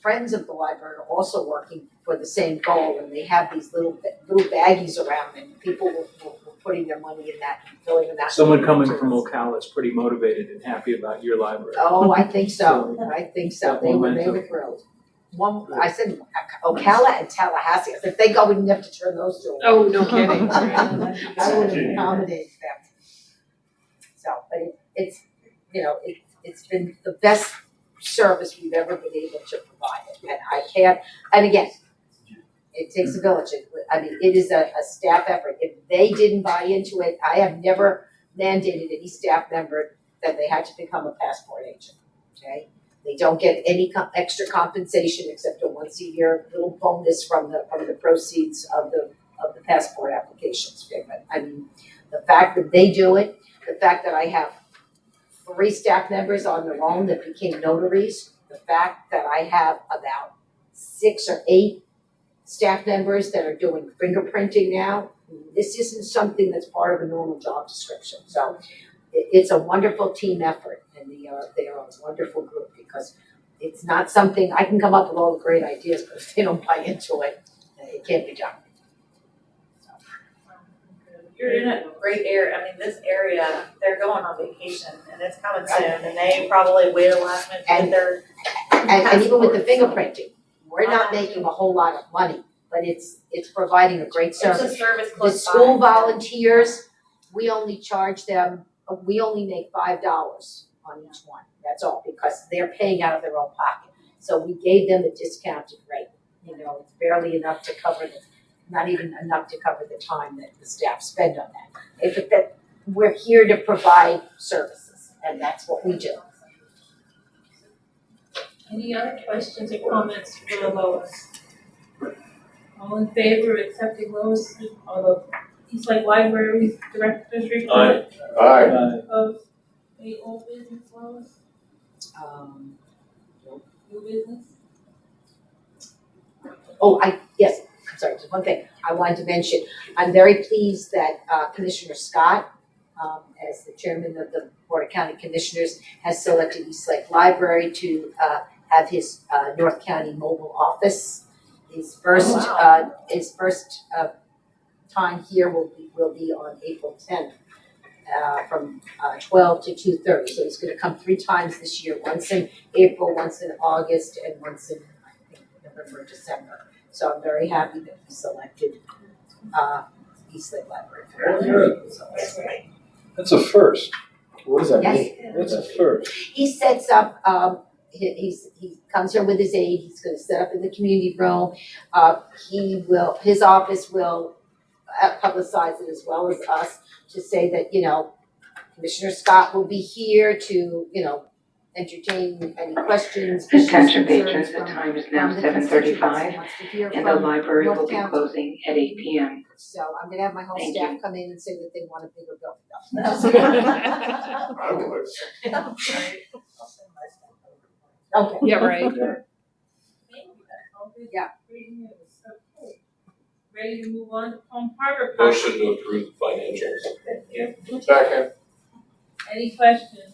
friends of the library are also working for the same goal, and they have these little baggies around, and people were putting their money in that, filling in that. Someone coming from Ocala is pretty motivated and happy about your library. Oh, I think so. I think so. They were thrilled. I said Ocala and Tallahassee. I said, thank God we didn't have to turn those two. Oh, no kidding. I would have accommodated them. So, but it's it's been the best service we've ever been able to provide it. And I can't, and again, it takes a village. It is a staff effort. If they didn't buy into it, I have never mandated any staff member that they had to become a passport agent, okay? They don't get any extra compensation except a once a year little bonus from the proceeds of the passport applications. But the fact that they do it, the fact that I have 3 staff members on their own that became notaries, the fact that I have about 6 or 8 staff members that are doing fingerprinting now, this isn't something that's part of a normal job description. So it's a wonderful team effort, and they are a wonderful group, because it's not something, I can come up with all the great ideas, but if they don't buy into it, it can't be done. You're in a great area. This area, they're going on vacation and it's coming soon, and they probably wait a last minute to get their. And even with the fingerprinting, we're not making a whole lot of money but it's providing a great It's a service. service The close by. school volunteers, we only charge them, we only make $5 on each one, that's all, because they're paying out of their own pocket. So we gave them a discounted rate, you know, it's barely enough to cover not even enough to cover the time that the staff spend on that. That we're here to provide services, and that's what we do. Any other questions or comments for Lois? All in favor of accepting Lois, or the Eastlake Library Director's report? Aye. Opposed? Any old business, Lois? New business? Yes, I'm sorry, just one thing I wanted to mention. I'm very pleased that Commissioner Scott, as the chairman of the Board of County Commissioners, has selected Eastlake Library to have his North County mobile office. His first time here will be on April 10th. From 12 to 2:30, so he's gonna come 3 times this year, once in April, once in August, and once in, I think, November, December. So I'm very happy that he selected Eastlake Library for that. That's a first. What does that Yes. mean? That's a first. He sets up, he comes here with his aide, he's gonna set up in the community room. His office will publicize it as well as us, to say that, you know, Commissioner Scott will be here to, you know, entertain any questions. Attention issues, patrons, the concerns time is from now the 7:35 constituents. He wants to hear and the from library North will be County. closing at 8 p.m. So I'm gonna have my whole Thank staff come in and say that they want a bigger building. I would. Okay. Yeah, right. Thank you, that's all good. Yeah. Great news. Okay. Ready to move on to Palm Harbor? Motion to approve the financials. Thank you. Second. Any questions?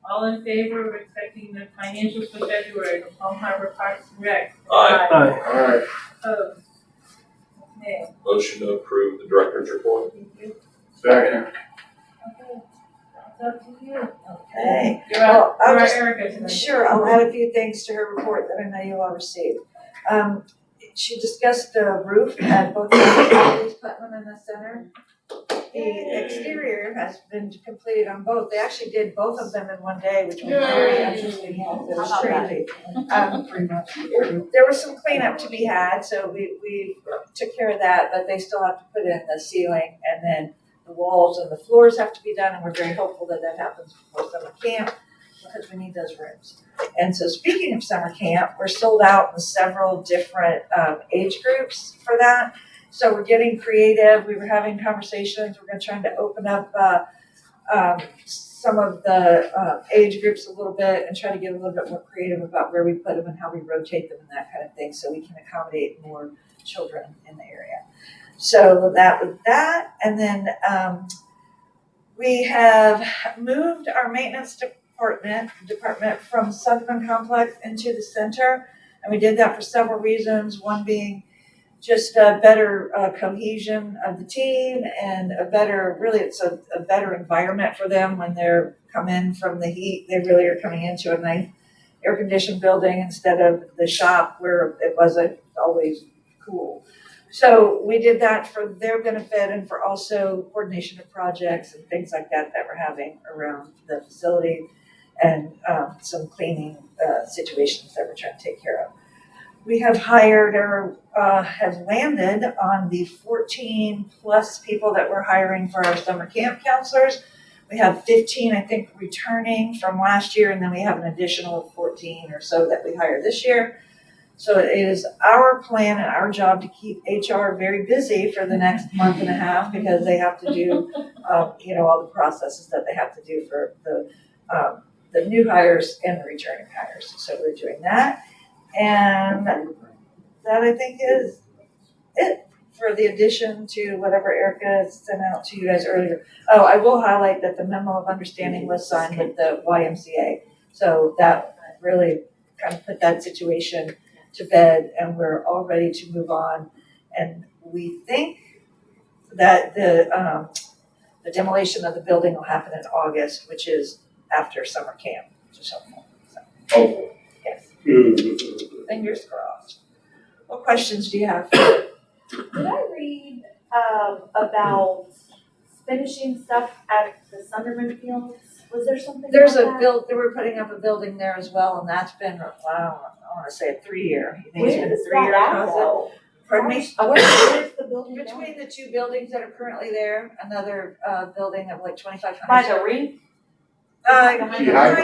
All in favor of accepting the financials for February for Palm Harbor Parks and Rec? Aye. Alright. Opposed? Okay, Motion to approve the director's report. thank you. Second. Okay, it's up to you. Okay. You're up, I'll you're just- Erica tonight. Sure, I'll add a few things to her report that I know you all received. She discussed the roof at both properties, Putnam and the Center. The exterior has been completed on both. They actually did both of them in one day, which was very interesting. It was crazy. There was some cleanup to be had, so we took care of that, but they still have to put in the ceiling, and then the walls and the floors have to be done, and we're very hopeful that that happens before summer camp, because we need those rooms. And so speaking of summer camp, we're sold out in several different age groups for that. So we're getting creative. We were having conversations. We're trying to open up some of the age groups a little bit and try to get a little bit more creative about where we put them and how we rotate them and that kind of thing, so we can accommodate more children in the area. So that was that. And then we have moved our maintenance department from Sutherland Complex into the center, and we did that for several reasons. One being just a better cohesion of the team, and it's a better environment for them when they're come in from the heat. They really are coming into a nice air-conditioned building instead of the shop where it wasn't always cool. So we did that for their benefit and for also coordination of projects and things like that we're having around the facility, and some cleaning situations that we're trying to take care of. We have hired or have landed on the 14 plus people that we're hiring for our summer camp counselors. We have 15, I think, returning from last year, and then we have an additional 14 or so that we hired this year. So it is our plan and our job to keep HR very busy for the next month and a half, because they have to do, all the processes that they have to do for the new hires and the returning hires. So we're doing that. And that, I think, is it for the addition to whatever Erica sent out to you guys earlier. Oh, I will highlight that the memo of understanding was signed with the YMCA. So that really kind of put that situation to bed, and we're all ready to move on. And we think that the demolition of the building will happen in August, which is after summer camp, which is helpful. So, Oh. yes. Fingers crossed. What questions do you have? Did I read, about finishing stuff at the Sunderman Fields? Was there something There's about that? they were putting up a building there as well, and that's been, wow, I wanna say a 3-year. You think it's Where been a is 3-year that at process? though? Pardon me? Where's the building going? Between the two buildings that are currently there, another building of like 2,500. By the rink? Behind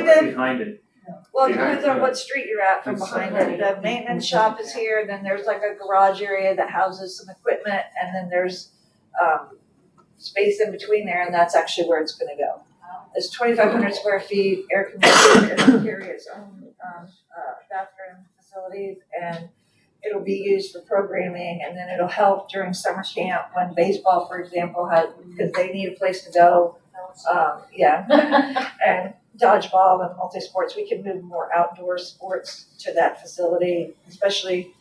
it, Behind it. well, it Behind depends on what street you're at from behind it. The maintenance shop is here, then there's like a garage area that houses some equipment, and then there's space in between there, and that's actually where it's gonna go. It's 2,500 square feet, air conditioned, it'll carry its own bathroom facilities, and it'll be used for programming, and then it'll help during summer camp when baseball, for example, because they need a place to go. And dodgeball and multi-sports, we can move more outdoor sports to that facility, especially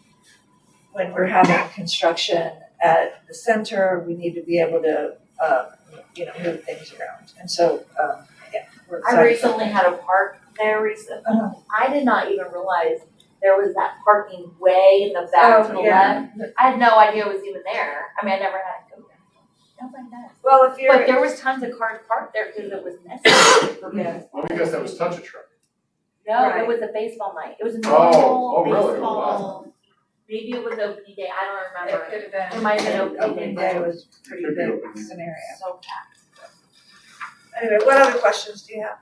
when we're having construction at the center, we need to be able to, move things around. And so, we're excited. I recently had a park there recently. I did not even realize there was that parking way in the back to the left. I had no idea it was even there. I mean, I never had to go there. Nobody does. Well, if you're. But there was tons of cars parked there because it was necessary for business. Well, because that was touch a truck. No, Right. it was a baseball night. It was a Oh, normal really? baseball. Maybe it was opening day. I don't remember. It could have been. It might have been Opening day was pretty Could be big opening. scenario. So packed. Anyway, what other questions do you have?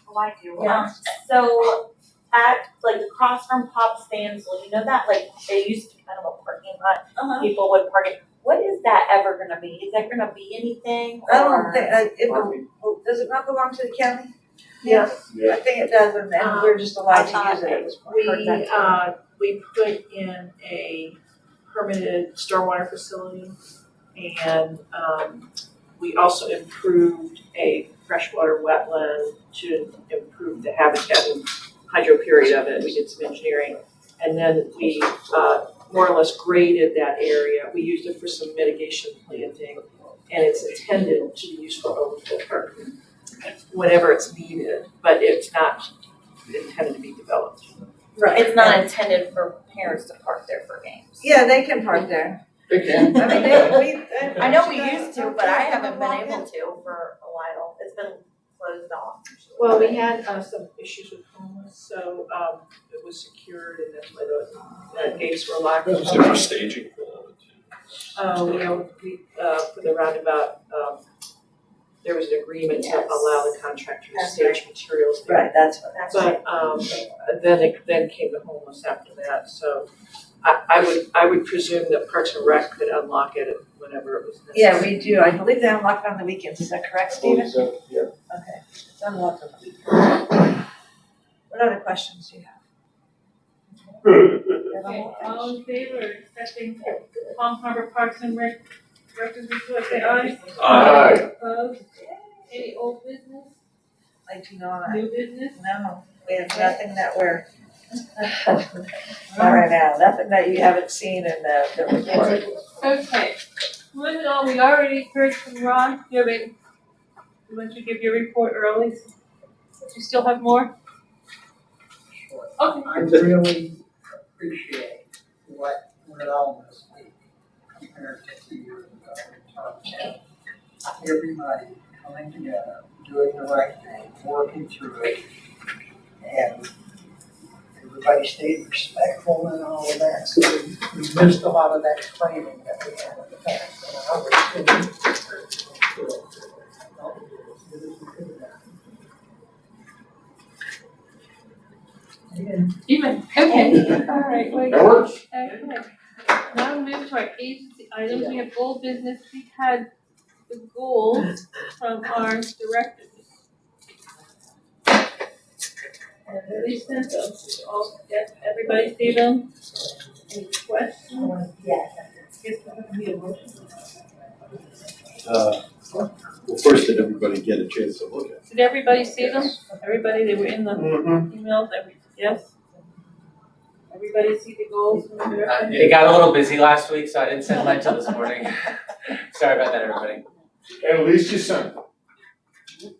Oh, I do. Yeah. So at like across from Pop Stansel, you know that like it used to be kind of a parking lot. People would park it. What is that ever gonna be? Is that gonna be anything? I don't or- think, does it not belong to the county? Yes. I think it does, and we're just allowed to use it at this point. We put in a permitted stormwater facility, and we also improved a freshwater wetland to improve the habitat and hydro period of it. We did some engineering, and then we more or less graded that area. We used it for some mitigation planting, and it's intended to be used for overflow parking whenever it's needed, but it's not intended to be developed. Right. It's not intended for parents to park there for games. Yeah, they can park there. They can. I mean, I know we used to, but I haven't been able to for a while. It's been closed off. Well, we had some issues with homeless, so it was secured, and that's why the gates were locked. Was there for staging for that? We for the roundabout, there was an agreement to allow the contractor to stage materials there. Right, that's what. But then came the homeless after that, so I would presume that Parks and Rec could unlock it whenever it was necessary. Yeah, we do. I believe they unlock it on the weekends. Is that correct, Stephen? Yeah. Okay, it's unlocked on the weekends. What other questions do you have? Okay, all in favor of accepting Palm Harbor Parks and Rec Director's report, say aye. Aye. Opposed? Any old business, Like, you know, new business? no, we have nothing that we're, not right now, nothing that you haven't seen in the report. Okay, moving on, we already heard from Ron, you want to give your report early? Do you still have more? Okay. I really appreciate what went on this week compared to 2 years ago in terms of everybody coming together, doing the right thing, working through it, and everybody stayed respectful and all of that, so we missed a lot of that training that we had in the past, and I was really encouraged to it. I thought we did as good as we could have done. Even, okay, all right, wait. That works. Okay. Now moving to our agency items, we have old business, we had the goals from our directors. And they sent us, all, everybody see them? Any questions? Yes. Yes, we have a motion. Well, first, did everybody get a chance to look at it? Did everybody see them? Everybody, they were in the emails, yes? Everybody see the goals from the director? It got a little busy last week, so I didn't send mine till this morning. Sorry about that, everybody. At least you sent it.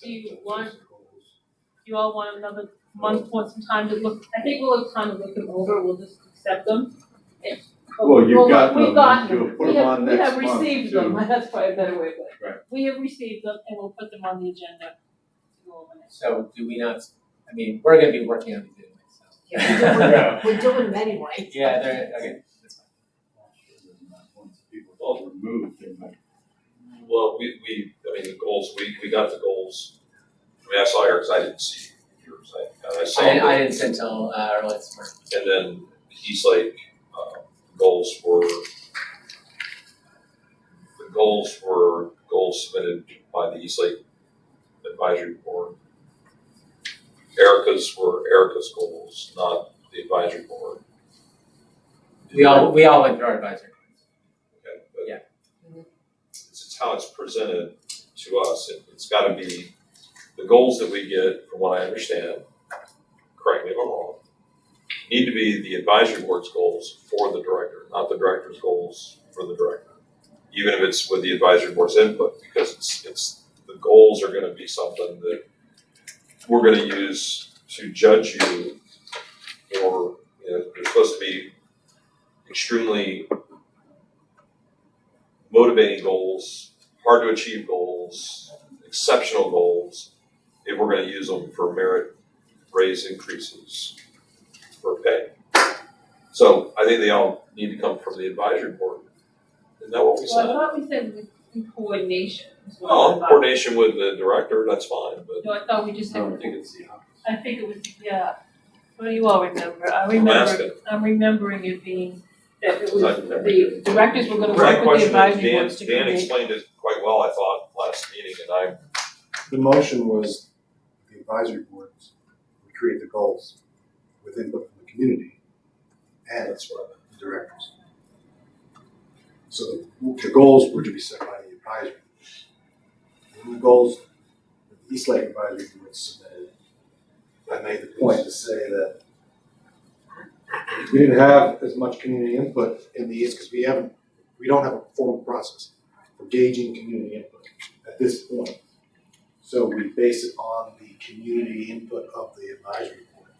Do you all want another month want some time to look, I think we'll have time to look them over, we'll just accept them. Well, you've gotten We've them, gotten you'll them. put them on next month We have received them, too. that's probably a better way of putting it. Right. We have received them and we'll put them on the agenda to go over next. So do we not, I mean, we're gonna be working on these anyway, so. Yeah, we're doing them anyway. Yeah, they're, okay, that's fine. Once people remove, they might. Well, I mean, the goals, we got the goals. I mean, I saw yours, I didn't see yours, I saw them. I didn't send till, early this morning. And then Eastlake, goals were goals submitted by the Eastlake Advisory Board. Erica's were Erica's goals, not the advisory board. We all went through our advisory. Okay, but Yeah. it's how it's presented to us. It's gotta be the goals that we get, from what I understand, correct me if I'm wrong, need to be the advisory board's goals for the director, not the director's goals for the director. Even if it's with the advisory board's input, because it's the goals are gonna be something that we're gonna use to judge you, or, you know, they're supposed to be extremely motivating goals, hard to achieve goals, exceptional goals, if we're gonna use them for merit raise increases for pay. So I think they all need to come from the advisory board. Isn't that what we Well, I said? thought we said in coordination. is what Oh, I thought. coordination with the director, that's fine, but No, I thought we just said, I think it's the opposite. I think it was, yeah. What do you all remember? asking. I'm remembering it being that it was, I remember. the directors were gonna My work with the question is, advisory boards to Dan create. explained it quite well, I thought, last meeting, and The motion was the advisory boards would create the goals with input from the community and the directors. So the goals were to be set by the advisory boards. And the goals that the Eastlake Advisory Board submitted, I made the point to say that we didn't have as much community input in these because we don't have a formal process for gauging community input at this point. So we base it on the community input of the advisory board,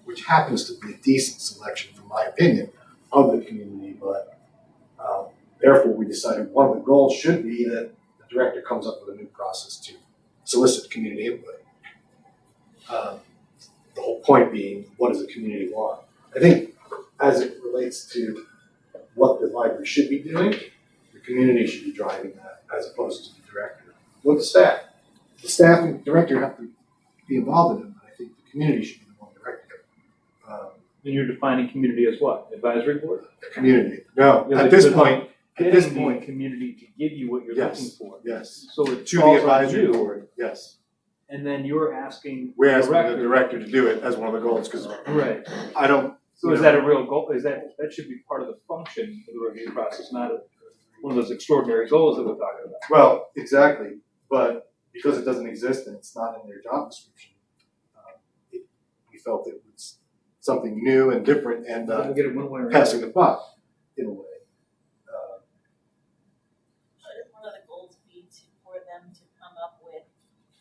which happens to be a decent selection, from my opinion, of the community, but therefore we decided one of the goals should be that the director comes up with a new process to solicit community input. The whole point being, what does the community want? I think as it relates to what the library should be doing, the community should be driving that as opposed to the director. With the staff. The staff and the director have to be involved in it, but I think the community should be the one directing it. And you're defining community as what? Advisory board? Community. No, Yeah, at this but point, Getting the community to give you what you're Yes. looking for. yes. So it To the falls on advisory you, board, yes. and then you're asking We're the asking the director to do it as one of the goals, because Right. I don't. So is that a real goal? That should be part of the function of the review process, not one of those extraordinary goals that we're talking about. Well, exactly, but because it doesn't exist and it's not in their job description, we felt it was something new and different and We'll get it one way or passing the buck in a way. Should one of the goals be for them to come up with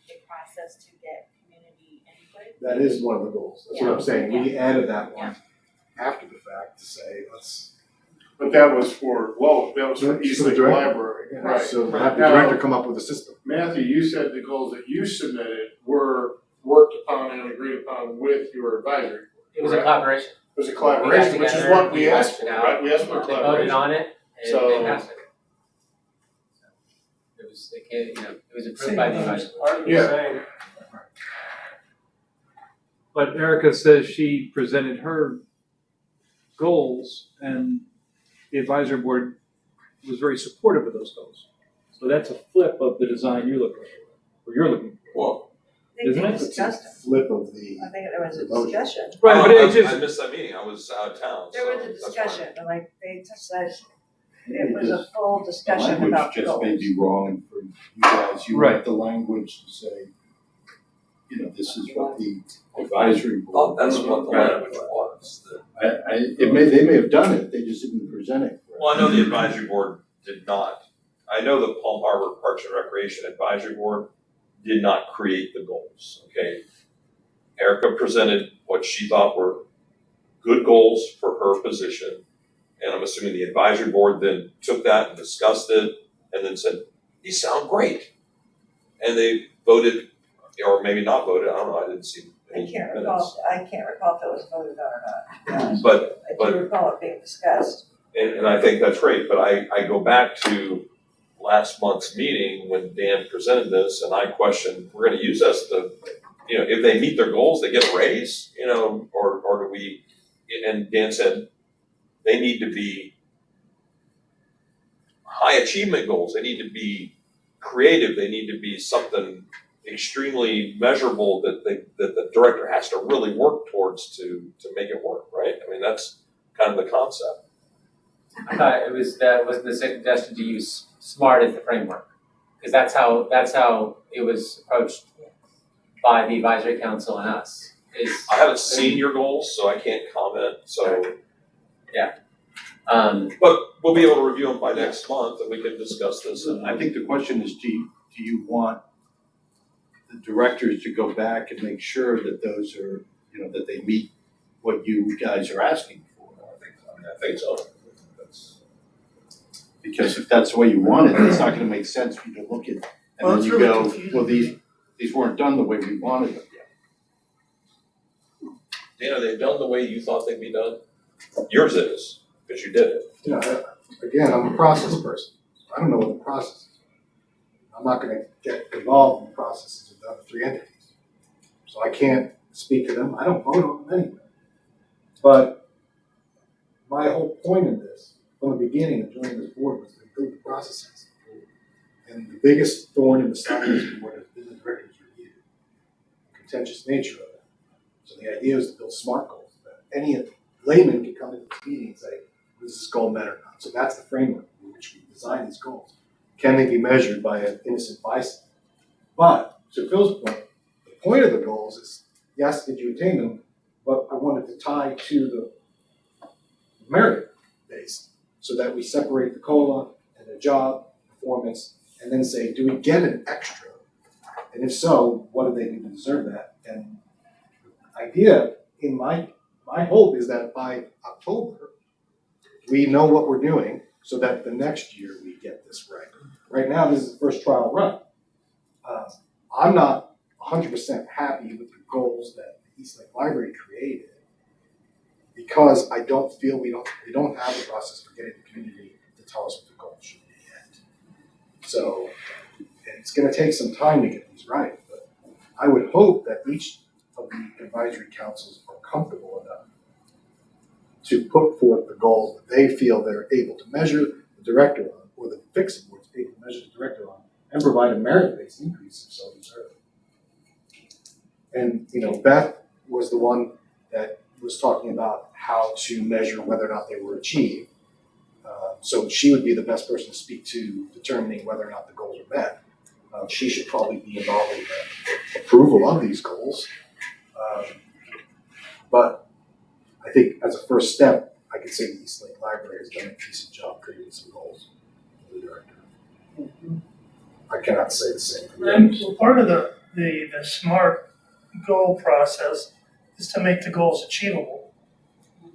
a process to get community input? That is one of the goals, that's what I'm saying, we added that one after the fact to say, let's. But that was for the Eastlake director. Library, Yeah, right. So have the director come up with a system. Matthew, you said the goals that you submitted were worked upon and agreed upon with your advisory board. It was a correct? collaboration. It was a collaboration, which is together, what we we asked worked for, it out. right? We asked for a They voted collaboration. on it, and So- they passed it. It was approved by the advisory board. Yeah. But Erica says she presented her goals and the advisory board was very supportive of those goals. So that's a flip of the design you're looking for, or you're looking for. Well, I think Isn't they it? discussed it. Flip of the. I think there was a Motion. discussion. Right, but I it's just, missed that meeting, I was out of town, so There was a that's fine. discussion, and like they just said, it was a full discussion about Language just goals. may be wrong for you guys, you Right. want the language to say, you know, this is what the advisory Oh, board. that's what the language was. They may have done it, they just didn't present it. Well, I know the advisory board did not, I know the Palm Harbor Parks and Recreation Advisory Board did not create the goals, okay? Erica presented what she thought were good goals for her position. And I'm assuming the advisory board then took that and discussed it and then said, these sound great. And they voted, or maybe not voted, I don't know, I didn't see I any can't minutes. recall if it was voted on or not, to be honest. But, I do recall it being discussed. and I think that's great, but I go back to last month's meeting when Dan presented this and I questioned, we're gonna use this to, if they meet their goals, they get a raise, or do we, and Dan said, they need to be high achievement goals, they need to be creative, they need to be something extremely measurable that the director has to really work towards to make it work, right? I mean, that's kind of the concept. I thought it was the suggestion to use SMART as the framework, because that's how it was approached by the advisory council and us. I haven't seen your goals, so I can't comment, so. Yeah. But we'll be able to review them by next month and we can discuss this. And I think the question is, do you want the directors to go back and make sure that those are, that they meet what you guys are asking for? I think so. Because if that's the way you want it, it's not gonna make sense for you to look at, and Well, then it's you really go, confusing. well, these weren't done the way we wanted them. Dana, they've done the way you thought they'd be done? Yours is, because you did it. Again, I'm a process person. I don't know what the process is. I'm not gonna get involved in the processes of the other three entities. So I can't speak to them. I don't vote on them anyway. But my whole point of this, from the beginning of joining this board, was to improve the processes. And the biggest thorn in the side of this board has been the director's review, the contentious nature of it. So the idea is to build SMART goals that any layman can come into this meeting and say, does this goal met or not? So that's the framework in which we design these goals. Can they be measured by an innocent bystander? But to Phil's point, the point of the goals is, yes, did you attain them? But I wanted to tie to the merit base so that we separate the COLA and the job performance and then say, do we get an extra? And if so, what do they do to deserve that? And the idea in my hope is that by October, we know what we're doing so that the next year we get this right. Right now, this is the first trial run. I'm not 100% happy with the goals that the East Lake Library created because I don't feel we don't have a process for getting the community to tell us what the goals should be yet. So it's going to take some time to get these right, but I would hope that each of the advisory councils are comfortable enough to put forth the goals that they feel they're able to measure the director on, or the fixing board's able to measure the director on, and provide a merit-based increase if so deserved. And Beth was the one that was talking about how to measure whether or not they were achieved. So she would be the best person to speak to determining whether or not the goals are met. She should probably be involved in the approval of these goals. But I think as a first step, I could say the East Lake Library has done a decent job creating some goals for the director. I cannot say the same for the And others. so part of the SMART goal process is to make the goals achievable.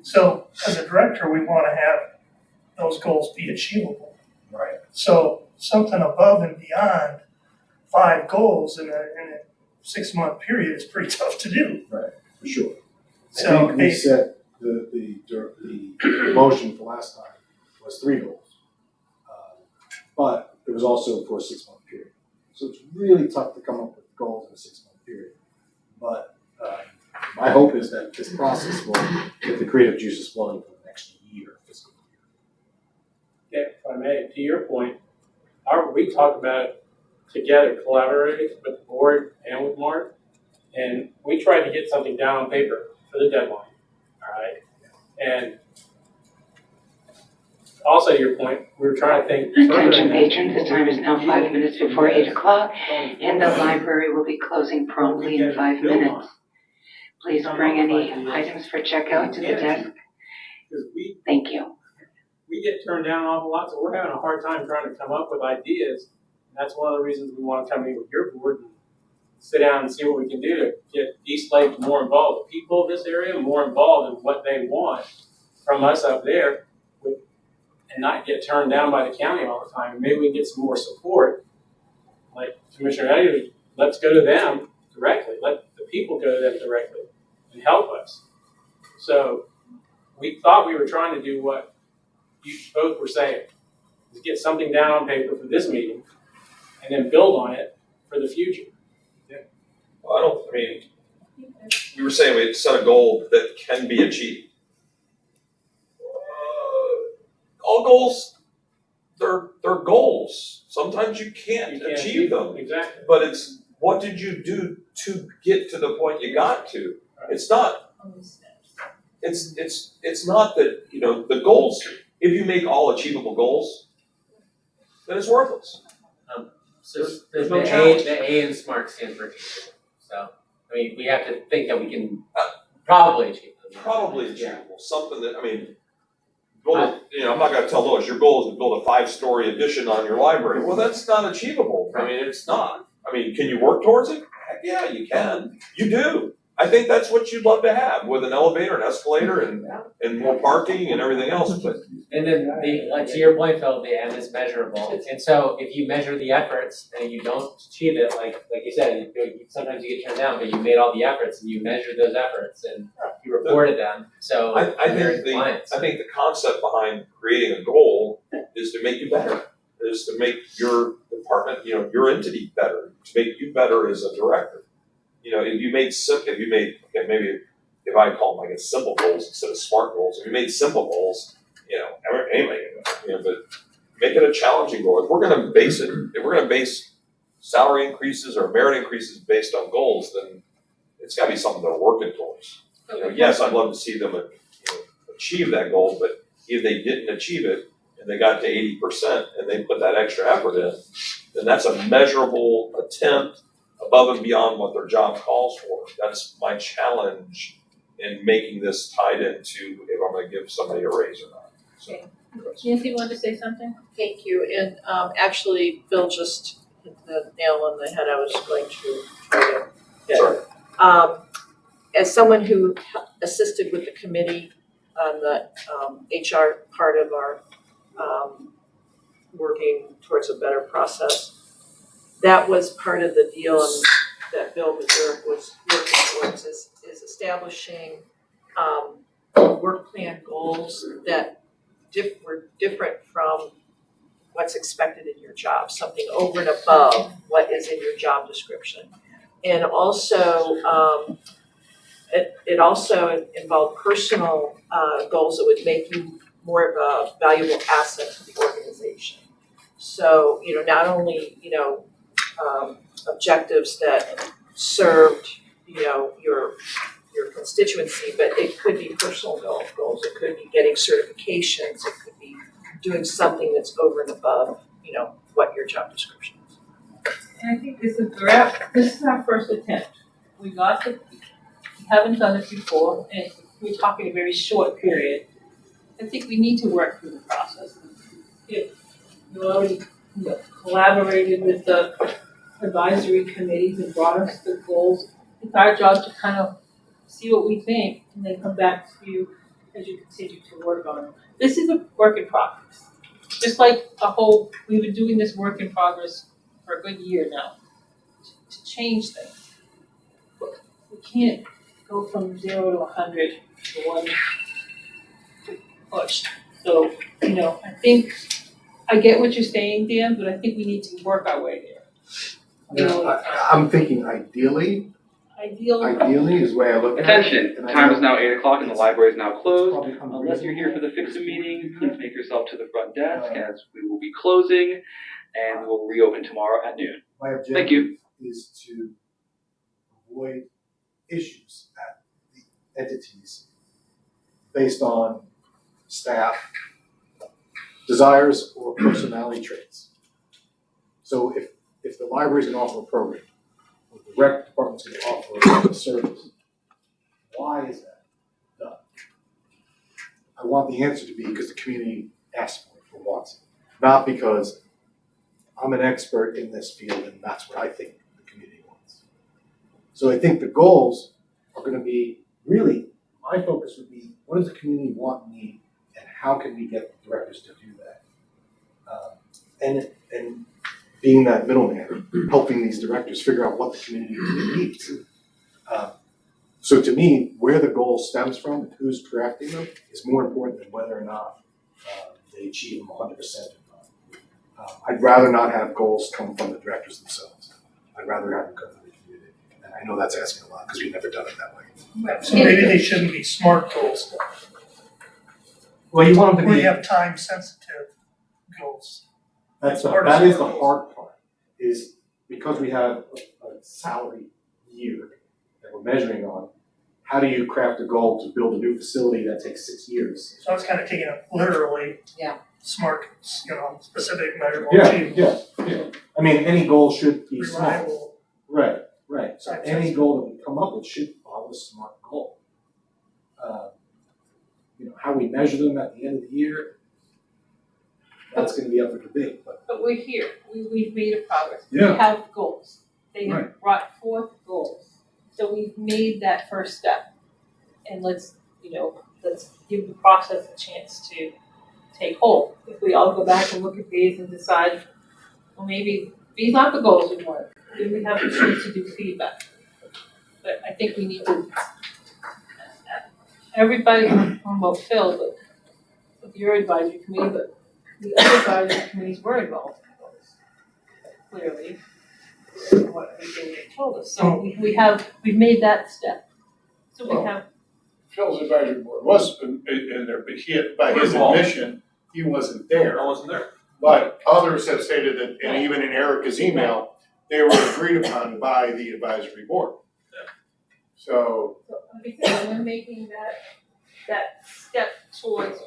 So as a director, we want to have those goals be achievable. Right. So something above and beyond 5 goals in a 6-month period is pretty tough to do. Right, for sure. So I think we set the motion for last time was 3 goals. But it was also for a 6-month period. So it's really tough to come up with goals in a 6-month period. But my hope is that this process will get the creative juices flowing for the next fiscal year. Yeah, if I may, to your point, we talked about it together, collaborating with the board and with Mark, and we tried to get something down on paper for the deadline, all right? And also your point, we were trying to think further. Attention patrons, the time is now 5 minutes before 8 o'clock, and the library will be closing promptly in 5 minutes. Please bring any items for checkout to the desk. Thank you. We get turned down an awful lot, so we're having a hard time trying to come up with ideas. And that's one of the reasons we want to come in with your board and sit down and see what we can do to get East Lake more involved, the people of this area more involved in what they want from us up there, and not get turned down by the county all the time. Maybe we can get some more support. Like Commissioner Eddie, let's go to them directly. Let the people go to them directly and help us. So we thought we were trying to do what you both were saying, is get something down on paper for this meeting and then build on it for the future. Well, we were saying we set a goal that can be achieved. All goals, they're goals. Sometimes you can't achieve them. Exactly. But it's what did you do to get to the point you got to? It's not. It's not that, you know, the goals. If you make all achievable goals, then it's worthless. So There's the no challenge. The A in SMART stands for achievable. So I mean, we have to think that we can probably achieve them. Probably achievable. Something that, I mean, you know, I'm not gonna tell Lois, your goal is to build a 5-story addition on your library. Well, that's not achievable. I mean, it's not. I mean, can you work towards it? Heck yeah, you can. You do. I think that's what you'd love to have with an elevator, an escalator, and more parking and everything else. But And then to your point, Phil, the end is measurable. And so if you measure the efforts and you don't achieve it, like you said, sometimes you get turned down, but you made all the efforts and you measured those efforts and you reported them. So I think the concept behind creating a goal is to make you better, is to make your department, you know, your entity better, to make you better as a director. You know, maybe if I call them, I guess, simple goals instead of SMART goals. If you made simple goals, you know, anybody can do it, you know, but make it a challenging goal. If we're gonna base salary increases or merit increases based on goals, then it's gotta be something they're working towards. You know, yes, I'd love to see them, achieve that goal, but if they didn't achieve it and they got to 80% and they put that extra effort in, then that's a measurable attempt above and beyond what their job calls for. That's my challenge in making this tied into if I'm gonna give somebody a raise or not. So, Nancy, you wanted to say something? Thank you, and actually, Bill just hit the nail on the head. I was going to try to hit. Sorry. As someone who assisted with the committee on the HR part of our working towards a better process, that was part of the deal that Bill Mazurek was working towards is establishing work plan goals that were different from what's expected in your job, something over and above what is in your job description. And also, it also involved personal goals that would make you more of a valuable asset to the organization. So, you know, not only, you know, objectives that served, you know, your constituency, but it could be personal goals, it could be getting certifications, it could be doing something that's over and above, you know, what your job description is. And I think this is our first attempt. We haven't done it before, and we're talking a very short period. I think we need to work through the process. If you already collaborated with the advisory committees and brought us the goals, it's our job to kind of see what we think and then come back to you as you continue to work on it. This is a work in progress. Just like we've been doing this work in progress for a good year now to change things. But we can't go from 0 to 100 to 1 to push. So, you know, I think I get what you're saying, Dan, but I think we need to work our way there. I'm thinking ideally is the way I look at it. Attention, time is now 8 o'clock and the library is now closed. Unless you're here for the PHCSA meeting, please make yourself to the front desk as we will be closing and we'll reopen tomorrow at noon. My Thank you. objective is to avoid issues at the entities based on staff desires or personality traits. So if the library's gonna offer a program, or the rec department's gonna offer a service, why is that done? I want the answer to be because the community asks for it or wants it, not because I'm an expert in this field and that's what I think the community wants. So I think the goals are gonna be, really, my focus would be, what does the community want and need, and how can we get the directors to do that? And being that middleman, helping these directors figure out what the community really needs. So to me, where the goal stems from and who's drafting them is more important than whether or not they achieve them 100% or not. I'd rather not have goals come from the directors themselves. I'd rather have them come from the community. And I know that's asking a lot because we've never done it that way. So maybe they shouldn't be SMART goals. Well, you want them to Where be. you have time sensitive goals. That is the hard part, is because we have a salary year that we're measuring on, how do you craft a goal to build a new facility that takes 6 years? So I was kind of taking it literally. Yeah. SMART, specific, measurable, Yeah, achievable. yeah. I mean, any goal should be smart. Reliable. Right. So any goal that we come up with should follow a SMART goal. How we measure them at the end of the year, that's gonna be up for debate, but. But we're here, we've made a progress. Yeah. We have goals. They have Right. brought forth goals. So we've made that first step. And let's give the process a chance to take hold. If we all go back and look at these and decide, well, maybe these aren't the goals we want, then we have a chance to do feedback. But I think we need to, everybody, I don't know about Phil, but with your advisory committee, but the other advisory committees were involved in those, clearly, from what everything they told us. So we've made that step. So we have. Phil's advisory board was in there, but by his admission, he wasn't there. I wasn't there. But others have stated that, and even in Erica's email, they were agreed upon by the advisory board. So. So, like I said, we're making that step towards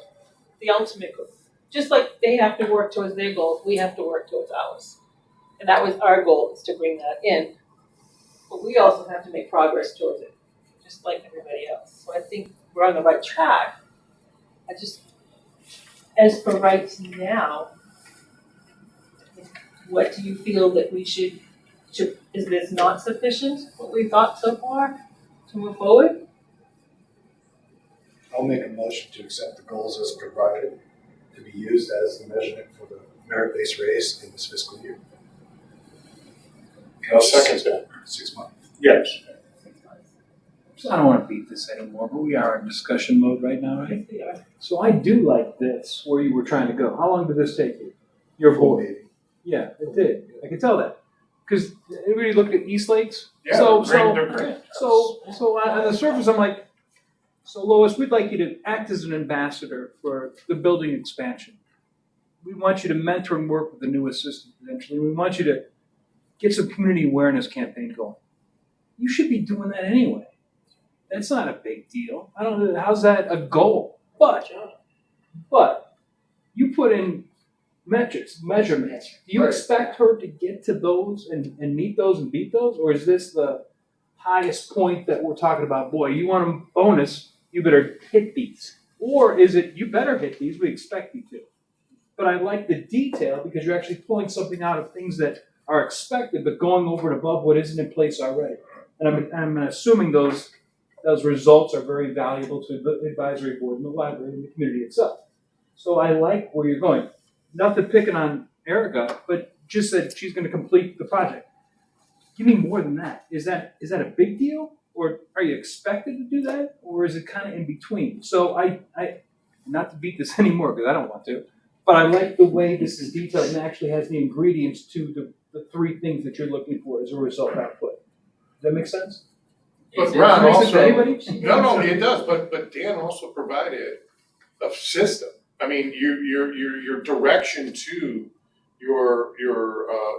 the ultimate goal. Just like they have to work towards their goals, we have to work towards ours. And that was our goal, is to bring that in. But we also have to make progress towards it, just like everybody else. So I think we're on the right track. As for right now, what do you feel that we should, is this not sufficient, what we've got so far, to move forward? I'll make a motion to accept the goals as provided to be used as the measurement for the merit-based raise in this fiscal year. I'll second that. 6 months. Yes. So I don't wanna beat this anymore, but we are in discussion mode right now, right? Yes, we are. So I do like this, where you were trying to go. How long did this take you? Your board? Meeting. Yeah, it did. I can tell that. Cause everybody looked at East Lakes. Yeah, they're great. So on the surface, I'm like, so Lois, we'd like you to act as an ambassador for the building expansion. We want you to mentor and work with the new assistant eventually. We want you to get some community awareness campaign going. You should be doing that anyway. That's not a big deal. I don't know, how's that a goal? But you put in measurements. Do you expect her to get to those and meet those and beat those? Or is this the highest point that we're talking about? Boy, you want a bonus, you better hit these. Or is it, you better hit these, we expect you to. But I like the detail because you're actually pulling something out of things that are expected, but going over and above what isn't in place already. And I'm assuming those results are very valuable to the advisory board and the library and the community itself. So I like where you're going. Nothing picking on Erica, but just that she's going to complete the project. Give me more than that. Is that a big deal? Or are you expected to do that? Or is it kind of in between? So I not to beat this anymore because I don't want to, but I like the way this is detailed and actually has the ingredients to the three things that you're looking for as a result output. Does that make sense? But Ron also, anybody? no, it does, but Dan also provided a system. I mean, your direction to your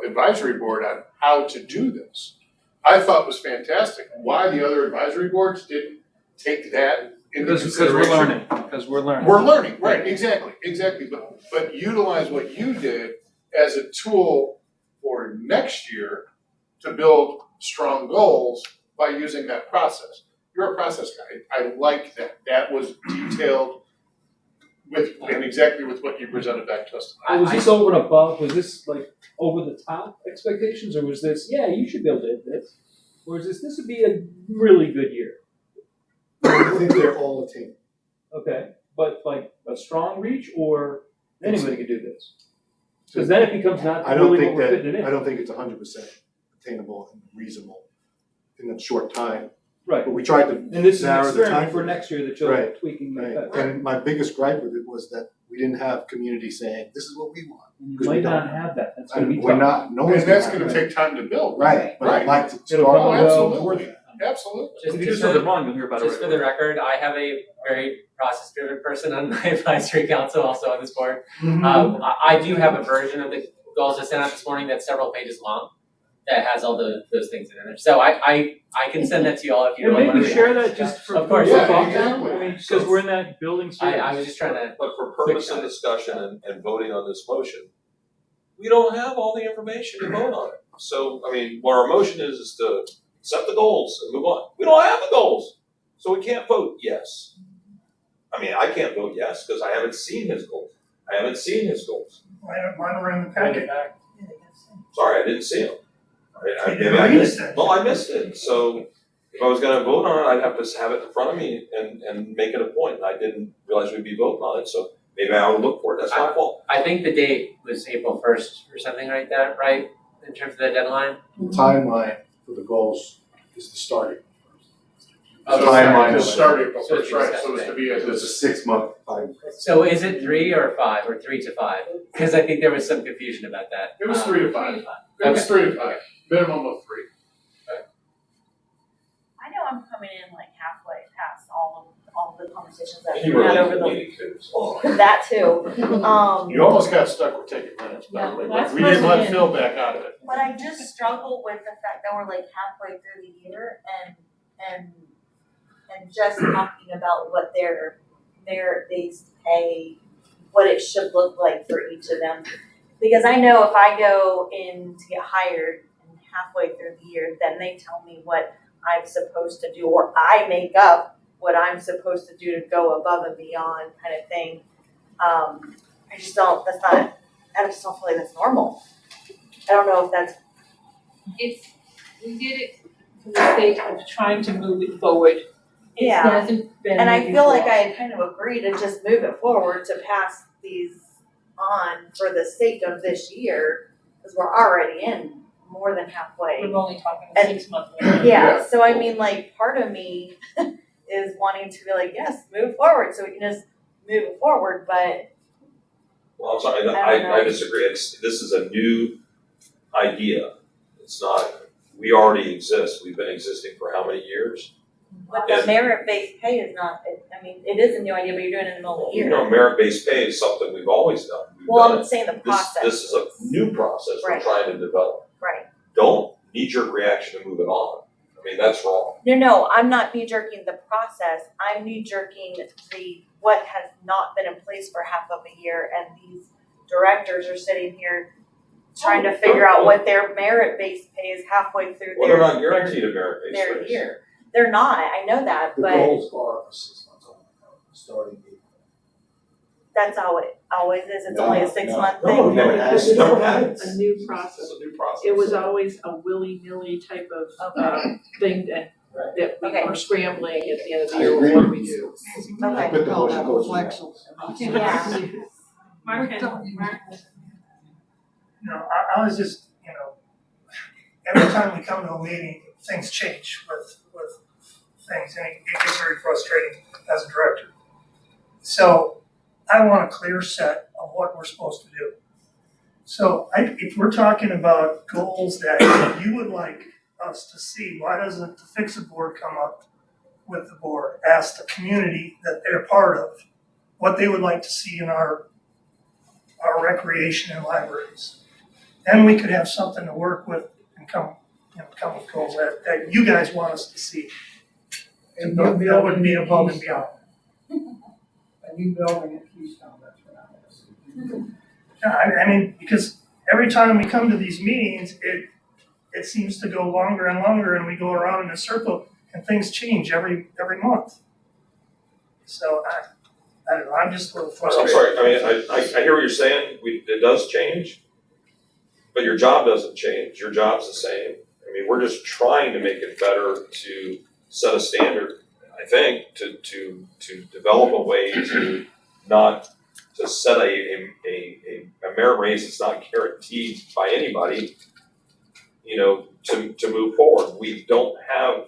advisory board on how to do this, I thought was fantastic. Why the other advisory boards didn't take that into consideration? Because we're learning. We're learning, right, exactly, but utilize what you did as a tool for next year to build strong goals by using that process. You're a process guy. I like that. That was detailed and exactly with what you presented back to us tonight. Was this over and above? Was this like over the top expectations, or was this? Yeah, you should be able to hit this. Or is this would be a really good year? I think they're all attainable. Okay, but like a strong reach, or anybody could do this? Because then it becomes not I don't really think what we're that, fitting it in. I don't think it's 100% attainable and reasonable in a short time. Right. But we tried to And this is an narrow the experiment time for frame. next year that you're Right, tweaking right. like that. And my biggest gripe with it was that we didn't have community saying, this is what we want. You 'Cause we might don't. not have that. That's gonna be We're tough. not, no one's And that's have gonna that. take time to build. Right, but I'd like to It'll start. Oh, come well absolutely, absolutely. If you do something wrong, you'll hear about it Just right for the away. record, I have a very process-driven person on my advisory council, also on this board. Mhm. I do have a version of the goals I sent out this morning that's several pages long, that has all those things in there. So I can send that to you all if you And really want to maybe read it. share that just for Of course, food for yeah, thought exactly. now. I mean, because we're in that building series. I was just trying to. But for purpose of discussion and voting on this motion, we don't have all the information to vote on it. So, I mean, what our motion is to set the goals and move on. We don't have the goals, so we can't vote yes. I mean, I can't vote yes because I haven't seen his goals. Mine were in the packet. Sorry, I didn't see them. You didn't read missed it. Well, I missed it, so if I was gonna vote on it, I'd have to have it in front of me and make it a point. And I didn't realize we'd be voting on it, so maybe I would look for it, that's my fault. I think the date was April 1st or something like that, right? In terms of the deadline? The timeline for the goals is the starting. Oh, The timeline To of it. start April So first, it's right, so it's to be It's as a 6-month time. So is it 3 or 5 or 3 to 5? Because I think there was some confusion about that. It was 3 to 5. It was 3 to 5, minimum of 3. I know I'm coming in like halfway past all of the conversations that You we were had late over to the the, meeting too, so. that too. You almost got stuck with taking minutes, by the way, Yeah, but we didn't let that's Phil back out of it. But I just struggle with the fact that we're like halfway through the year and just talking about what their merit-based pay, what it should look like for each of them. Because I know if I go in to get hired and halfway through the year, then they tell me what I'm supposed to do, or I make up what I'm supposed to do to go above and beyond kind of thing. I just don't feel like that's normal. I don't know if that's, We did it for the sake of trying to move it forward. It Yeah. hasn't been. and I moving feel like forward. I had kind of agreed to just move it forward to pass these on for the sake of this year, because we're already in more than halfway. We're only talking a And- 6-month window. Yeah, so I mean, like, part of me is wanting to be like, yes, move forward, so we can just move it forward, but Well, I'm sorry, I don't know. I disagree. This is a new idea. It's not, we already exist. We've been existing for how many years? but the merit-based pay is not, I mean, it is a new idea, but you're doing it in the middle of the You year. know, merit-based pay is something we've always done. We've Well, done I'm it. saying the process. This is a new process we're Right. trying to develop. Right. Don't knee-jerk reaction to move it on. I mean, that's wrong. No, I'm not knee-jerking the process, I'm knee-jerking what has not been in place for half of a year, and these directors are sitting here trying to figure out what their merit-based pay is halfway through Well, their, they're not guaranteed a merit-based their raise. year. They're not, I know that, The but goals are for 6 months only, starting April. that's how it always is, it's only a 6-month No, thing. never has. This is Never a has. new This process. is a new process. It was always a willy-nilly type of thing that we Okay. were scrambling at the end of the I year, agree. what do we do? I put the motion goes for that. Yeah. Mark. No, I was just, every time we come to a meeting, things change with things, and it gets very frustrating as a director. So I want a clear set of what we're supposed to do. So if we're talking about goals that you would like us to see, why doesn't the Fix-It board come up with the board, ask the community that they're part of, what they would like to see in our recreation and libraries? Then we could have something to work with and come with goals that you guys want us to see. And that would be above and beyond. A new building at Keystone, that's what I'm asking. Yeah, I mean, because every time we come to these meetings, it seems to go longer and longer, and we go around in a circle, and things change every month. So I don't know, I'm just a little I'm frustrated. sorry, I mean, I hear what you're saying, it does change, but your job doesn't change, your job's the same. I I mean, we're just trying to make it better to set a standard, I think, to develop a way to not, to set a merit raise that's not guaranteed by anybody, you know, to move forward. We don't have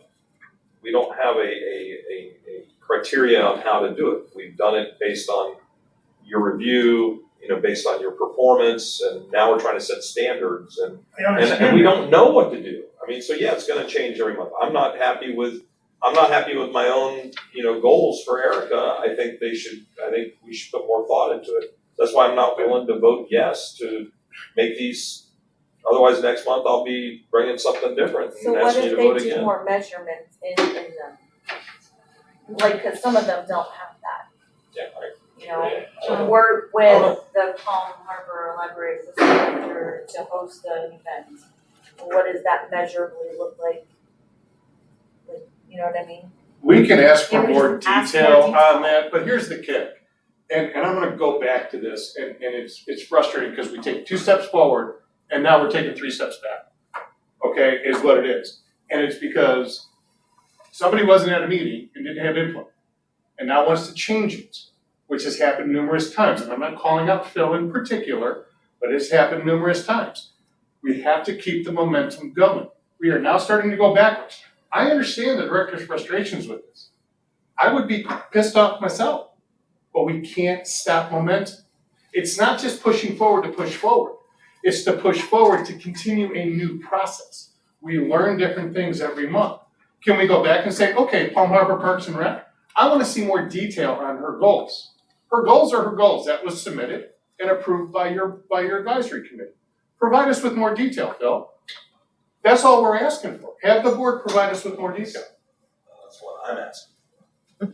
a criteria on how to do it. We've done it based on your review, you know, based on your performance, and now we're trying to set standards, and we don't know what to do. I mean, so yeah, it's gonna change every month. I'm not happy with my own, you know, goals for Erica. I think we should put more thought into it. That's why I'm not willing to vote yes to make these, otherwise next month I'll be bringing something different So and what asking you if to vote they do again. more measurements in them? Like, cause some of them don't have that, Yeah, you know, Yeah. to work with the Palm Harbor Library Association to host an event. What does that measurably look like? Like, you know what I mean? We can ask for Can we more just ask detail more detail? on that, but here's the kick. And I'm gonna go back to this, and it's frustrating because we take 2 steps forward and now we're taking 3 steps back. Okay, is what it is. And it's because somebody wasn't at a meeting and didn't have input, and now wants to change it, which has happened numerous times. And I'm not calling out Phil in particular, but it's happened numerous times. We have to keep the momentum going. We are now starting to go backwards. I understand the director's frustrations with this. I would be pissed off myself, but we can't stop momentum. It's not just pushing forward to push forward. It's to push forward to continue a new process. We learn different things every month. Can we go back and say, okay, Palm Harbor Parks and Rec, I wanna see more detail on her goals. Her goals are her goals. That was submitted and approved by your advisory committee. Provide us with more detail, Phil. That's all we're asking for. Have the board provide us with more detail. That's what I'm asking.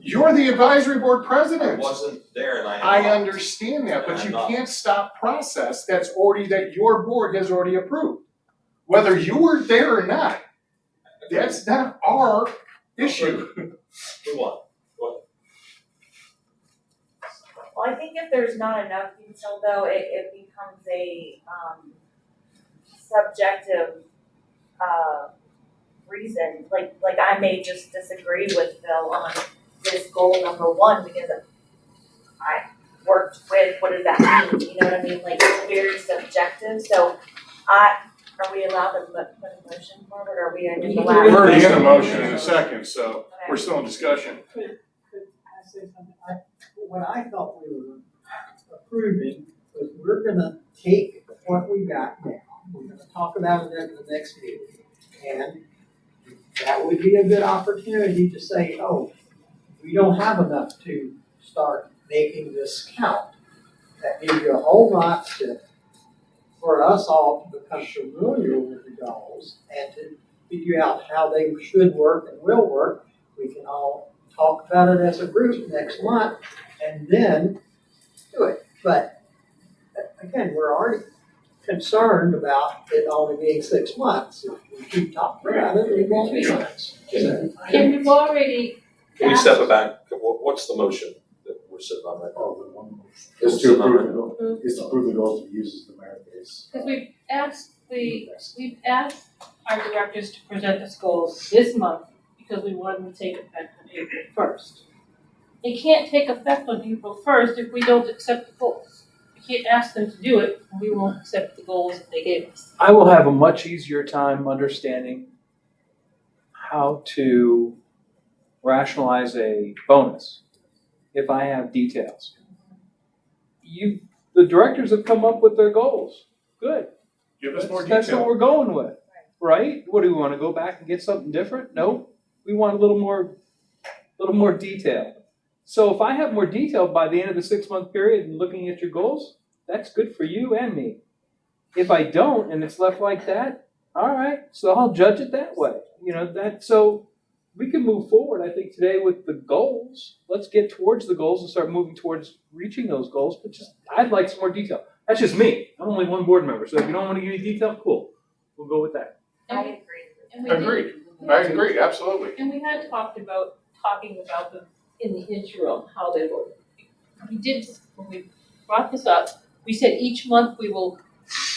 You're the advisory board I president. wasn't there and I understand that, but you can't stop process that your board has already approved. Whether you were there or not, that's not our issue. Move on. Well, I think if there's not enough detail though, it becomes a subjective reason. Like I may just disagree with Phil on this goal number 1 because I worked with, what does that mean? You know what I mean? Like it's very subjective. So are we allowed to put a motion forward, or are we in the last? We're already in a motion in a second, so we're still in discussion. Could I say something? What I thought we were approving was we're gonna take what we got now, we're gonna talk about it at the next meeting. And that would be a good opportunity to say, oh, we don't have enough to start making this count. That gives you a whole lot for us all to become familiar with the goals and to figure out how they should work and will work. We can all talk about it as a group next month and then do it. But again, we're already concerned about it only being 6 months. If we keep talking about it, it won't be months. And we've already. Can we step it back? What's the motion that we're sitting on right now? Oh, the one motion. Is to approve the goal, is to approve the goals to use as the merit base. Because we've asked our directors to present us goals this month because we want them to take effect on April 1st. They can't take effect on April 1st if we don't accept the goals. We can't ask them to do it, and we won't accept the goals that they gave us. I will have a much easier time understanding how to rationalize a bonus if I have details. The directors have come up with their goals. Good. Give us more detail. That's what we're going with, right? What do we want to go back and get something different? Nope. We want a little more detail. So if I have more detail by the end of the 6-month period and looking at your goals, that's good for you and me. If I don't and it's left like that, all right, so I'll judge it that way. So we can move forward, I think, today with the goals. Let's get towards the goals and start moving towards reaching those goals. But I'd like some more detail. That's just me. I'm only one board member. So if you don't want to give me detail, cool. We'll go with that. I agree. And we Agreed. I agree, absolutely. And we had talking about them in the interim, how they were. We did, when we brought this up, we said each month we will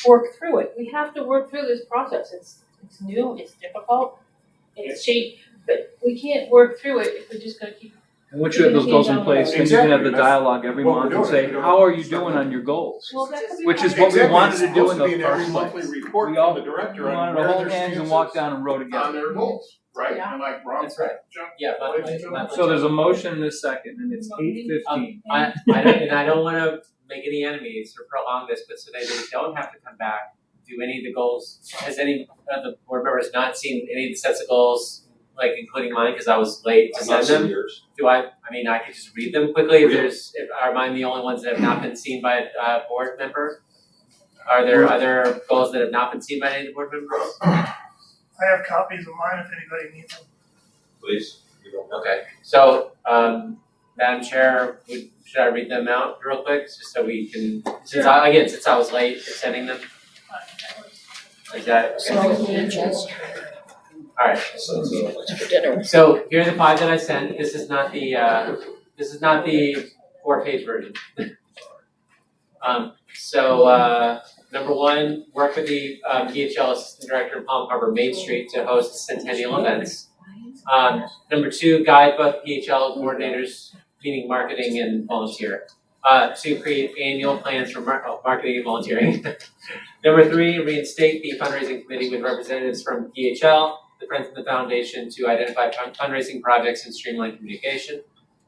work through it. We have to work through this process. It's it's new, it's difficult, it's cheap, but we can't work through it if we're just gonna keep. And once you have those goals in place, then you can have the Exactly. dialogue every What we're month and doing. say, how are you doing on your goals? Well, that could be. Which is part what we of it. wanted to do It's in the supposed to be first every monthly place. report We from all the director We on wanted where to their hold hands and stance walk is down and row together. on their goals, right? Yeah. Am I wrong? That's right. Jump, Yeah, ladies and gentlemen? So there's a motion and a second, and it's 8:15. I don't wanna make any enemies or prolong this, but so they don't have to come back, do any of the goals. Has any of the board members not seen any of the sets of goals, like including mine, cause I was late to I'm send not seeing them? yours. I mean, I could just read them quickly, Read 'em. are mine the only ones that have not been seen by a board member? Are there other goals that have not been seen by any of the board members? I have copies of mine if anybody needs them. Please. Okay, so, Madam Chair, should I read them out real quick, just so we can, since I was late in sending them? Is that, okay? Alright. So here are the 5 that I sent. This is not the 4-page version. Number 1, work with the PHL Assistant Director in Palm Harbor Main Street to host centennial events. Number 2, guide both PHL coordinators, meaning marketing and volunteer, to create annual plans for marketing and volunteering. Number 3, reinstate the fundraising committee with representatives from PHL, the Friends of the Foundation, to identify fundraising projects and streamline communication.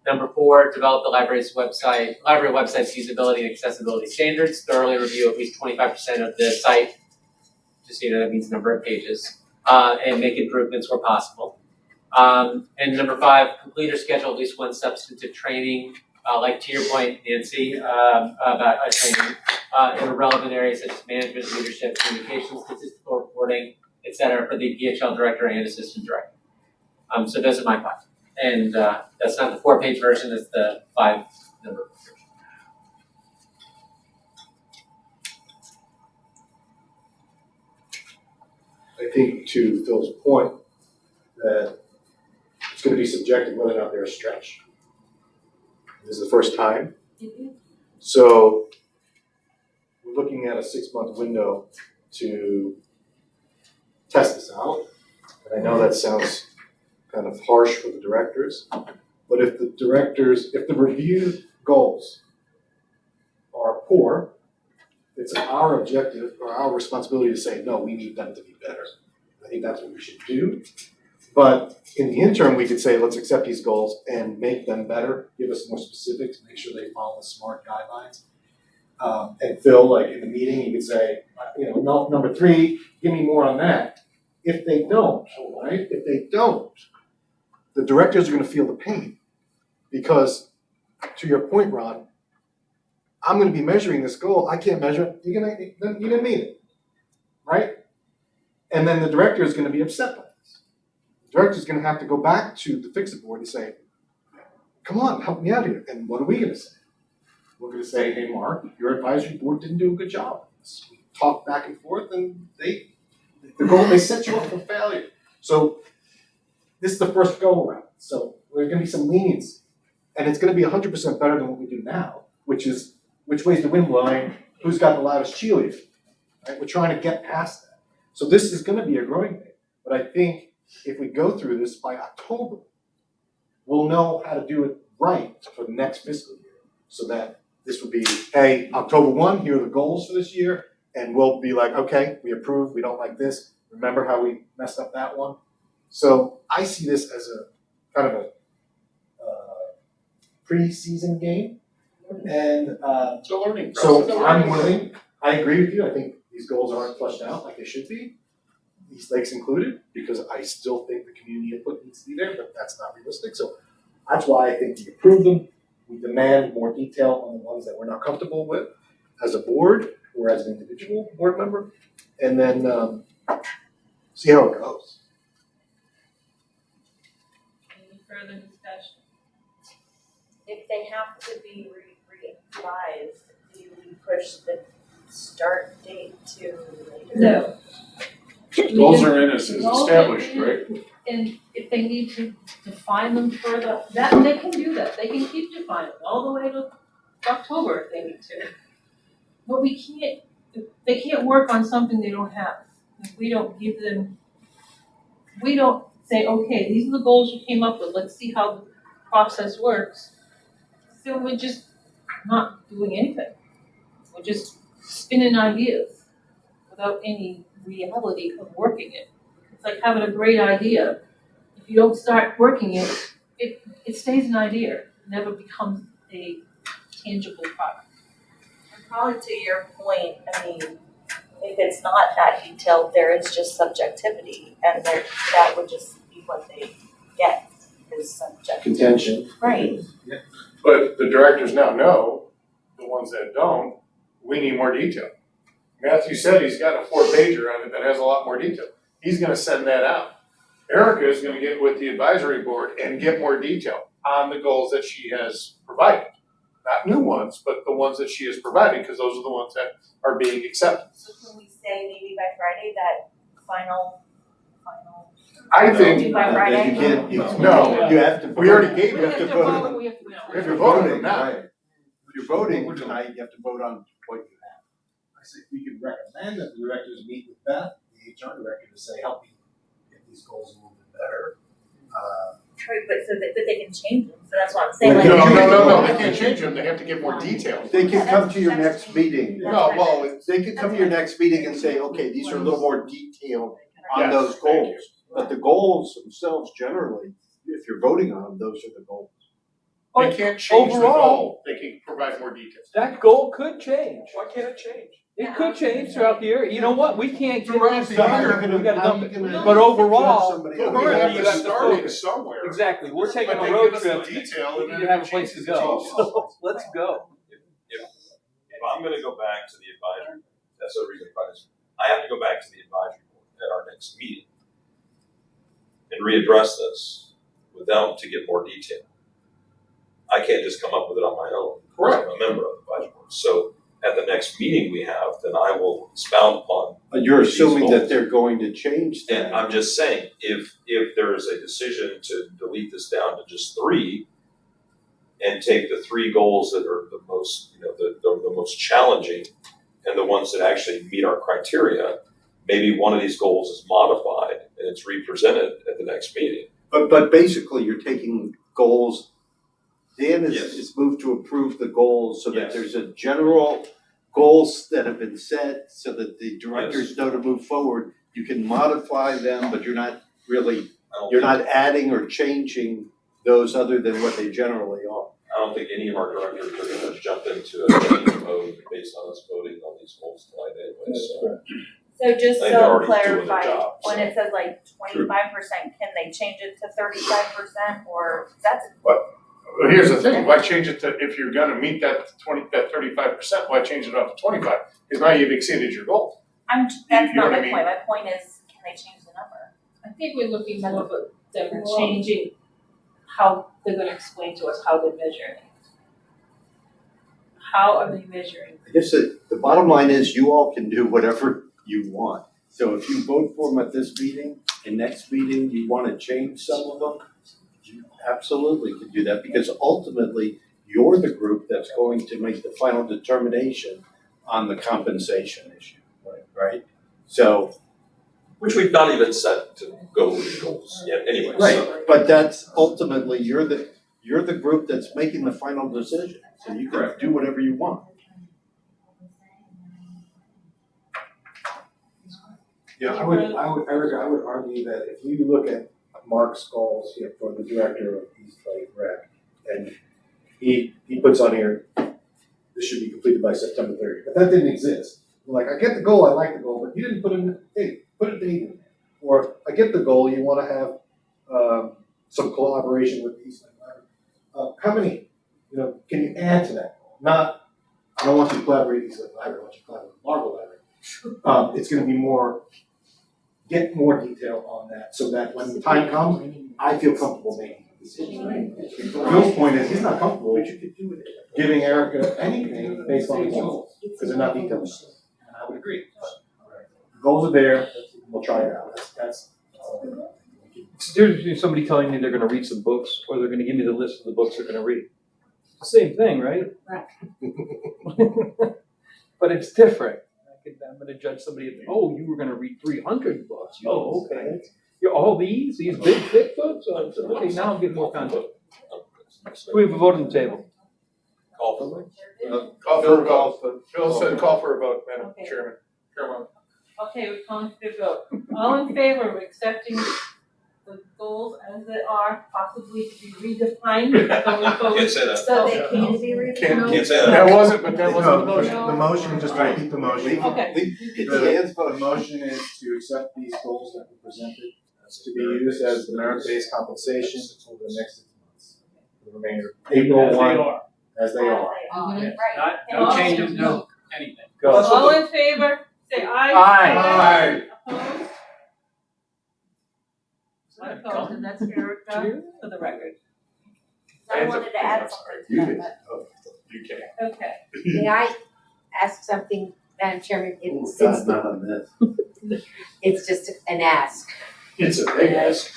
Number 4, develop the library website's usability and accessibility standards, thoroughly review at least 25% of the site, just so you know that means number of pages, and make improvements where possible. And number 5, complete or schedule at least one substantive training, like to your point, Nancy, about training in relevant areas such as management, leadership, communication, statistical reporting, etc., for the PHL director and assistant director. So those are my 5. And that's not the 4-page version, it's the 5-number version. I think to Phil's point, that it's gonna be subjective whether or not they're a stretch. This is the first time. So we're looking at a 6-month window to test this out. And I know that sounds kind of harsh for the directors, but if the reviewed goals are poor, it's our objective or our responsibility to say, no, we need them to be better. I think that's what we should do. But in the interim, we could say, let's accept these goals and make them better, give us more specifics, make sure they follow SMART guidelines. And Phil, like in the meeting, you could say, no, number 3, give me more on that. If they don't, right? If they don't, the directors are gonna feel the pain. Because to your point, Ron, I'm gonna be measuring this goal, I can't measure it, you didn't meet it, right? And then the director is gonna be upset by this. The director is gonna have to go back to the fix-it board and say, come on, help me out here. And what are we gonna say? We're gonna say, hey, Mark, your advisory board didn't do a good job. We talked back and forth and they set you up for failure. So this is the first go around. So there's gonna be some leniency. And it's gonna be 100% better than what we do now, which is which way's the wind blowing, who's got the loudest cheerleader, right? We're trying to get past that. So this is gonna be a growing thing. But I think if we go through this by October, we'll know how to do it right for the next fiscal year. So that this would be, hey, October 1, here are the goals for this year, and we'll be like, okay, we approve, we don't like this. Remember how we messed up that one? So I see this as a kind of a pre-season game. And It's a learning so process. I'm willing, I agree with you, I think these goals aren't fleshed out like they should be. East Lakes included, because I still think the community input needs to be there, but that's not realistic. So that's why I think we approve them. We demand more detail on the ones that we're not comfortable with as a board or as an individual board member, and then see how it goes. Any further discussion? If they have to be revised, do we push the start date to later? No. Goals are in as established, right? And if they need to define them further, that, they can do that, they can keep defining all the way to October if they need to. But we can't, they can't work on something they don't have. If we don't give them we don't say, okay, these are the goals you came up with, let's see how the process works, then we're just not doing anything. We're just spinning ideas without any reality of working it. It's like having a great idea. If you don't start working it, it stays an idea, it never becomes a tangible product. And probably to your point, I mean, if it's not that detailed, there is just subjectivity, and that would just be what they get, is subjective. Contention. Right. But the directors now know, the ones that don't, we need more detail. Matthew said he's got a 4-pager on it that has a lot more detail. He's gonna send that out. Erica is gonna get with the advisory board and get more detail on the goals that she has provided. Not new ones, but the ones that she has provided, because those are the ones that are being accepted. So can we say maybe by Friday that final? I think, By Friday? You can't, No. you have to. we already gave You you, have to vote. We have to we have to vote on them now. Right. If you're voting tonight, you have to vote on what you have. I say we could recommend that the directors meet with Beth, the HR director, to say, help me get these goals a little bit better. True, but they can change them, so that's what I'm saying, like. No, they can't change them, they have to give more details. They can come to your next meeting. No, well, They could come to your next meeting and say, okay, these are a little more detailed on Yes, those thank goals. you. But the goals themselves, generally, if you're voting on them, those are the goals. They can't change the Overall- goal, they can provide more details. That goal could change. Why can't it change? It could change throughout the year. You know what? We can't get Throughout this the done. year, We gotta how dump you it. gonna But overall, judge somebody But on we the have you to have to start it focus. somewhere. Exactly. We're taking But a they road give us trip. the detail We and then need to have a it place to changes go. the So let's go. If I'm gonna go back to the advisory, that's the reason I have to go back to the advisory board at our next meeting and readdress this with them to get more detail. I can't just come up with it on my own, because I'm a member of the advisory board. So at the next meeting we have, then I will expound upon. But you're these assuming that goals. they're going to change that. And I'm just saying, if there is a decision to delete this down to just 3 and take the 3 goals that are the most, the most challenging and the ones that actually meet our criteria, maybe one of these goals is modified and it's represented at the next meeting. But basically, you're taking goals. Dan Yes. is moved to approve the goals so that Yes. there's a general goals that have been set so that the directors know to move forward. You can modify them, but you're not really, you're not adding or changing those other than what they generally are. I don't think any of our directors are gonna jump into a change mode based on us voting on these goals tonight anyway, so. So just I think they're so already doing their clarify, job, when so. it says like 25%, can they change it to 35% or that's? Well, here's the thing, why change it to, if you're gonna meet that 35%, why change it up to 25? Because now you've exceeded your goal. That's You know not what I my mean? point, my point is, can they change the number? I think we're looking more for them changing how they're gonna explain to us how they're measuring. How are they measuring? I guess the bottom line is you all can do whatever you want. So if you vote for them at this meeting and next meeting you want to change some of them, you absolutely can do that because ultimately you're the group that's going to make the final determination on the compensation issue, right? So. Which we've not even set to go with the goals yet anyway, so. Right, but that's ultimately, you're the group that's making the final decision, so you can do whatever you want. Yeah, Erica, I would argue that if you look at Mark's goals here for the director of East Lake Rec, and he puts on here, this should be completed by September 30th, but that didn't exist. Like, I get the goal, I like the goal, but you didn't put in a date, put a date in there. Or, I get the goal, you wanna have, some collaboration with East Lake Library. How many, can you add to that goal? Not, I don't want you to collaborate with East Lake Library, I want you to collaborate with Marble Library. It's gonna be more, get more detail on that, so that when the time comes, I feel comfortable making a decision. Bill's point is, he's not comfortable giving Erica anything based on the goals, because they're not detailed enough. And I would agree. The goals are there, we'll try it out, that's. It's the difference between somebody telling me they're gonna read some books or they're gonna give me the list of the books they're gonna read. It's the same thing, right? Right. But it's different. I'm gonna judge somebody, oh, you were gonna read 300 books. Oh, okay. All these big thick folks, okay, now I'm getting more context. We have a vote on the table. Call for it. Call for a vote. Phil said call for a vote, Madam Okay. Chairman. Chairman. Okay, we're calling for a vote. All in favor of accepting the goals as they are, possibly to be redefined going forward? Can't say that. So they can't be reviewed? Can't say that. That wasn't the motion. The motion, just to repeat the motion. Okay. The motion is to accept these goals that were presented to be used as the merit-based compensation over the next 6 months. For the remainder, April 1, as they are. Mhm. Right. No changes, no anything. All in favor, say aye. Aye. Opposed? One opposed, and that's Erica for the record. I wanted to add something to that, You can. Okay. May I ask something, Madam Chairman? That's not on this. It's just an ask. It's a big ask.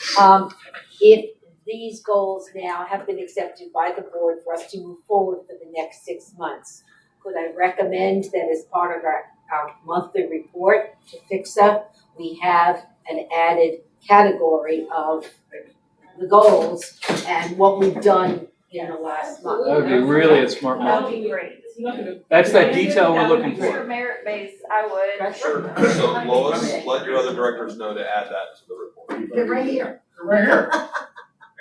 If these goals now have been accepted by the board for us to move forward for the next 6 months, could I recommend that as part of our monthly report to FICSA, we have an added category of the goals and what we've done in the last month? That would be really a smart that move. would be great. That's that detail we're looking For for. merit based, I would. Sure. So Lois, let your other directors know to add that to the report. They're right here. Right here.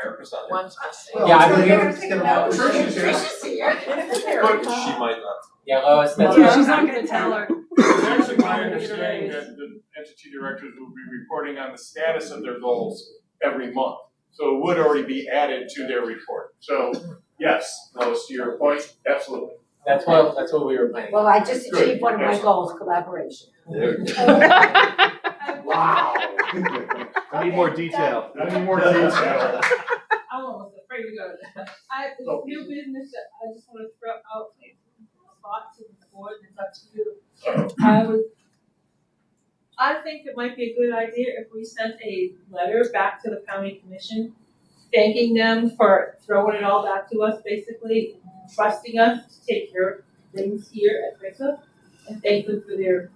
Erica's not here. One's missing. Yeah, I So believe- they're gonna pick it up. Tricia's here. Tricia's here. She might not. Yeah, Lois, that's. She's not gonna tell her. It's actually my understanding that the entity directors will be reporting on the status of their goals every month. So it would already be added to their report. So, yes, Lois, to your point, absolutely. That's what we were planning. Well, I just Good. achieved one of my goals, collaboration. Wow. I need more detail. I need more detail. I'm almost afraid to go to that. This new business that I just want to throw out, thought to the board, it's up to you. I think it might be a good idea if we sent a letter back to the county commission, thanking them for throwing it all back to us, basically, trusting us to take care of things here at FICSA, and thank them for their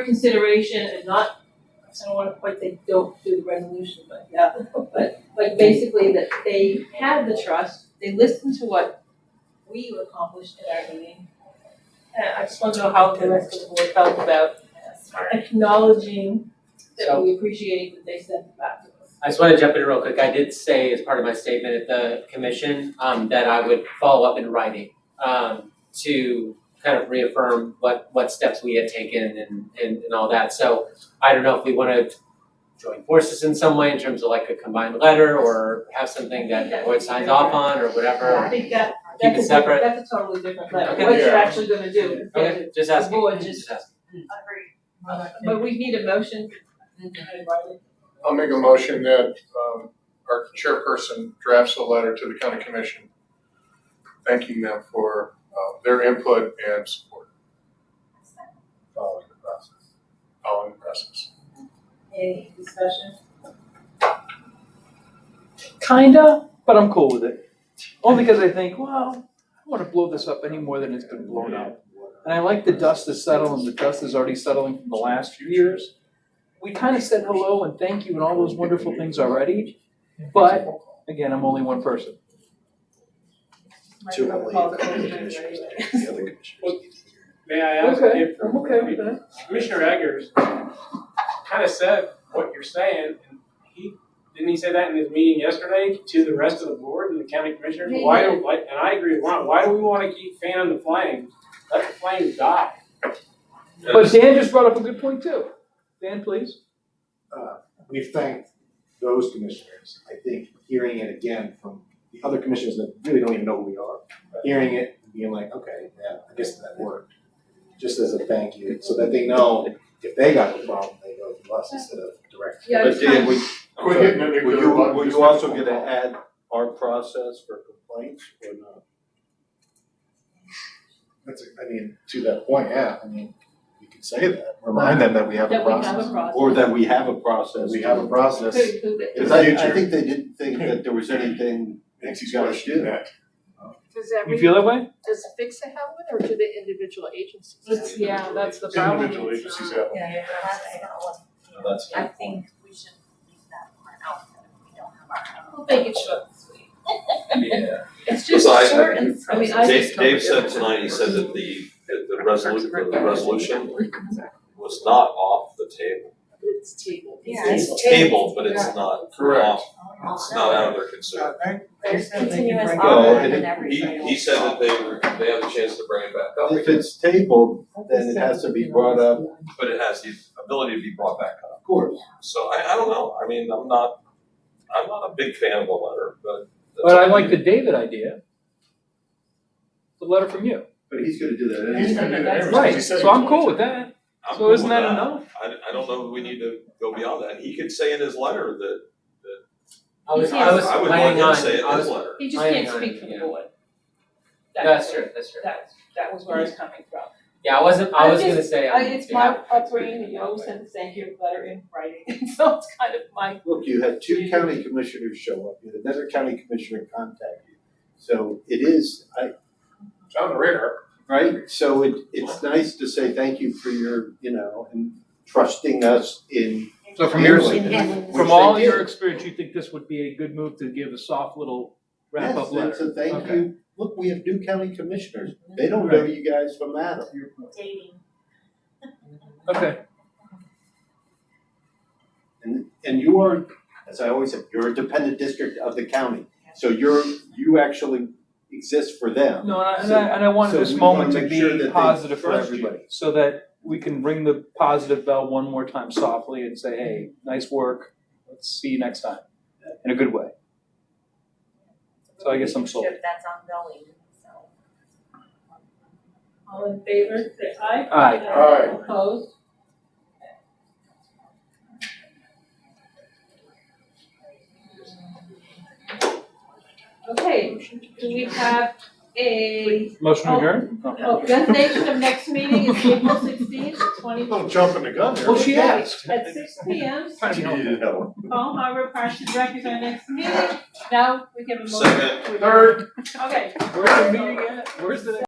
consideration and not, I don't want to quite say don't do the resolution, but yeah, but basically that they had the trust, they listened to what we accomplished at our meeting. And I just want to know how the rest of the board felt about acknowledging that we appreciate that they sent it back to us. I just want to jump in real quick. I did say as part of my statement at the commission, that I would follow up in writing, to kind of reaffirm what steps we had taken and all that. So I don't know if we want to join forces in some way in terms of like a combined letter or have something that the board signs off on or whatever. I think Keep it that's a separate. that's a totally different letter. Okay. What you're Yeah. actually gonna do. Okay, just The asking. board just, asking. but we need a motion. I'll make a motion that our chairperson drafts a letter to the county commission thanking them for their input and support. Following the process. Any discussion? Kinda, but I'm cool with it. Only because I think, well, I don't want to blow this up any more than it's been blown up. And I like the dust to settle, and the dust is already settling from the last few years. We kind of said hello and thank you and all those wonderful things already, but again, I'm only one person. To only the other commissioners, the other commissioners. May I ask Okay, if I'm okay with that. Commissioner Eggers kind of said what you're saying, and didn't he say that in his meeting yesterday to the rest of the board and the county commissioners? He Why did. do, like, and I agree with Ron, why do we want to keep fanning the flames? Let the flames die. But Dan just brought up a good point too. Dan, please. We've thanked those commissioners. I think hearing it again from the other commissioners that really don't even know who we are, hearing it and being like, okay, yeah, I guess that worked. Just as a thank you, so that they know if they got the problem, they go to us instead of direct. Yeah, But Dan, Quit hitting the nuclear button, were just you make a also phone gonna call. add our process for complaints or not? To that point, yeah, we could say that, remind them that we have a That we have process. a process. Or that we have a process? We have a process. Could include it. Because I think they didn't think that there was anything Next you guys question, did. that. Does You feel that way? does FICSA have one, or do the individual agencies? Yeah, that's the problem. Individual agencies have. Yeah, that's not one. That's I think we should leave that part out, that we don't have our own. We'll make it short and sweet. Yeah. It's just Listen, short and, I mean, I just. Dave said tonight, he said that the resolution was not off the table. It's table. Yeah, It's tabled, but it's not Correct. off, it's not out of their consideration. There's continuous Well, on and and everything. He said that they have a chance to bring it back up, If it's tabled, then it has to be brought up. but it has the ability to be brought back up. Of course. So I don't know, I mean, I'm not a big fan of a letter, but. that's But I up to like you. the David idea. The letter from you. But he's gonna do that He's anyway. gonna do that anyways, Right, he said so he I'm was cool going with that. I'm So cool isn't with that enough? I don't know if we need to go beyond that. He could say in his letter that, I was I would want planning him on, to say it I in was, his letter. He just Planning can't on, speak for the yeah. board. that's true, that's true. That was where I was coming from. Yeah, I was gonna say, It's my upbringing, you always send the thank you letter in writing, so it's kind of my. Look, you had 2 county commissioners show up, you had another county commissioner contact you. So it is, It's on the radar. right? So it's nice to say thank you for your, and trusting us in So from your, handling it, which from they all did. your experience, you think this would be a good move to give a soft little wrap-up letter? Yes, it's a thank Okay. you. Look, we have new county commissioners. They don't know you guys from Adam. Dating. Okay. And you are, as I always say, you're a dependent district of the county. So you actually exist for them. No, and I want So this we moment wanna to make sure that be they positive for trust you. everybody, so that we can ring the positive bell one more time softly and say, hey, nice work, let's see you next time, in a good way. So I guess I'm sold. That's ongoing, so. All in favor, say aye. Aye. Aye. Opposed? Okay, do we have a, Motion adjourned? oh, destination of next meeting is April 16th, 2020. Don't jump in the gun there. Well, she asked. At 6 p.m. Trying to be helpful. You know. Palm Harbor Parks and Rec is our next meeting. Now, we can move. Second. Third. Okay. Where's the meeting at? Where's the